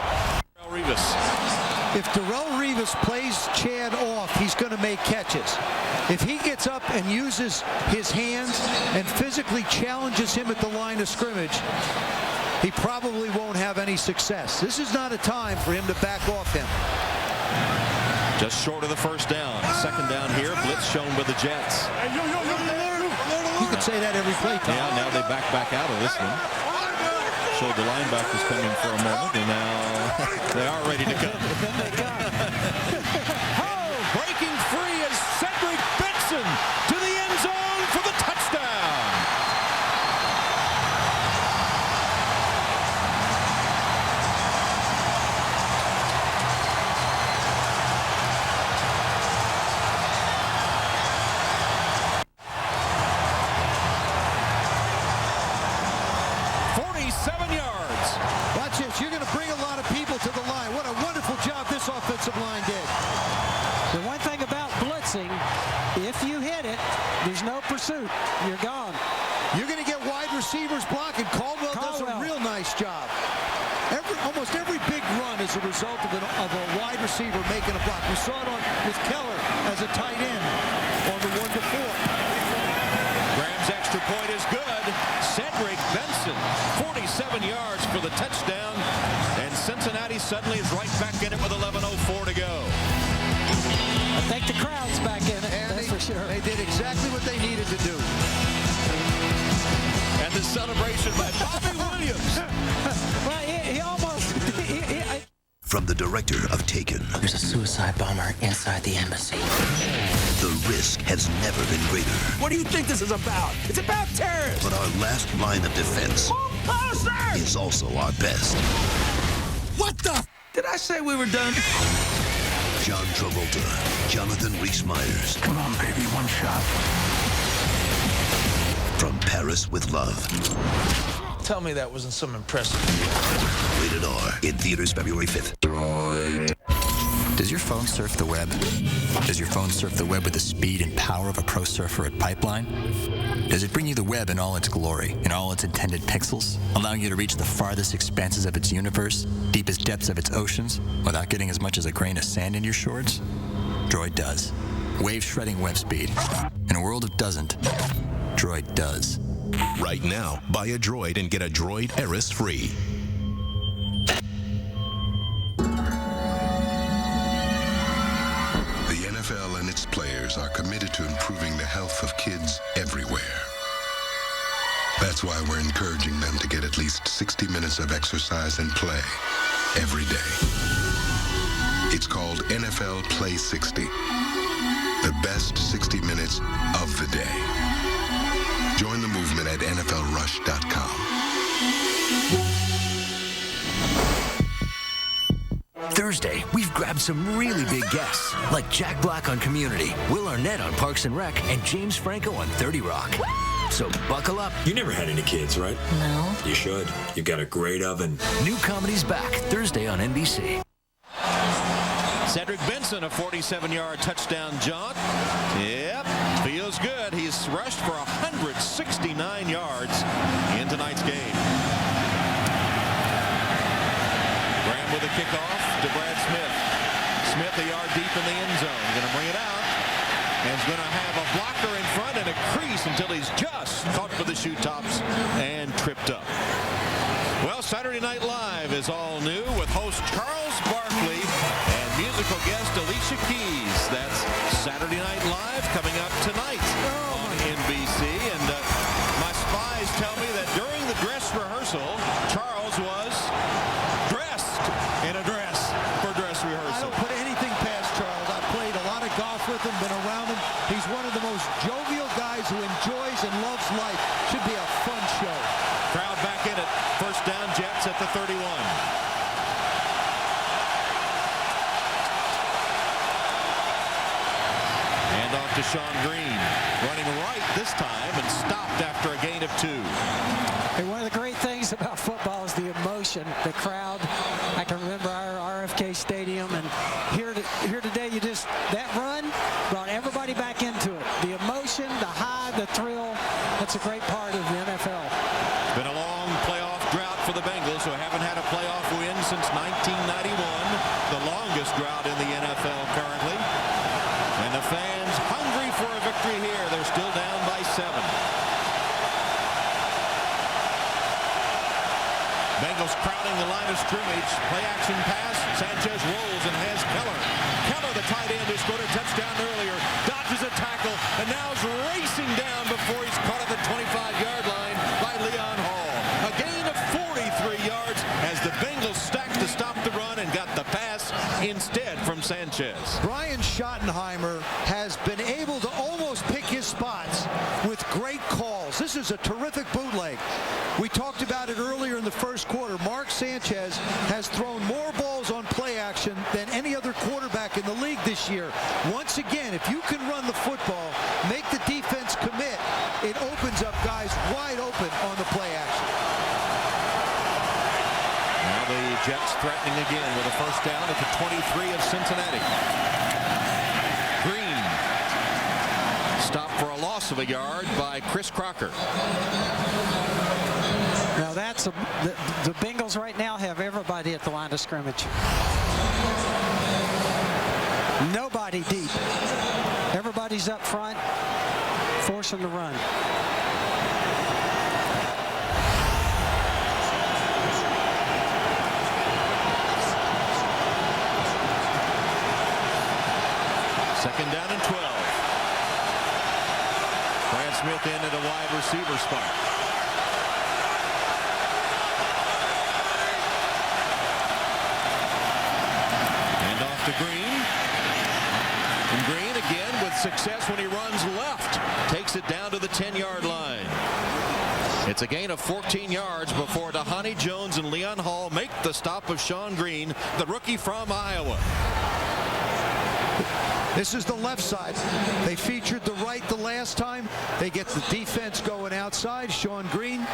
If Darrelle Revis plays Chad off, he's going to make catches. If he gets up and uses his hands and physically challenges him at the line of scrimmage, he probably won't have any success. This is not a time for him to back off him. Just short of the first down. Second down here, blitz shown by the Jets. You could say that every play time. Yeah, now they back out of this one. Showed the linebackers coming for a moment, and now they are ready to go. Breaking free is Cedric Benson to the end zone for the touchdown. You're going to bring a lot of people to the line. What a wonderful job this offensive line did. The one thing about blitzing, if you hit it, there's no pursuit. You're gone. You're going to get wide receivers blocking. Caldwell does a real nice job. Almost every big run is a result of a wide receiver making a block. We saw it with Keller as a tight end on the 1-4. Graham's extra point is good. Cedric Benson, 47 yards for the touchdown. And Cincinnati suddenly is right back in it with 11:04 to go. I think the crowd's back in it, that's for sure. They did exactly what they needed to do. And the celebration by Bobby Williams. Well, he almost... From the director of Taken. There's a suicide bomber inside the embassy. The risk has never been greater. What do you think this is about? It's about terrorists! But our last line of defense is also our best. What the? Did I say we were done? John Travolta, Jonathan Rhys-Meyers. Come on, baby, one shot. From Paris with Love. Tell me that wasn't some impressive. Rated R. In theaters February 5th. Does your phone surf the web? Does your phone surf the web with the speed and power of a pro surfer at Pipeline? Does it bring you the web in all its glory, in all its intended pixels, allowing you to reach the farthest expanses of its universe, deepest depths of its oceans, without getting as much as a grain of sand in your shorts? Droid does. Wave-shredding web speed. In a world of doesn't, Droid does. Right now, buy a Droid and get a Droid Eris free. The NFL and its players are committed to improving the health of kids everywhere. That's why we're encouraging them to get at least 60 minutes of exercise and play every day. It's called NFL Play 60. The best 60 minutes of the day. Join the movement at NFLRush.com. Thursday, we've grabbed some really big guests, like Jack Black on Community, Will Arnett on Parks and Rec, and James Franco on 30 Rock. So buckle up. You never had any kids, right? No. You should. You got a great oven. New comedy's back Thursday on NBC. Cedric Benson, a 47-yard touchdown jaunt. Yep, feels good. He's rushed for 169 yards in tonight's game. Graham with a kickoff to Brad Smith. Smith a yard deep in the end zone. Going to bring it out. And he's going to have a blocker in front and a crease until he's just caught for the shoe tops and tripped up. Well, Saturday Night Live is all new with host Charles Barkley and musical guest Alicia Keys. That's Saturday Night Live coming up tonight on NBC. And my spies tell me that during the dress rehearsal, Charles was dressed in a dress for dress rehearsal. I don't put anything past Charles. I've played a lot of golf with him, been around him. He's one of the most jovial guys who enjoys and loves life. Should be a fun show. Crowd back in it. First down, Jets at the 31. off to Sean Green. Running right this time and stopped after a gain of 2. And one of the great things about football is the emotion, the crowd. I can remember our RFK Stadium, and here today, that run brought everybody back into it. The emotion, the high, the thrill. That's a great part of the NFL. Been a long playoff drought for the Bengals, who haven't had a playoff win since 1991, the longest drought in the NFL currently. And the fans hungry for a victory here. They're still down by 7. Bengals crowding the line of scrimmage. Play action pass. Sanchez rolls and has Keller. Keller, the tight end, who scored a touchdown earlier, dodges a tackle and now is racing down before he's caught at the 25-yard line by Leon Hall. A gain of 43 yards as the Bengals stacked to stop the run and got the pass instead from Sanchez. Brian Schottenheimer has been able to almost pick his spots with great calls. This is a terrific bootleg. We talked about it earlier in the first quarter. Mark Sanchez has thrown more balls on play action than any other quarterback in the league this year. Once again, if you can run the football, make the defense commit, it opens up guys wide open on the play action. Now the Jets threatening again with a first down at the 23 of Cincinnati. Green stopped for a loss of a yard by Chris Crocker. Now that's the Bengals right now have everybody at the line of scrimmage. Nobody deep. Everybody's up front, forcing the run. Second down and 12. Brad Smith in at a wide receiver spot. And off to Green. And Green again with success when he runs left. Takes it down to the 10-yard line. It's a gain of 14 yards before Dahani Jones and Leon Hall make the stop of Sean Green, the rookie from Iowa. This is the left side. They featured the right the last time. They get the defense going outside. Sean Green.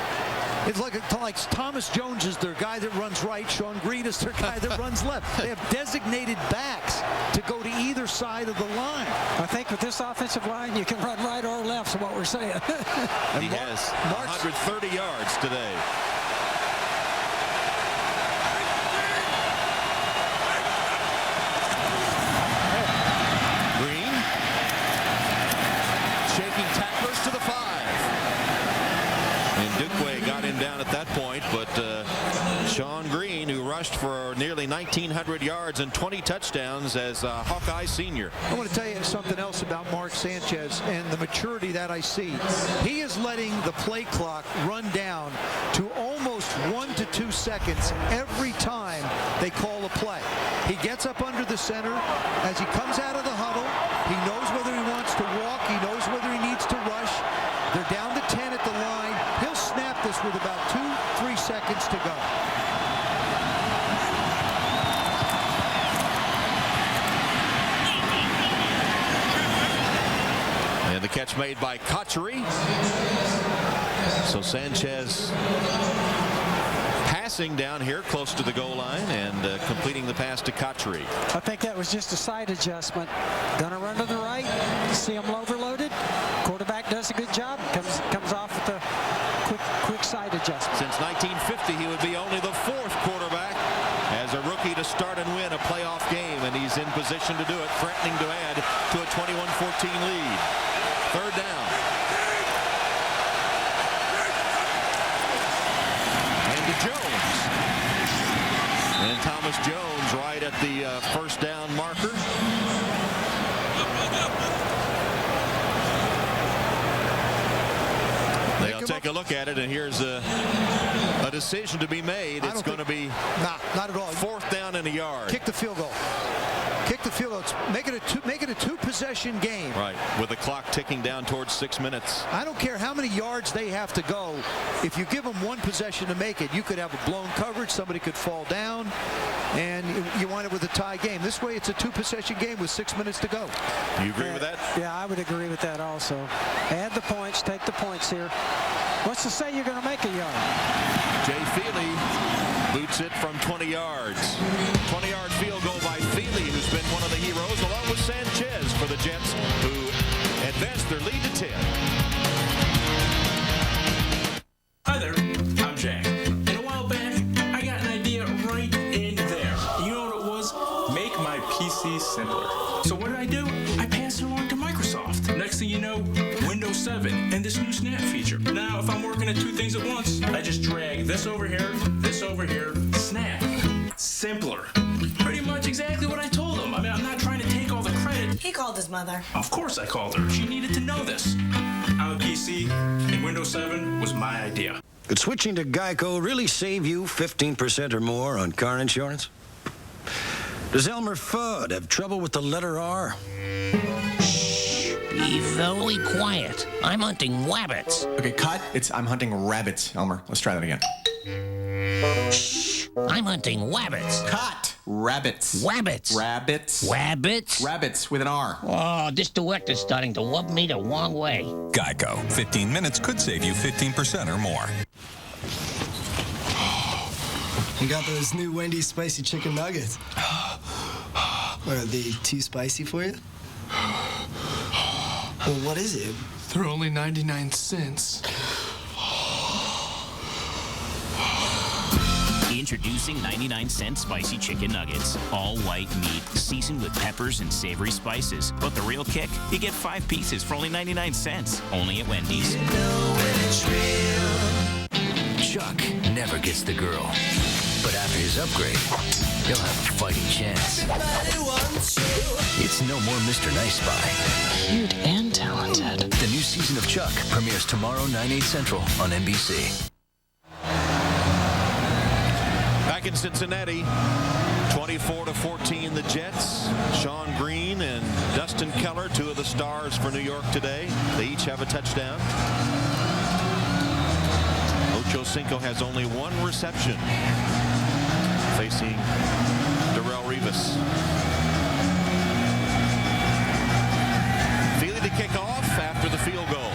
It's like Thomas Jones is their guy that runs right. Sean Green is their guy that runs left. They have designated backs to go to either side of the line. I think with this offensive line, you can run right or left, is what we're saying. He has 130 yards today. Sean Green, who rushed for nearly 1,900 yards and 20 touchdowns as a Hawkeye senior. I want to tell you something else about Mark Sanchez and the maturity that I see. He is letting the play clock run down to almost 1 to 2 seconds every time they call a play. He gets up under the center. As he comes out of the huddle, he knows whether he wants to walk. He knows whether he needs to rush. They're down to 10 at the line. He'll snap this with about 2-3 seconds to go. And the catch made by Cotchery. So Sanchez passing down here close to the goal line and completing the pass to Cotchery. I think that was just a side adjustment. Gonna run to the right, see him overloaded. Quarterback does a good job, comes off with a quick side adjustment. Since 1950, he would be only the 4th quarterback as a rookie to start and win a playoff game, and he's in position to do it, threatening to add to a 21-14 lead. Third down. And to Jones. And Thomas Jones right at the first down marker. They'll take a look at it, and here's a decision to be made. It's going to be not at all. 4th down and a yard. Kick the field goal. Kick the field goal. Make it a two-possession game. Right, with the clock ticking down towards 6 minutes. I don't care how many yards they have to go. If you give them one possession to make it, you could have a blown coverage. Somebody could fall down, and you wind up with a tie game. This way, it's a two-possession game with 6 minutes to go. You agree with that? Yeah, I would agree with that also. Add the points, take the points here. What's to say you're going to make a yard? Jay Feely boots it from 20 yards. 20-yard field goal by Feely, who's been one of the heroes, along with Sanchez for the Jets, who advanced their lead to 10. Hi there, I'm Jack. And a while back, I got an idea right in there. You know what it was? Make my PC simpler. So what did I do? I passed it along to Microsoft. Next thing you know, Windows 7 and this new Snap feature. Now, if I'm working at two things at once, I just drag this over here, Snap. Simpler. Pretty much exactly what I told him. I mean, I'm not trying to take all the credit. He called his mother. Of course I called her. She needed to know this. I'm a PC, and Windows 7 was my idea. Could switching to Geico really save you 15% or more on car insurance? Does Elmer Fudd have trouble with the letter R? Shh, be very quiet. I'm hunting rabbits. Okay, cut. I'm hunting rabbits, Elmer. Let's try that again. Shh, I'm hunting rabbits. Cut. Rabbits. Rabbits. Rabbits. Rabbits. Rabbits with an R. Oh, this director's starting to rub me the wrong way. Geico. 15 minutes could save you 15% or more. You got those new Wendy's spicy chicken nuggets. Are they too spicy for you? Well, what is it? They're only 99 cents. Introducing 99-cent spicy chicken nuggets. All white meat, seasoned with peppers and savory spices. But the real kick? You get 5 pieces for only 99 cents. Only at Wendy's. You know when it's real. Chuck never gets the girl. But after his upgrade, he'll have a fighting chance. It's no more Mr. Nice Spy. Cute and talented. The new season of Chuck premieres tomorrow, 9/8 Central on NBC. Back in Cincinnati, 24-14 the Jets. Sean Green and Dustin Keller, two of the stars for New York today. They each have a touchdown. Ocho Cinco has only one reception, facing Darrelle Revis. Feely to kick off after the field goal.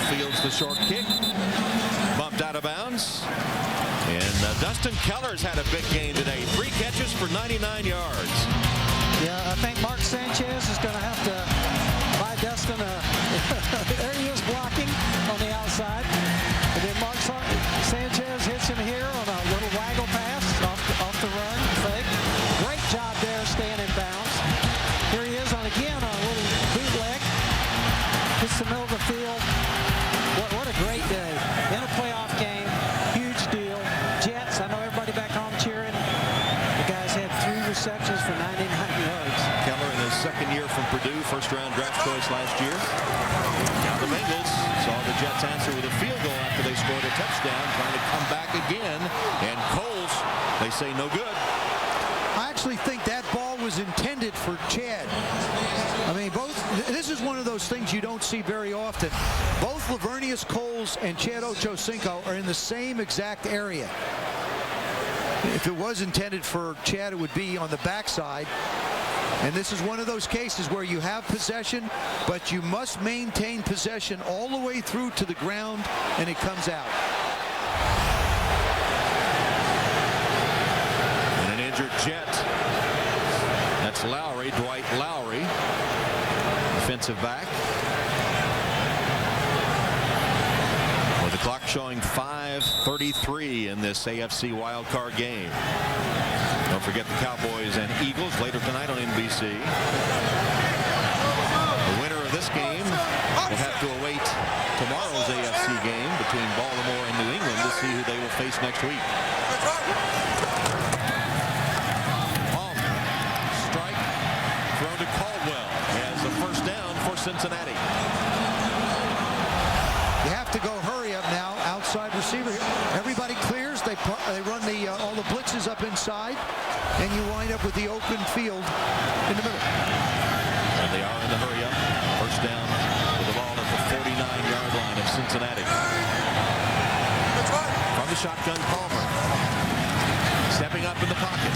Fields the short kick, bumped out of bounds, and Dustin Keller's had a big game today. 3 catches for 99 yards. Yeah, I think Mark Sanchez is going to have to buy Dustin a there he is blocking on the outside, and then Mark Sanchez hits him here on a little waggle pass off the run fake. Great job there staying in bounds. Here he is on a little bootleg. Hits the middle of the field. What a great day. In a playoff game. Huge deal. Jets, I know everybody back home cheering. The guys had 3 receptions for 99 yards. Keller in his second year from Purdue, first-round draft choice last year. Now the Bengals saw the Jets answer with a field goal after they scored a touchdown, trying to come back again. And Coles, they say no good. I actually think that ball was intended for Chad. I mean, this is one of those things you don't see very often. Both Lavernius Coles and Chad Ochocinco are in the same exact area. If it was intended for Chad, it would be on the backside. And this is one of those cases where you have possession, but you must maintain possession all the way through to the ground, and it comes out. And an injured Jet. That's Lowry, Dwight Lowry, defensive back. With the clock showing 5:33 in this AFC wildcard game. Don't forget the Cowboys and Eagles later tonight on NBC. The winner of this game will have to await tomorrow's AFC game between Baltimore and New England to see who they will face next week. Strike thrown to Caldwell as a first down for Cincinnati. Everybody clears. They run all the blitzes up inside, and you wind up with the open field in the middle. And they are in the hurry up. First down with the ball at the 49-yard line of Cincinnati. From the shotgun, Palmer. Stepping up in the pocket.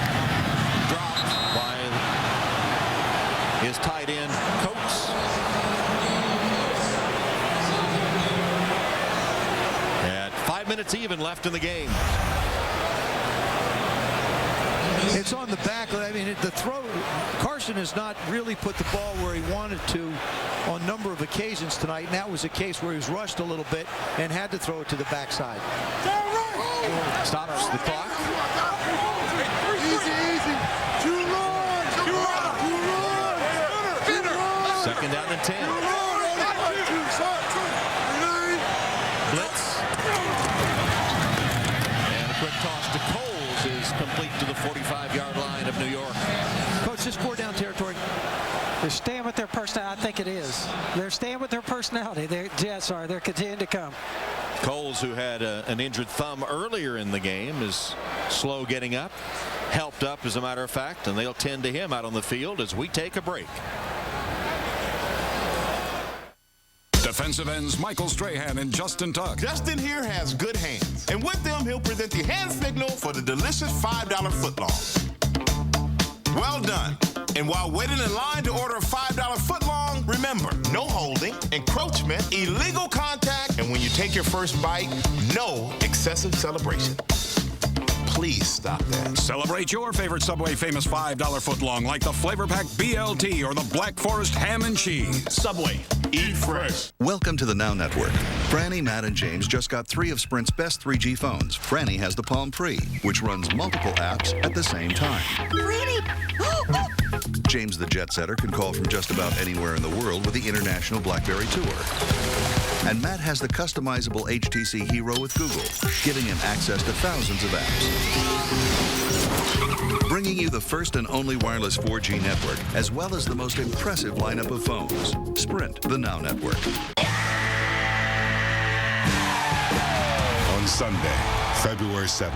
Dropped by his tight end, Coates. And 5 minutes even left in the game. It's on the back. I mean, the throw. Carson has not really put the ball where he wanted to on a number of occasions tonight, and that was a case where he was rushed a little bit and had to throw it to the backside. Stops the clock. Easy. Too long. Second down and 10. Blitz. And a quick toss to Coles is complete to the 45-yard line of New York. Coach, just 4 down territory. They're staying with their personality. I think it is. They're staying with their personality. The Jets are. They're continuing to come. Coles, who had an injured thumb earlier in the game, is slow getting up. Helped up, as a matter of fact, and they'll tend to him out on the field as we take a break. Defensive ends Michael Strahan and Justin Tuck. Justin here has good hands, and with them, he'll present the hand signal for the delicious $5 footlong. Well done. And while waiting in line to order a $5 footlong, remember, no holding, encroachment, illegal contact, and when you take your first bite, no excessive celebration. Please stop that. Celebrate your favorite Subway famous $5 footlong like the Flavor Pack BLT or the Black Forest Ham and Cheese. Subway. Eat fresh. Welcome to the Now Network. Franny, Matt, and James just got 3 of Sprint's best 3G phones. Franny has the Palm Pre, which runs multiple apps at the same time. Franny! James the Jet Setter can call from just about anywhere in the world with the International BlackBerry Tour. And Matt has the customizable HTC Hero with Google, giving him access to thousands of apps. Bringing you the first and only wireless 4G network, as well as the most impressive lineup of phones. Sprint, the Now Network. On Sunday, February 7th,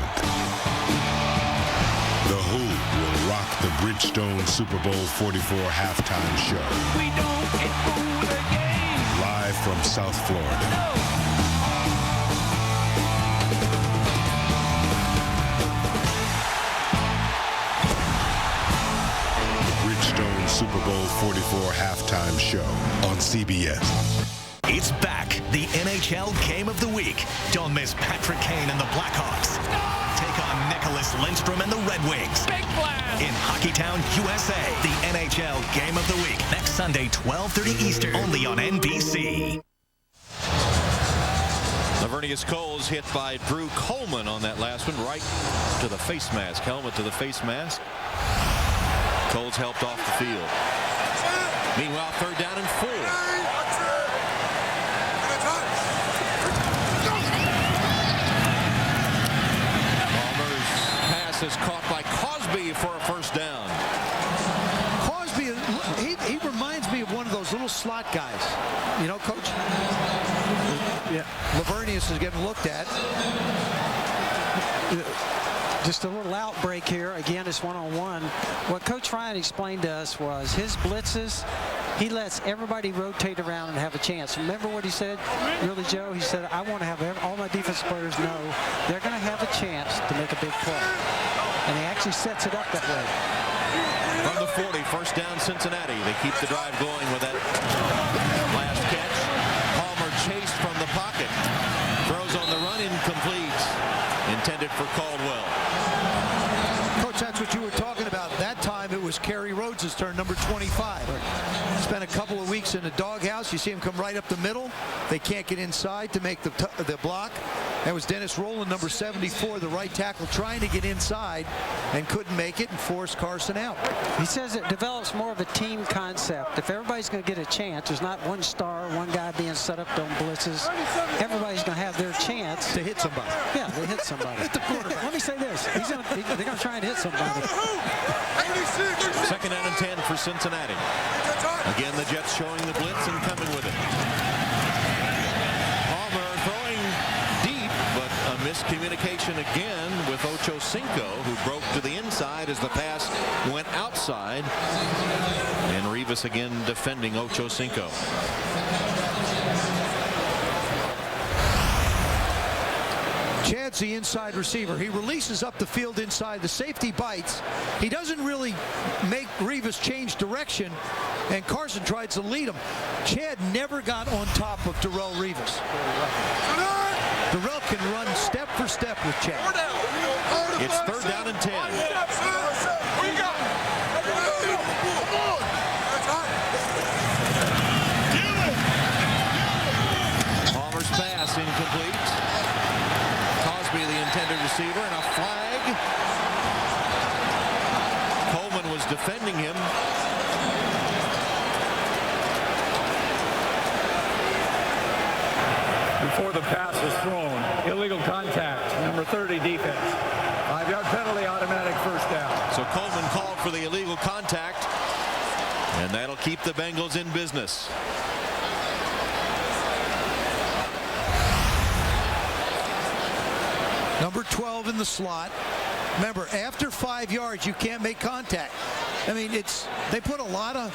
The Who will rock the Bridgestone Super Bowl 44 halftime show. We don't get fooled again. Live from South Florida. Bridgestone Super Bowl 44 halftime show on CBS. It's back, the NHL Game of the Week. Don't miss Patrick Kane and the Blackhawks. Take on Nicholas Lindstrom and the Red Wings. Big blast! In Hockeytown, USA, the NHL Game of the Week. Next Sunday, 12:30 Eastern, only on NBC. Lavernius Coles hit by Drew Coleman on that last one, right to the face mask. Helmet to the face mask. Coles helped off the field. Meanwhile, 3rd down and 4. Palmer's pass is caught by Cosby for a first down. Cosby, he reminds me of one of those little slot guys. You know, Coach? Yeah. Lavernius is getting looked at. Just a little outbreak here. Again, it's one-on-one. What Coach Ryan explained to us was his blitzes, he lets everybody rotate around and have a chance. Remember what he said, really, Joe? He said, I want to have all my defensive players know they're going to have a chance to make a big play. And he actually sets it up that way. From the 40, first down Cincinnati. They keep the drive going with that last catch. Palmer chased from the pocket. Throws on the run, incomplete. Intended for Caldwell. Coach, that's what you were talking about. That time it was Kerry Rhodes' turn, number 25. Spent a couple of weeks in the doghouse. You see him come right up the middle. They can't get inside to make the block. That was Dennis Rowland, number 74, the right tackle, trying to get inside and couldn't make it and forced Carson out. He says it develops more of a team concept. If everybody's going to get a chance, there's not one star, one guy being set up on blitzes. Everybody's going to have their chance to hit somebody. Yeah, they hit somebody. Hit the quarterback. Let me say this. They're going to try and hit somebody. 2nd down and 10 for Cincinnati. Again, the Jets showing the blitz and coming with it. Palmer throwing deep, but a Miscommunication again with Ocho Cinco, who broke to the inside as the pass went outside. And Rivas again defending Ocho Cinco. Chad's the inside receiver. He releases up the field inside. The safety bites. He doesn't really make Rivas change direction, and Carson tries to lead him. Chad never got on top of Darrell Rivas. Darrell can run step for step with Chad. It's 3rd down and 10. Palmer's pass incomplete. Cosby, the intended receiver, and a flag. Coleman was defending him. Before the pass was thrown, illegal contact, number 30 defense. 5-yard penalty, automatic first down. So Coleman called for the illegal contact, and that'll keep the Bengals in business. Number 12 in the slot. Remember, after 5 yards, you can't make contact. I mean, they put a lot of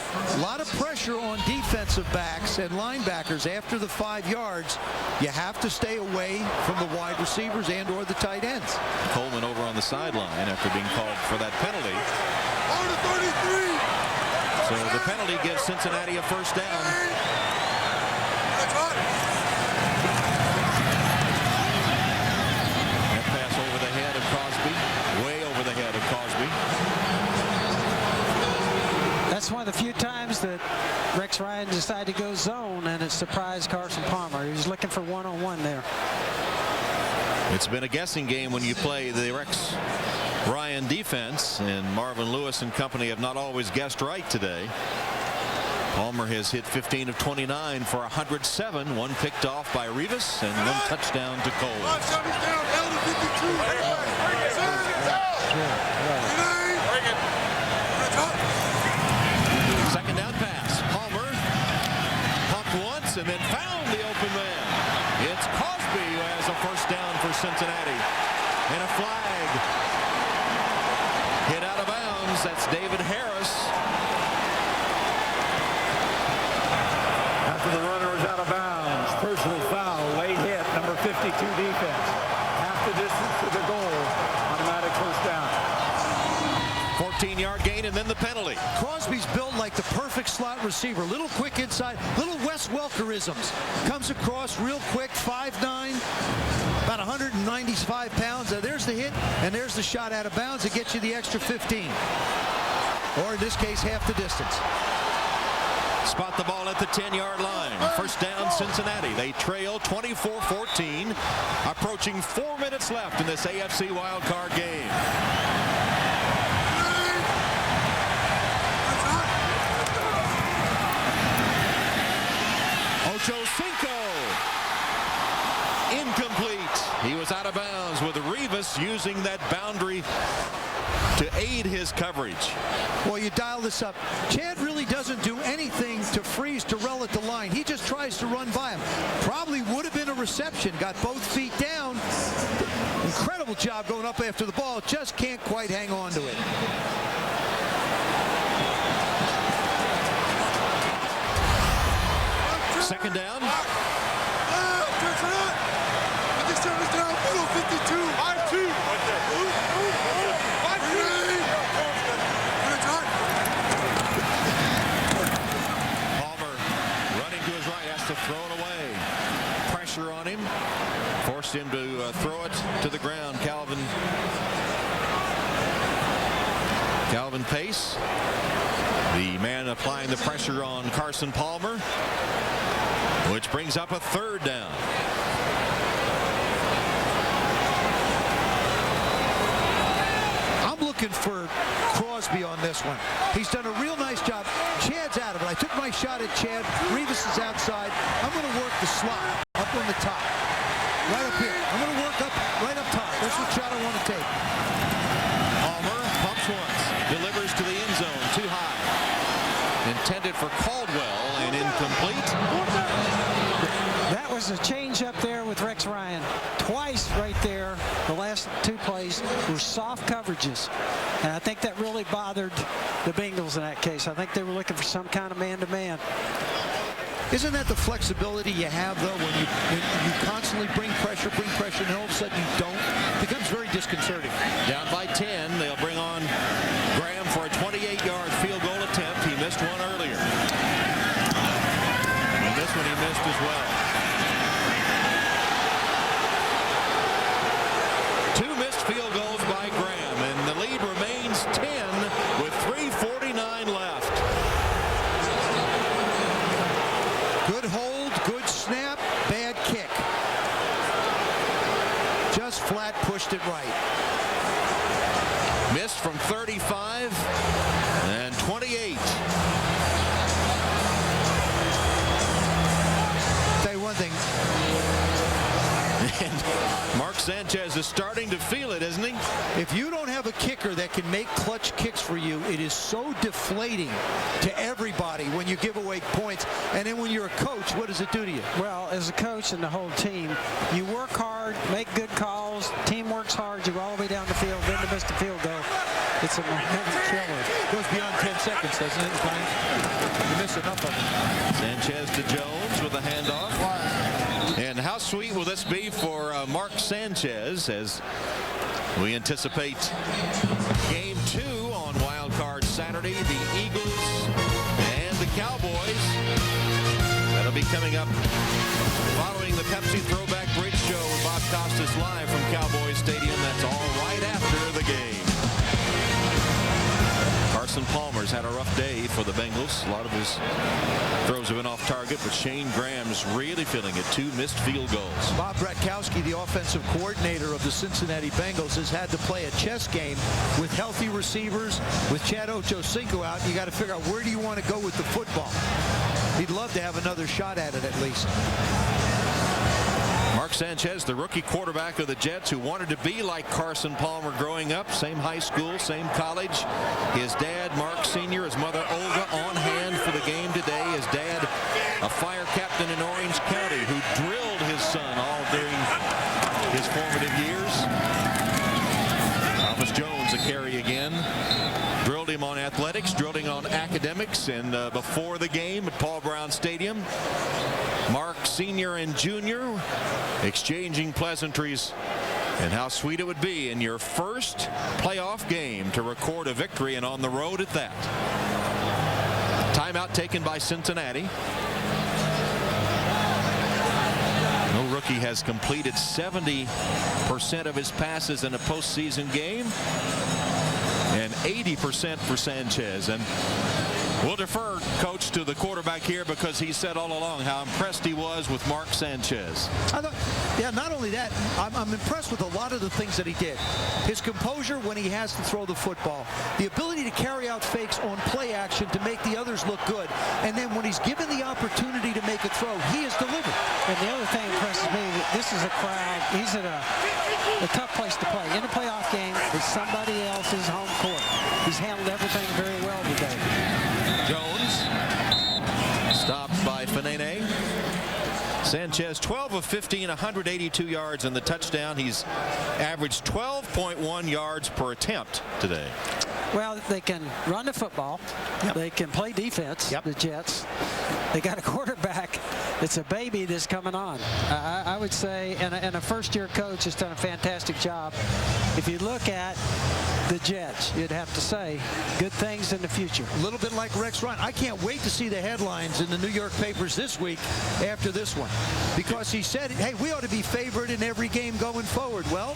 pressure on defensive backs and linebackers after the 5 yards. You have to stay away from the wide receivers and/or the tight ends. Coleman over on the sideline after being called for that penalty. So the penalty gives Cincinnati a first down. That pass over the head of Cosby, way over the head of Cosby. That's one of the few times that Rex Ryan decided to go zone, and it surprised Carson Palmer. He was looking for one-on-one there. It's been a guessing game when you play the Rex Ryan defense, and Marvin Lewis and company have not always guessed right today. Palmer has hit 15 of 29 for 107, one picked off by Rivas and one touchdown to Cole. Second down pass. Palmer pumped once and then found the open man. It's Cosby who has a first down for Cincinnati. And a flag. Hit out of bounds. That's David Harris. After the runner was out of bounds, personal foul, late hit, number 52 defense. Half the distance to the goal, automatic first down. 14-yard gain and then the penalty. Crosby's built like the perfect slot receiver. Little quick inside, little Wes Welkerisms. Comes across real quick, 5'9", about 195 pounds. There's the hit, and there's the shot out of bounds that gets you the extra 15. Or in this case, half the distance. Spot the ball at the 10-yard line. First down, Cincinnati. They trail 24-14. Approaching 4 minutes left in this AFC wildcard game. Ocho Cinco. Incomplete. He was out of bounds with Rivas using that boundary to aid his coverage. Well, you dial this up. Chad really doesn't do anything to freeze Darrell at the line. He just tries to run by him. Probably would have been a reception. Got both feet down. Incredible job going up after the ball. Just can't quite hang on to it. Second down. Throw it away. Pressure on him. Forced him to throw it to the ground. Calvin Pace, the man applying the pressure on Carson Palmer, which brings up a third down. I'm looking for Crosby on this one. He's done a real nice job. Chad's out of it. I took my shot at Chad. Rivas is outside. I'm going to work the slot up on the top. Right up here. I'm going to work up right up top. That's what shot I want to take. Palmer pumps once. Delivers to the end zone. Too high. Intended for Caldwell and incomplete. That was a change up there with Rex Ryan. Twice right there. The last 2 plays were soft coverages. And I think that really bothered the Bengals in that case. I think they were looking for some kind of man-to-man. Isn't that the flexibility you have, though, when you constantly bring pressure, and all of a sudden you don't? It becomes very disconcerting. Down by 10, they'll bring on Graham for a 28-yard field goal attempt. He missed one earlier. And this one he missed as well. 2 missed field goals by Graham, and the lead remains 10 with 3:49 left. Good hold, good snap, bad kick. Just flat pushed it right. Missed from 35 and 28. Tell you one thing. And Mark Sanchez is starting to feel it, isn't he? If you don't have a kicker that can make clutch kicks for you, it is so deflating to everybody when you give away points. And then when you're a coach, what does it do to you? Well, as a coach and the whole team, you work hard, make good calls, team works hard, you go all the way down the field, then to miss the field goal. It's a momentum killer. It goes beyond 10 seconds, doesn't it? You miss enough of it. Sanchez to Jones with a handoff. And how sweet will this be for Mark Sanchez as we anticipate game 2 on Wild Card Saturday. The Eagles and the Cowboys. That'll be coming up following the Pepsi Throwback Bridge Show with Bob Costas live from Cowboys Stadium. That's all right after the game. Carson Palmer's had a rough day for the Bengals. A lot of his throws have been off target, but Shane Graham's really feeling it. 2 missed field goals. Bob Bratkowski, the offensive coordinator of the Cincinnati Bengals, has had to play a chess game with healthy receivers, with Chad Ochocinco out. You got to figure out where do you want to go with the football. He'd love to have another shot at it at least. Mark Sanchez, the rookie quarterback of the Jets, who wanted to be like Carson Palmer growing up. Same high school, same college. His dad, Mark Sr., his mother, Olga, on hand for the game today. His dad, a fire captain in Orange County, who drilled his son all during his formative years. Thomas Jones, a carry again. Drilled him on athletics, drilled him on academics, and before the game at Paul Brown Stadium, Mark Sr. and Jr. exchanging pleasantries, and how sweet it would be in your first playoff game to record a victory, and on the road at that. Timeout taken by Cincinnati. No rookie has completed 70% of his passes in a postseason game, and 80% for Sanchez. And we'll defer, Coach, to the quarterback here because he said all along how impressed he was with Mark Sanchez. Not only that, I'm impressed with a lot of the things that he did. His composure when he has to throw the football, the ability to carry out fakes on play action to make the others look good, and then when he's given the opportunity to make a throw, he has delivered. And the other thing impresses me, this is a crowd, he's at a tough place to play. In a playoff game, it's somebody else's home court. He's handled everything very well today. Jones stopped by Fanene. Sanchez 12 of 15, 182 yards in the touchdown. He's averaged 12.1 yards per attempt today. Well, they can run the football. Yep. They can play defense, the Jets. They got a quarterback that's a baby that's coming on. I would say, and a first-year coach has done a fantastic job. If you look at the Jets, you'd have to say good things in the future. A little bit like Rex Ryan. I can't wait to see the headlines in the New York papers this week after this one, because he said, hey, we ought to be favored in every game going forward. Well,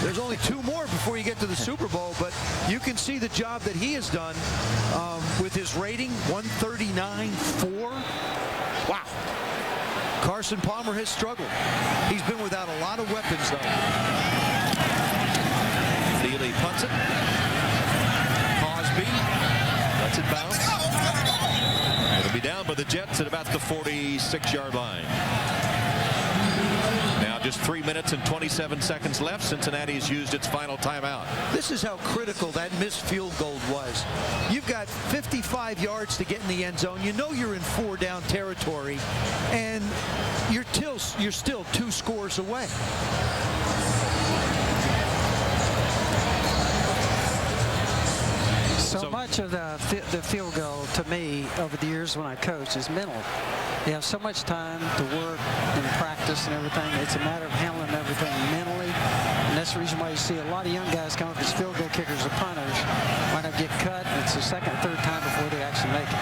there's only 2 more before you get to the Super Bowl, but you can see the job that he has done with his rating, 139.4. Wow. Carson Palmer has struggled. He's been without a lot of weapons, though. Thiele punts it. Cosby lets it bounce. It'll be down by the Jets at about the 46-yard line. Now just 3 minutes and 27 seconds left. Cincinnati has used its final timeout. This is how critical that missed field goal was. You've got 55 yards to get in the end zone. You know you're in 4-down territory, and you're still 2 scores away. much of the field goal, to me, over the years when I coach, is mental. You have so much time to work and practice and everything. It's a matter of handling everything mentally. And that's the reason why you see a lot of young guys come up as field goal kickers or punters, wind up getting cut, and it's the second or third time before they actually make it.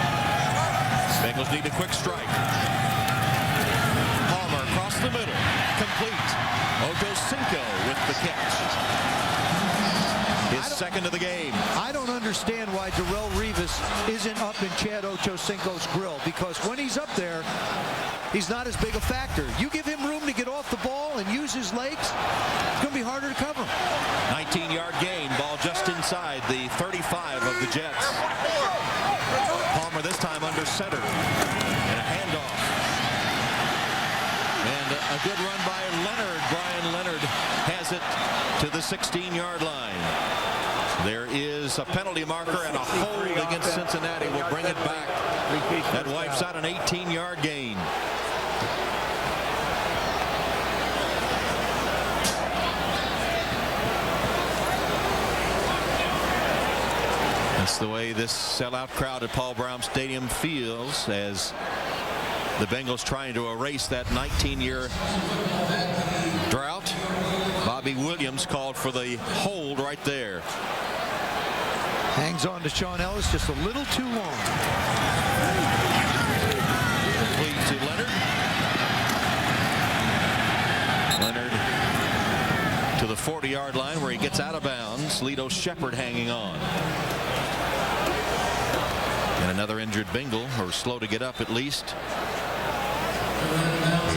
Bengals need a quick strike. Palmer across the middle. Complete. Ochocinco with the catch. His second of the game. I don't understand why Darrelle Revis isn't up in Chad Ochocinco's grill, because when he's up there, he's not as big a factor. You give him room to get off the ball and use his legs, it's going to be harder to cover him. 19-yard gain. Ball just inside the 35 of the Jets. Palmer this time under center. And a handoff. And a good run by Leonard. Brian Leonard has it to the 16-yard line. There is a penalty marker and a hold against Cincinnati. Will bring it back. That wipes out an 18-yard gain. That's the way this sellout crowd at Paul Brown Stadium feels as the Bengals trying to erase that 19-year drought. Bobby Williams called for the hold right there. Hangs on to Sean Ellis just a little too long. Complete to Leonard. Leonard to the 40-yard line where he gets out of bounds. Lito Shepherd hanging on. And another injured Bengal, or slow to get up at least,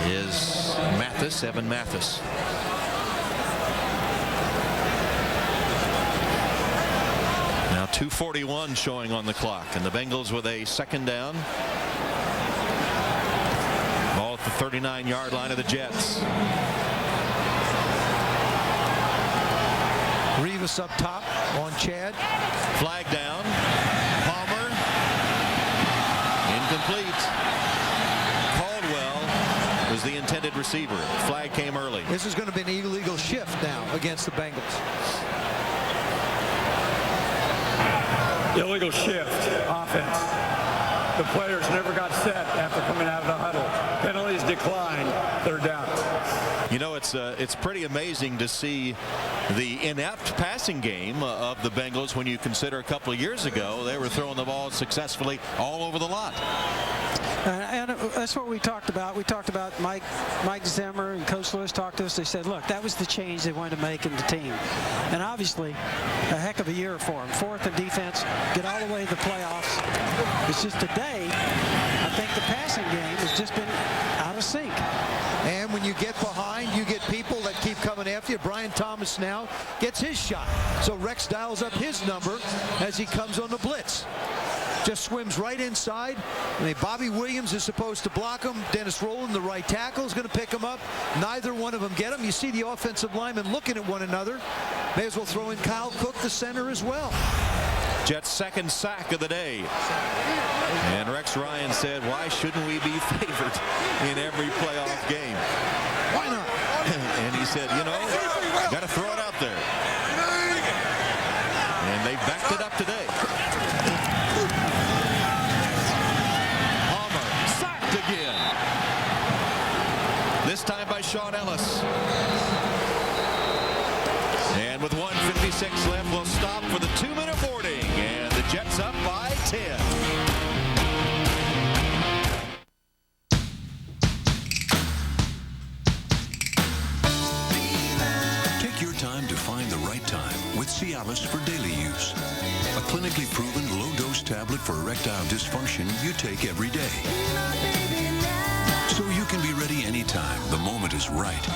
is Mathis, Evan Mathis. Now 2:41 showing on the clock, and the Bengals with a second down. Ball at the 39-yard line of the Jets. Revis up top on Chad. Flag down. Palmer. Incomplete. Caldwell was the intended receiver. Flag came early. This is going to be an illegal shift now against the Bengals. Illegal shift, offense. The players never got set after coming out of the huddle. Penalties declined, third down. You know, it's pretty amazing to see the inept passing game of the Bengals when you consider a couple of years ago they were throwing the ball successfully all over the lot. And that's what we talked about. We talked about Mike Zimmer and Coach Lewis talked to us. They said, look, that was the change they wanted to make in the team. And obviously, a heck of a year for them. Fourth in defense, get all the way to the playoffs. It's just today, I think the passing game has just been out of sync. And when you get behind, you get people that keep coming after you. Brian Thomas now gets his shot. So Rex dials up his number as he comes on the blitz. Just swims right inside. I mean, Bobby Williams is supposed to block him. Dennis Rowland, the right tackle, is going to pick him up. Neither one of them get him. You see the offensive linemen looking at one another. May as well throw in Kyle Cook, the center, as well. Jets' second sack of the day. And Rex Ryan said, why shouldn't we be favored in every playoff game? Why not? And he said, you know, got to throw it out there. And they backed it up today. Palmer sacked again. This time by Sean Ellis. And with 1:56 left, we'll stop for the 2-minute warning. And the Jets up by 10. Take your time to find the right time with Cialis for daily use. A clinically proven low-dose tablet for erectile dysfunction you take every day. So you can be ready anytime the moment is right.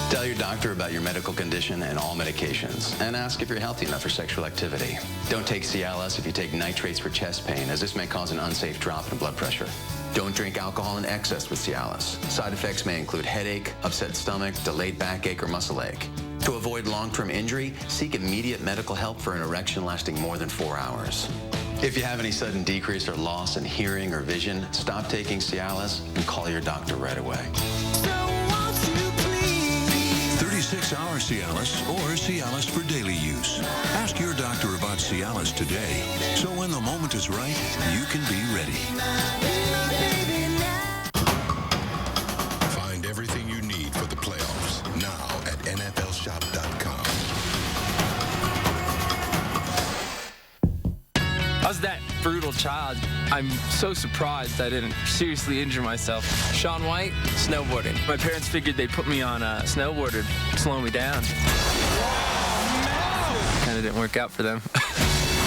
Tell your doctor about your medical condition and all medications, and ask if you're healthy enough for sexual activity. Don't take Cialis if you take nitrates for chest pain, as this may cause an unsafe drop in blood pressure. Don't drink alcohol in excess with Cialis. Side effects may include headache, upset stomach, delayed backache, or muscle ache. To avoid long-term injury, seek immediate medical help for an erection lasting more than 4 hours. If you have any sudden decrease or loss in hearing or vision, stop taking Cialis and call your doctor right away. 6-hour Cialis or Cialis for daily use. Ask your doctor about Cialis today, so when the moment is right, you can be ready. Find everything you need for the playoffs now at NFLshop.com. I was that brutal child. I'm so surprised I didn't seriously injure myself. Shaun White, snowboarding. My parents figured they'd put me on a snowboard to slow me down. Kind of didn't work out for them.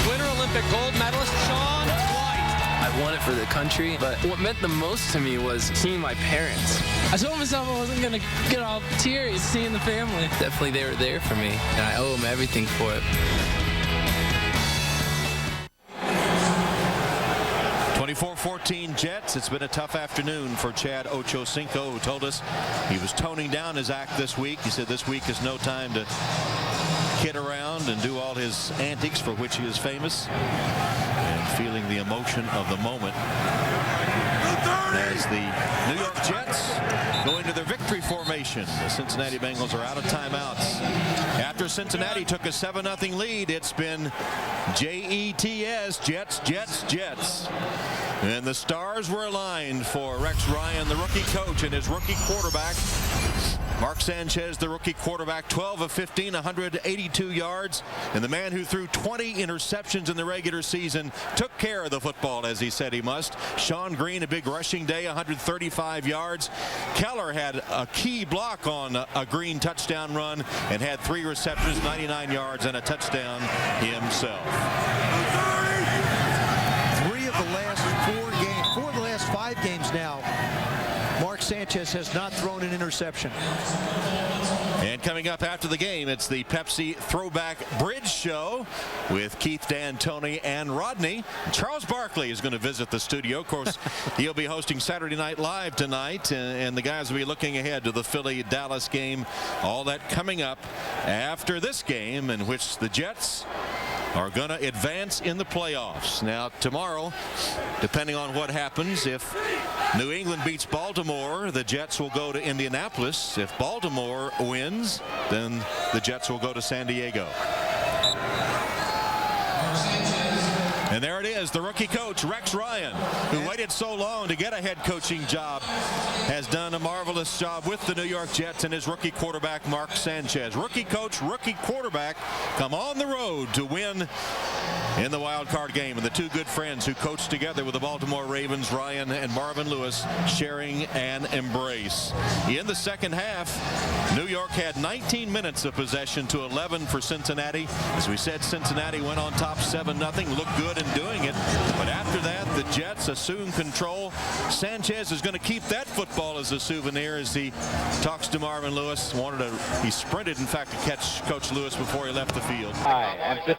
Winter Olympic gold medalist Shaun White. I won it for the country, but what meant the most to me was seeing my parents. I told myself I wasn't going to get all teary seeing the family. Definitely they were there for me, and I owe them everything for it. 24-14 Jets. It's been a tough afternoon for Chad Ochocinco, who told us he was toning down his act this week. He said this week is no time to kid around and do all his antics for which he is famous, and feeling the emotion of the moment as the New York Jets go into their victory formation. The Cincinnati Bengals are out of timeouts. After Cincinnati took a 7-0 lead, it's been Jets, Jets, Jets, Jets. And the stars were aligned for Rex Ryan, the rookie coach, and his rookie quarterback. Mark Sanchez, the rookie quarterback, 12 of 15, 182 yards. And the man who threw 20 interceptions in the regular season took care of the football as he said he must. Sean Green, a big rushing day, 135 yards. Keller had a key block on a Green touchdown run and had 3 receptions, 99 yards, and a touchdown himself. 3 of the last 4 games, 4 of the last 5 games now, Mark Sanchez has not thrown an interception. And coming up after the game, it's the Pepsi Throwback Bridge Show with Keith D'Antoni and Rodney. Charles Barkley is going to visit the studio. Of course, he'll be hosting Saturday Night Live tonight, and the guys will be looking ahead to the Philly-Dallas game. All that coming up after this game, in which the Jets are going to advance in the playoffs. Now, tomorrow, depending on what happens, if New England beats Baltimore, the Jets will go to Indianapolis. If Baltimore wins, then the Jets will go to San Diego. And there it is, the rookie coach, Rex Ryan, who waited so long to get a head coaching job, has done a marvelous job with the New York Jets and his rookie quarterback, Mark Sanchez. Rookie coach, rookie quarterback come on the road to win in the wild card game. And the two good friends who coached together with the Baltimore Ravens, Ryan and Marvin Lewis, sharing an embrace. In the second half, New York had 19 minutes of possession to 11 for Cincinnati. As we said, Cincinnati went on top 7-0, looked good in doing it. But after that, the Jets assumed control. Sanchez is going to keep that football as a souvenir as he talks to Marvin Lewis. He sprinted, in fact, to catch Coach Lewis before he left the field. Hi, I'm